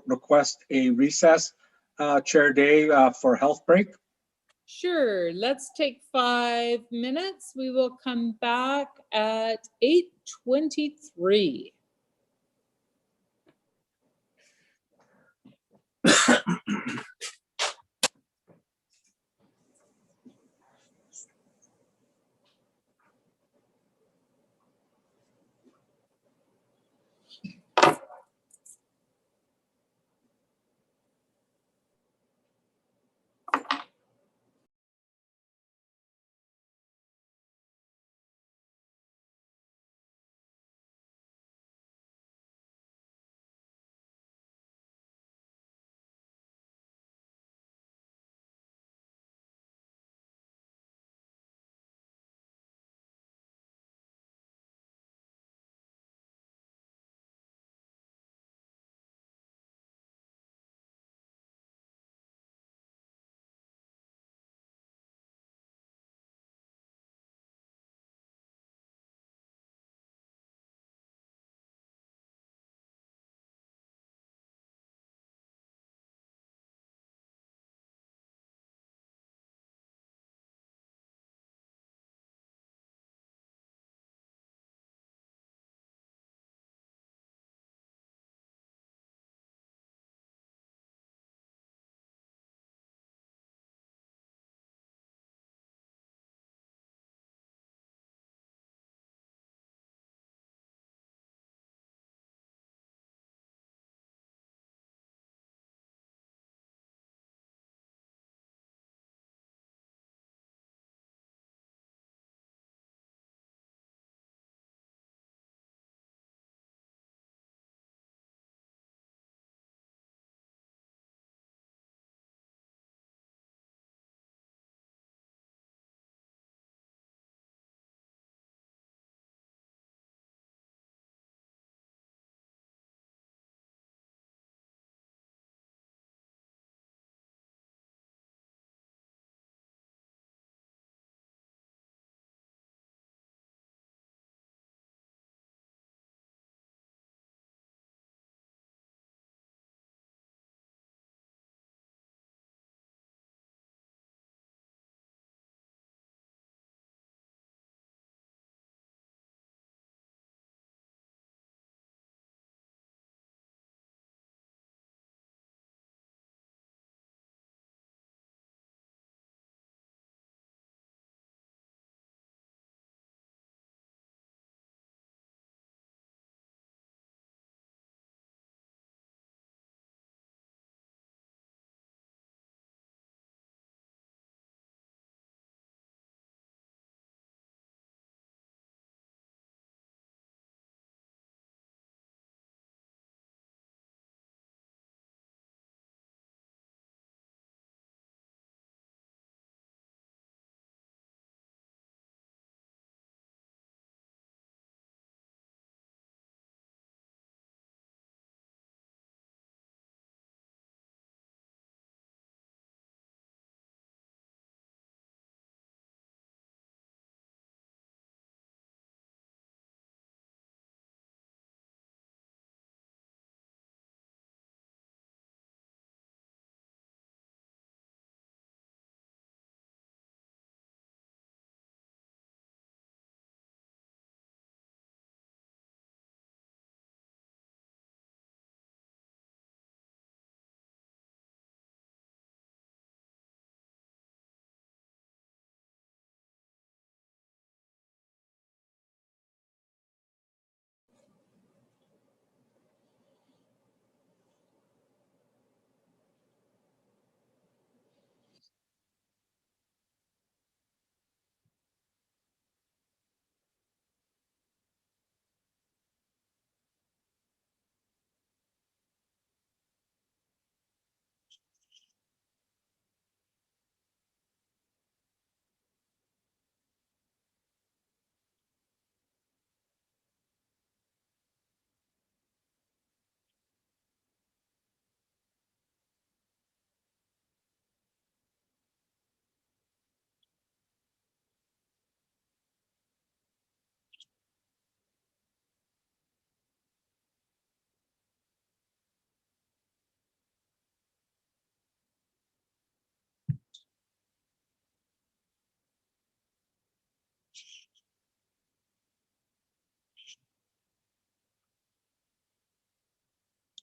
request a recess, Chair Day, for health break. Sure, let's take 5 minutes. We will come back at 8:23.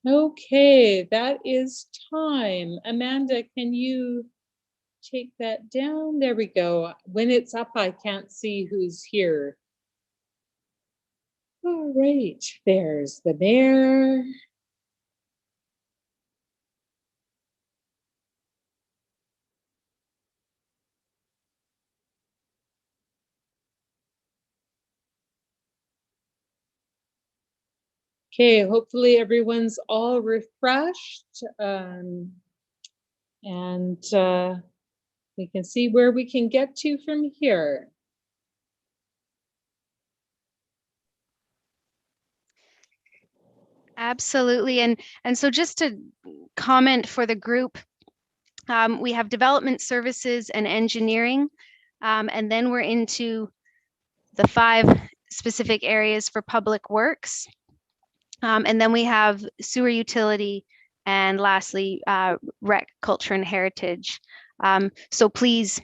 Okay, that is time. Amanda, can you take that down? There we go. When it's up, I can't see who's here. All right, there's the mayor. Okay, hopefully everyone's all refreshed, and we can see where we can get to from here. Absolutely. And so just to comment for the group, we have development services and engineering, and then we're into the 5 specific areas for public works. And then we have sewer utility, and lastly, rec, culture and heritage. So please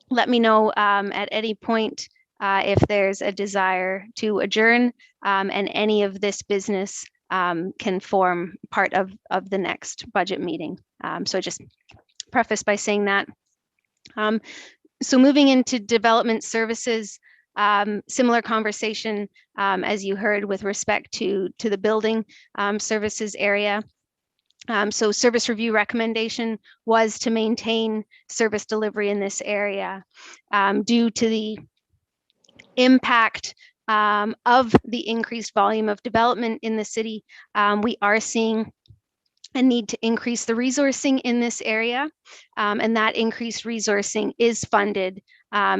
let me know at any point if there's a desire to adjourn, and any of this business can form part of the next budget meeting. So just preface by saying that. So moving into development services, similar conversation as you heard with respect to the building services area. So service review recommendation was to maintain service delivery in this area due to the impact of the increased volume of development in the city. We are seeing a need to increase the resourcing in this area, and that increased resourcing is funded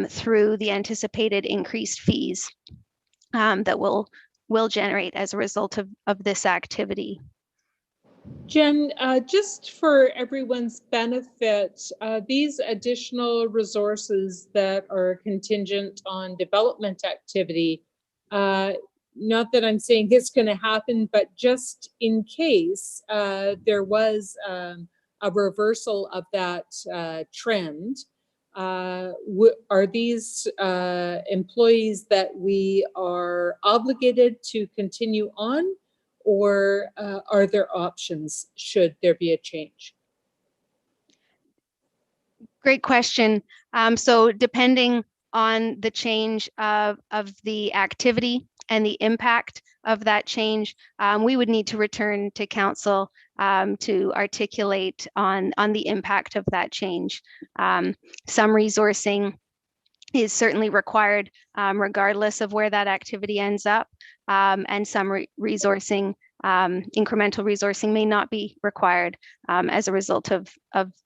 through the anticipated increased fees that will generate as a result of this activity. Jen, just for everyone's benefit, these additional resources that are contingent on development activity, not that I'm saying it's going to happen, but just in case there was a reversal of that trend, are these employees that we are obligated to continue on, or are there options should there be a change? Great question. So depending on the change of the activity and the impact of that change, we would need to return to council to articulate on the impact of that change. Some resourcing is certainly required regardless of where that activity ends up, and some resourcing, incremental resourcing, may not be required as a result of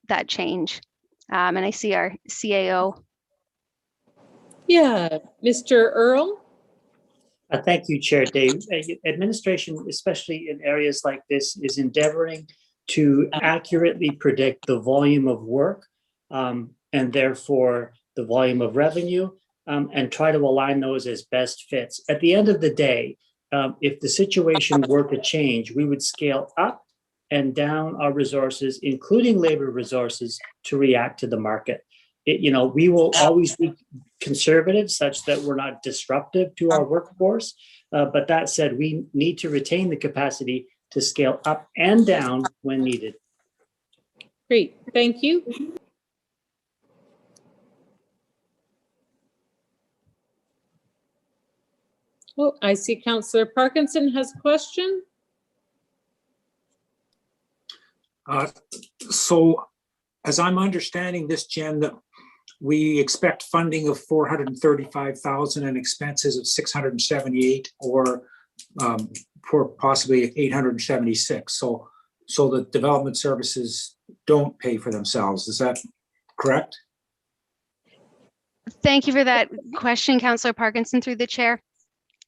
that change. And I see our CAO. Yeah, Mr. Earl. Thank you, Chair Dave. Administration, especially in areas like this, is endeavoring to accurately predict the volume of work and therefore the volume of revenue, and try to align those as best fits. At the end of the day, if the situation were to change, we would scale up and down our resources, including labor resources, to react to the market. We will always be conservative such that we're not disruptive to our workforce. But that said, we need to retain the capacity to scale up and down when needed. Great, thank you. Oh, I see Councillor Parkinson has a question. So as I'm understanding this, Jen, that we expect funding of 435,000 and expenses of 678, or for possibly 876. So the development services don't pay for themselves. Is that correct? Thank you for that question, Councillor Parkinson, through the chair.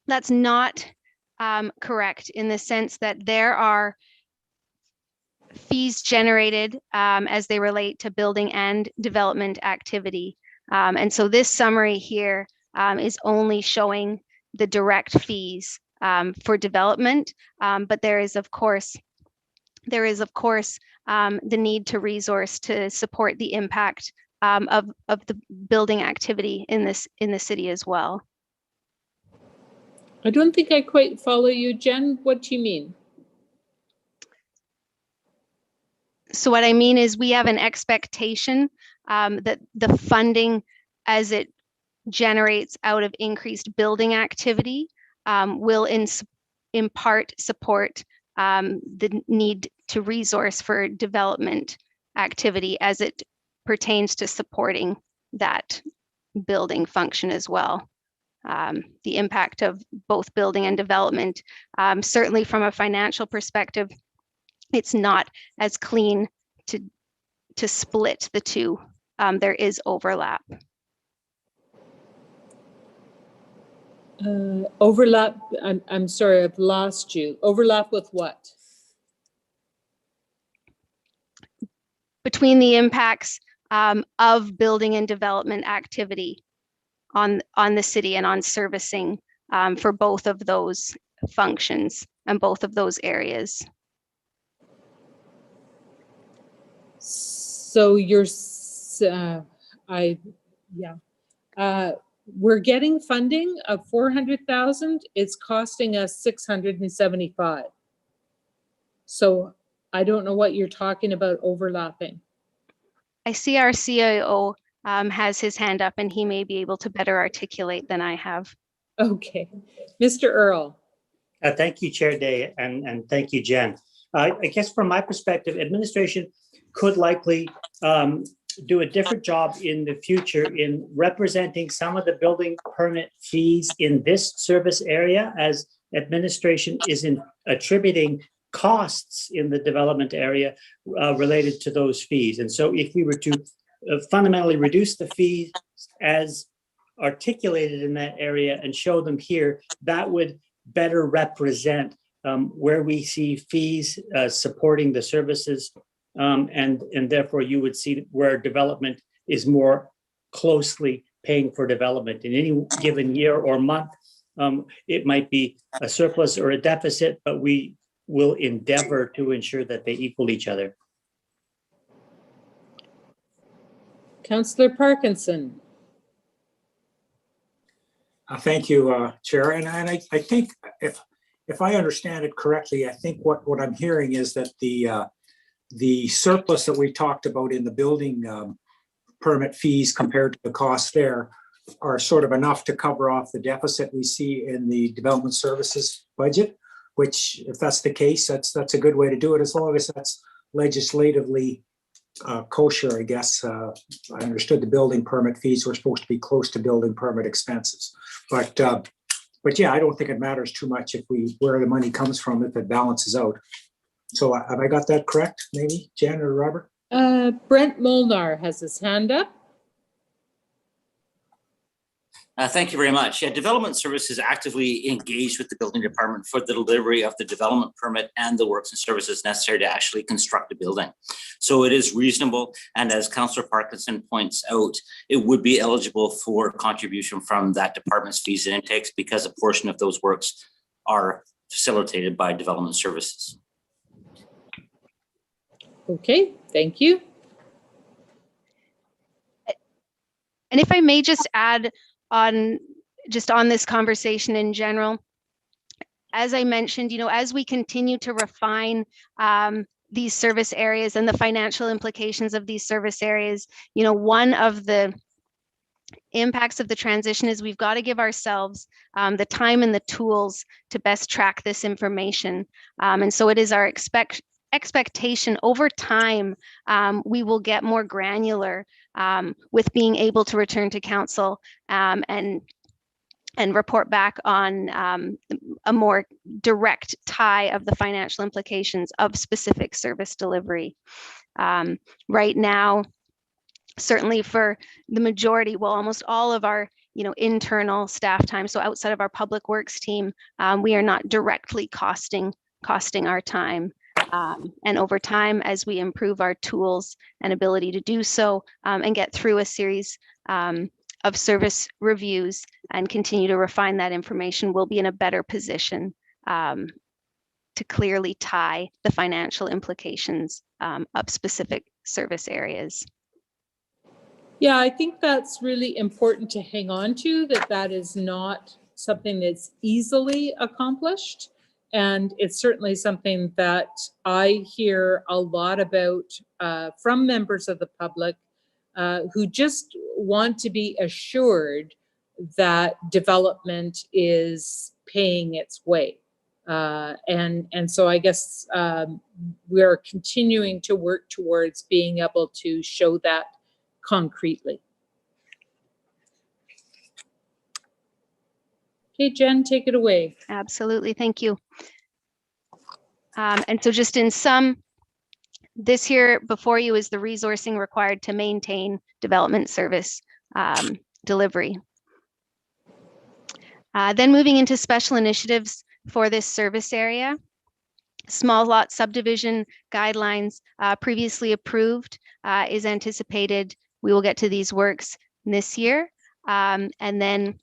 That's not correct, in the sense that there are fees generated as they relate to building and development activity. And so this summary here is only showing the direct fees for development, but there is of course the need to resource to support the impact of the building activity in the city as well. I don't think I quite follow you, Jen. What do you mean? So what I mean is we have an expectation that the funding, as it generates out of increased building activity, will in part support the need to resource for development activity as it pertains to supporting that building function as well. The impact of both building and development, certainly from a financial perspective, it's not as clean to split the two. There is overlap. Overlap, I'm sorry, I've lost you. Overlap with what? Between the impacts of building and development activity on the city and on servicing for both of those functions and both of those areas. So you're, we're getting funding of 400,000. It's costing us 675. So I don't know what you're talking about overlapping. I see our CIO has his hand up and he may be able to better articulate than I have. Okay, Mr. Earl. Thank you, Chair Day, and thank you, Jen. I guess from my perspective, administration could likely do a different job in the future in representing some of the building permit fees in this service area, as administration is attributing costs in the development area related to those fees. And so if we were to fundamentally reduce the fees as articulated in that area and show them here, that would better represent where we see fees supporting the services, and therefore you would see where development is more closely paying for development. In any given year or month, it might be a surplus or a deficit, but we will endeavor to ensure that they equal each other. Councillor Parkinson. Thank you, Chair. And I think if I understand it correctly, I think what I'm hearing is that the surplus that we talked about in the building permit fees compared to the cost there are sort of enough to cover off the deficit we see in the development services budget, which if that's the case, that's a good way to do it, as long as that's legislatively kosher, I guess. I understood the building permit fees were supposed to be close to building permit expenses. But yeah, I don't think it matters too much where the money comes from if it balances out. So have I got that correct, maybe, Jen or Robert? Brent Molnar has his hand up. Thank you very much. Yeah, Development Services actively engaged with the building department for the delivery of the development permit and the works and services necessary to actually construct a building. So it is reasonable. And as Councillor Parkinson points out, it would be eligible for contribution from that department's fees and intakes because a portion of those works are facilitated by Development Services. Okay, thank you. And if I may just add on this conversation in general, as I mentioned, as we continue to refine these service areas and the financial implications of these service areas, one of the impacts of the transition is we've got to give ourselves the time and the tools to best track this information. And so it is our expectation over time, we will get more granular with being able to return to council and report back on a more direct tie of the financial implications of specific service delivery. Right now, certainly for the majority, well, almost all of our internal staff time, so outside of our public works team, we are not directly costing our time. And over time, as we improve our tools and ability to do so and get through a series of service reviews and continue to refine that information, we'll be in a better position to clearly tie the financial implications of specific service areas. Yeah, I think that's really important to hang on to, that is not something that's easily accomplished. And it's certainly something that I hear a lot about from members of the public who just want to be assured that development is paying its way. And so I guess we're continuing to work towards being able to show that concretely. Okay, Jen, take it away. Absolutely, thank you. And so just in sum, this here before you is the resourcing required to maintain development service delivery. Then moving into special initiatives for this service area. Small lot subdivision guidelines previously approved is anticipated. We will get to these works this year. And then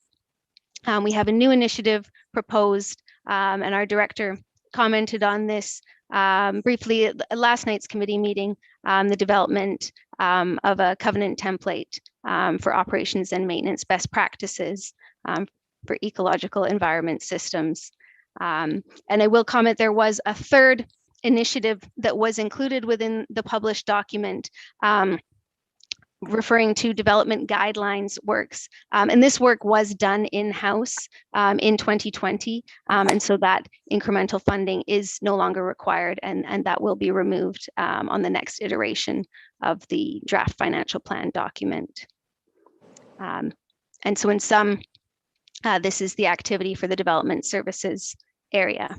we have a new initiative proposed, and our director commented on this briefly at last night's committee meeting, the development of a covenant template for operations and maintenance best practices for ecological environment systems. And I will comment, there was a third initiative that was included within the published document referring to development guidelines works. And this work was done in-house in 2020. And so that incremental funding is no longer required, and that will be removed on the next iteration of the draft financial plan document. And so in sum, this is the activity for the development services area.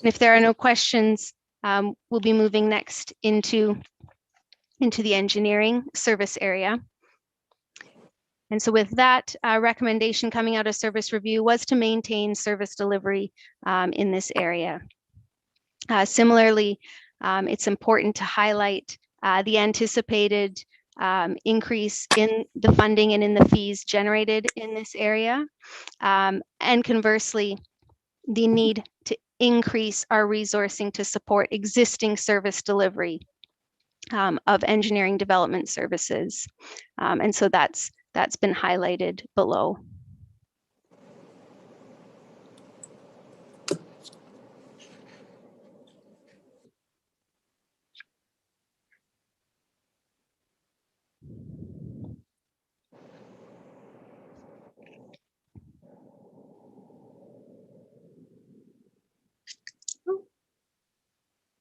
If there are no questions, we'll be moving next into the engineering service area. And so with that recommendation coming out of service review was to maintain service delivery in this area. Similarly, it's important to highlight the anticipated increase in the funding and in the fees generated in this area. And conversely, the need to increase our resourcing to support existing service delivery of engineering development services. And so that's been highlighted below.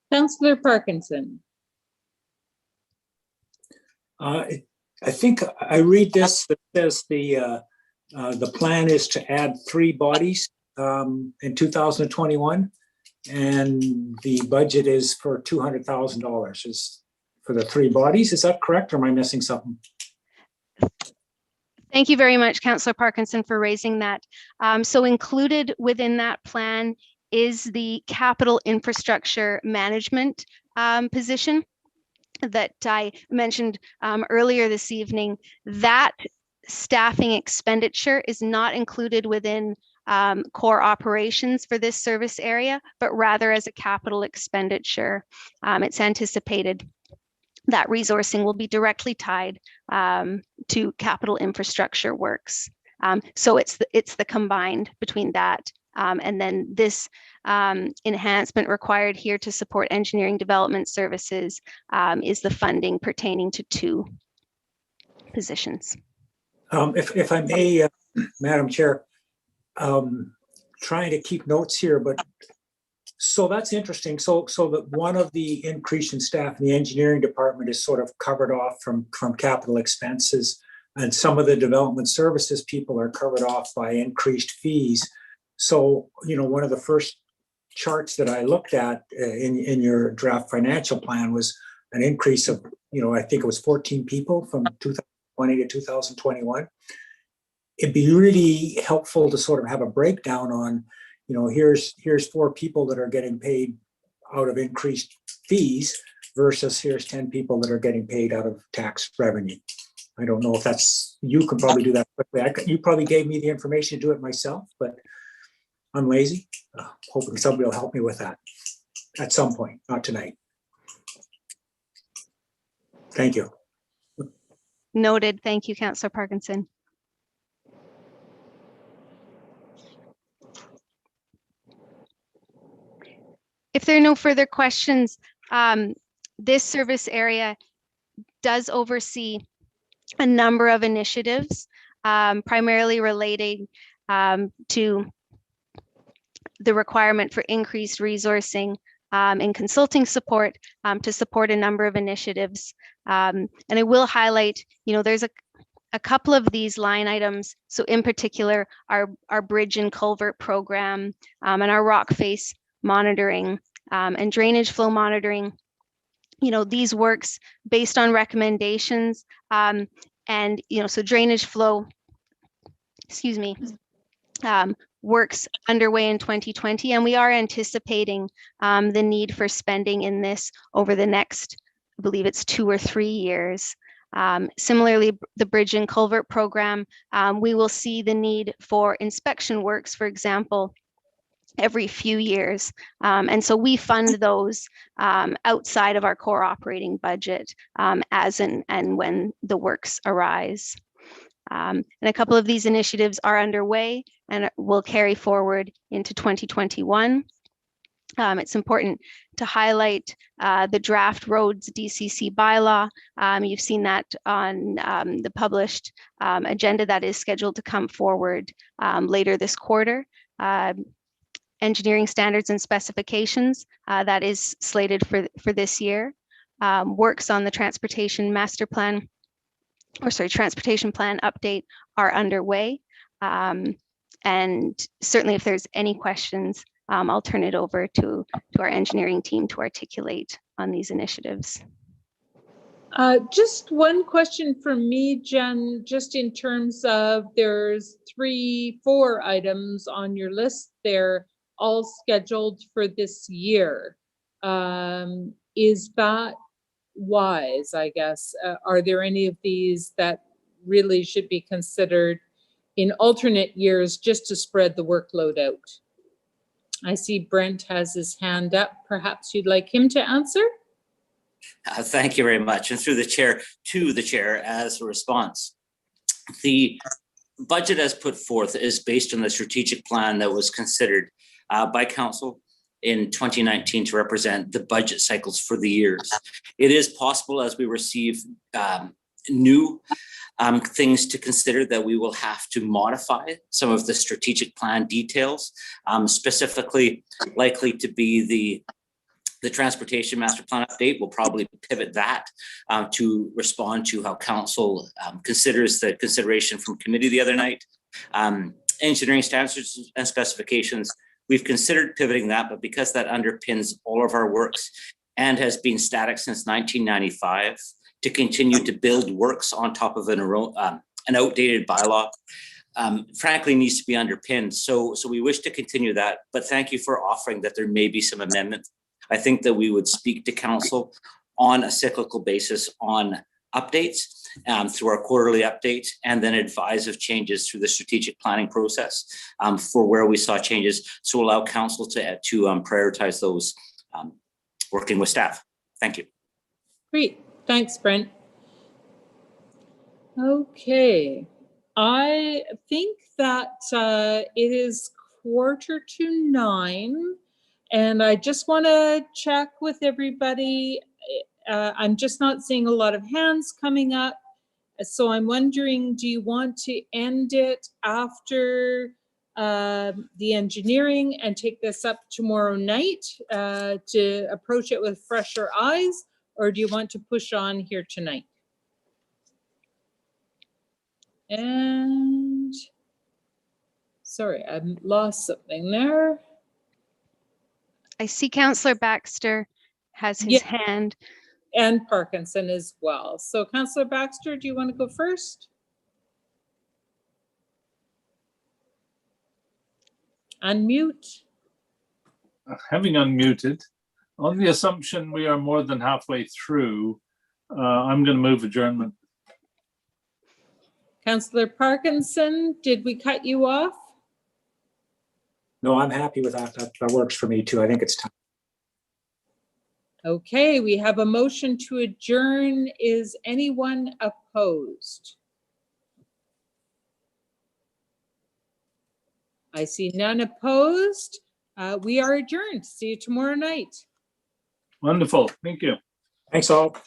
Councillor Parkinson. I think I read this that says the plan is to add 3 bodies in 2021, and the budget is for $200,000 is for the 3 bodies. Is that correct, or am I missing something? Thank you very much, Councillor Parkinson, for raising that. So included within that plan is the capital infrastructure management position that I mentioned earlier this evening. That staffing expenditure is not included within core operations for this service area, but rather as a capital expenditure. It's anticipated that resourcing will be directly tied to capital infrastructure works. So it's the combined between that and then this enhancement required here to support engineering development services is the funding pertaining to 2 positions. If I may, Madam Chair, trying to keep notes here, but so that's interesting. So that one of the increase in staff in the engineering department is sort of covered off from capital expenses, and some of the development services people are covered off by increased fees. So, one of the first charts that I looked at in your draft financial plan was an increase of, I think it was 14 people from 2020 to 2021. It'd be really helpful to sort of have a breakdown on, here's 4 people that are getting paid out of increased fees versus here's 10 people that are getting paid out of tax revenue. I don't know if you could probably do that quickly. You probably gave me the information to do it myself, but I'm lazy. Hoping somebody will help me with that at some point, not tonight. Thank you. Noted. Thank you, Councillor Parkinson. If there are no further questions, this service area does oversee a number of initiatives, primarily relating to the requirement for increased resourcing and consulting support to support a number of initiatives. And I will highlight, there's a couple of these line items. So in particular, our bridge and culvert program and our rock face monitoring and drainage flow monitoring. These works based on recommendations and, so drainage flow, works underway in 2020, and we are anticipating the need for spending in this over the next, I believe it's 2 or 3 years. Similarly, the bridge and culvert program, we will see the need for inspection works, for example, every few years. And so we fund those outside of our core operating budget as and when the works arise. And a couple of these initiatives are underway and will carry forward into 2021. It's important to highlight the draft roads DCC bylaw. You've seen that on the published agenda that is scheduled to come forward later this quarter. Engineering standards and specifications that is slated for this year. Works on the transportation master plan, transportation plan update are underway. And certainly if there's any questions, I'll turn it over to our engineering team to articulate on these initiatives. Just one question from me, Jen, just in terms of there's 3-4 items on your list there, all scheduled for this year. Is that wise, I guess? Are there any of these that really should be considered in alternate years just to spread the workload out? I see Brent has his hand up. Perhaps you'd like him to answer? Thank you very much. And through the chair, to the chair as a response. The budget as put forth is based on the strategic plan that was considered by council in 2019 to represent the budget cycles for the years. It is possible as we receive new things to consider that we will have to modify some of the strategic plan details, specifically likely to be the transportation master plan update. Will probably pivot that to respond to how council considers the consideration from committee the other night. Engineering standards and specifications, we've considered pivoting that, but because that underpins all of our works and has been static since 1995, to continue to build works on top of an outdated bylaw, frankly needs to be underpinned. So we wish to continue that, but thank you for offering that there may be some amendments. I think that we would speak to council on a cyclical basis on updates through our quarterly updates, and then advise of changes through the strategic planning process for where we saw changes, so allow council to prioritize those working with staff. Thank you. Great, thanks, Brent. Okay, I think that it is 8:45, and I just want to check with everybody. I'm just not seeing a lot of hands coming up. So I'm wondering, do you want to end it after the engineering and take this up tomorrow night to approach it with fresher eyes? Or do you want to push on here tonight? And sorry, I lost something there. I see Councillor Baxter has his hand. And Parkinson as well. So Councillor Baxter, do you want to go first? Unmute. Having unmuted, on the assumption we are more than halfway through, I'm going to move adjournment. Councillor Parkinson, did we cut you off? No, I'm happy with that. That works for me too. I think it's time. Okay, we have a motion to adjourn. Is anyone opposed? I see none opposed. We are adjourned. See you tomorrow night. Wonderful. Thank you. Thanks all.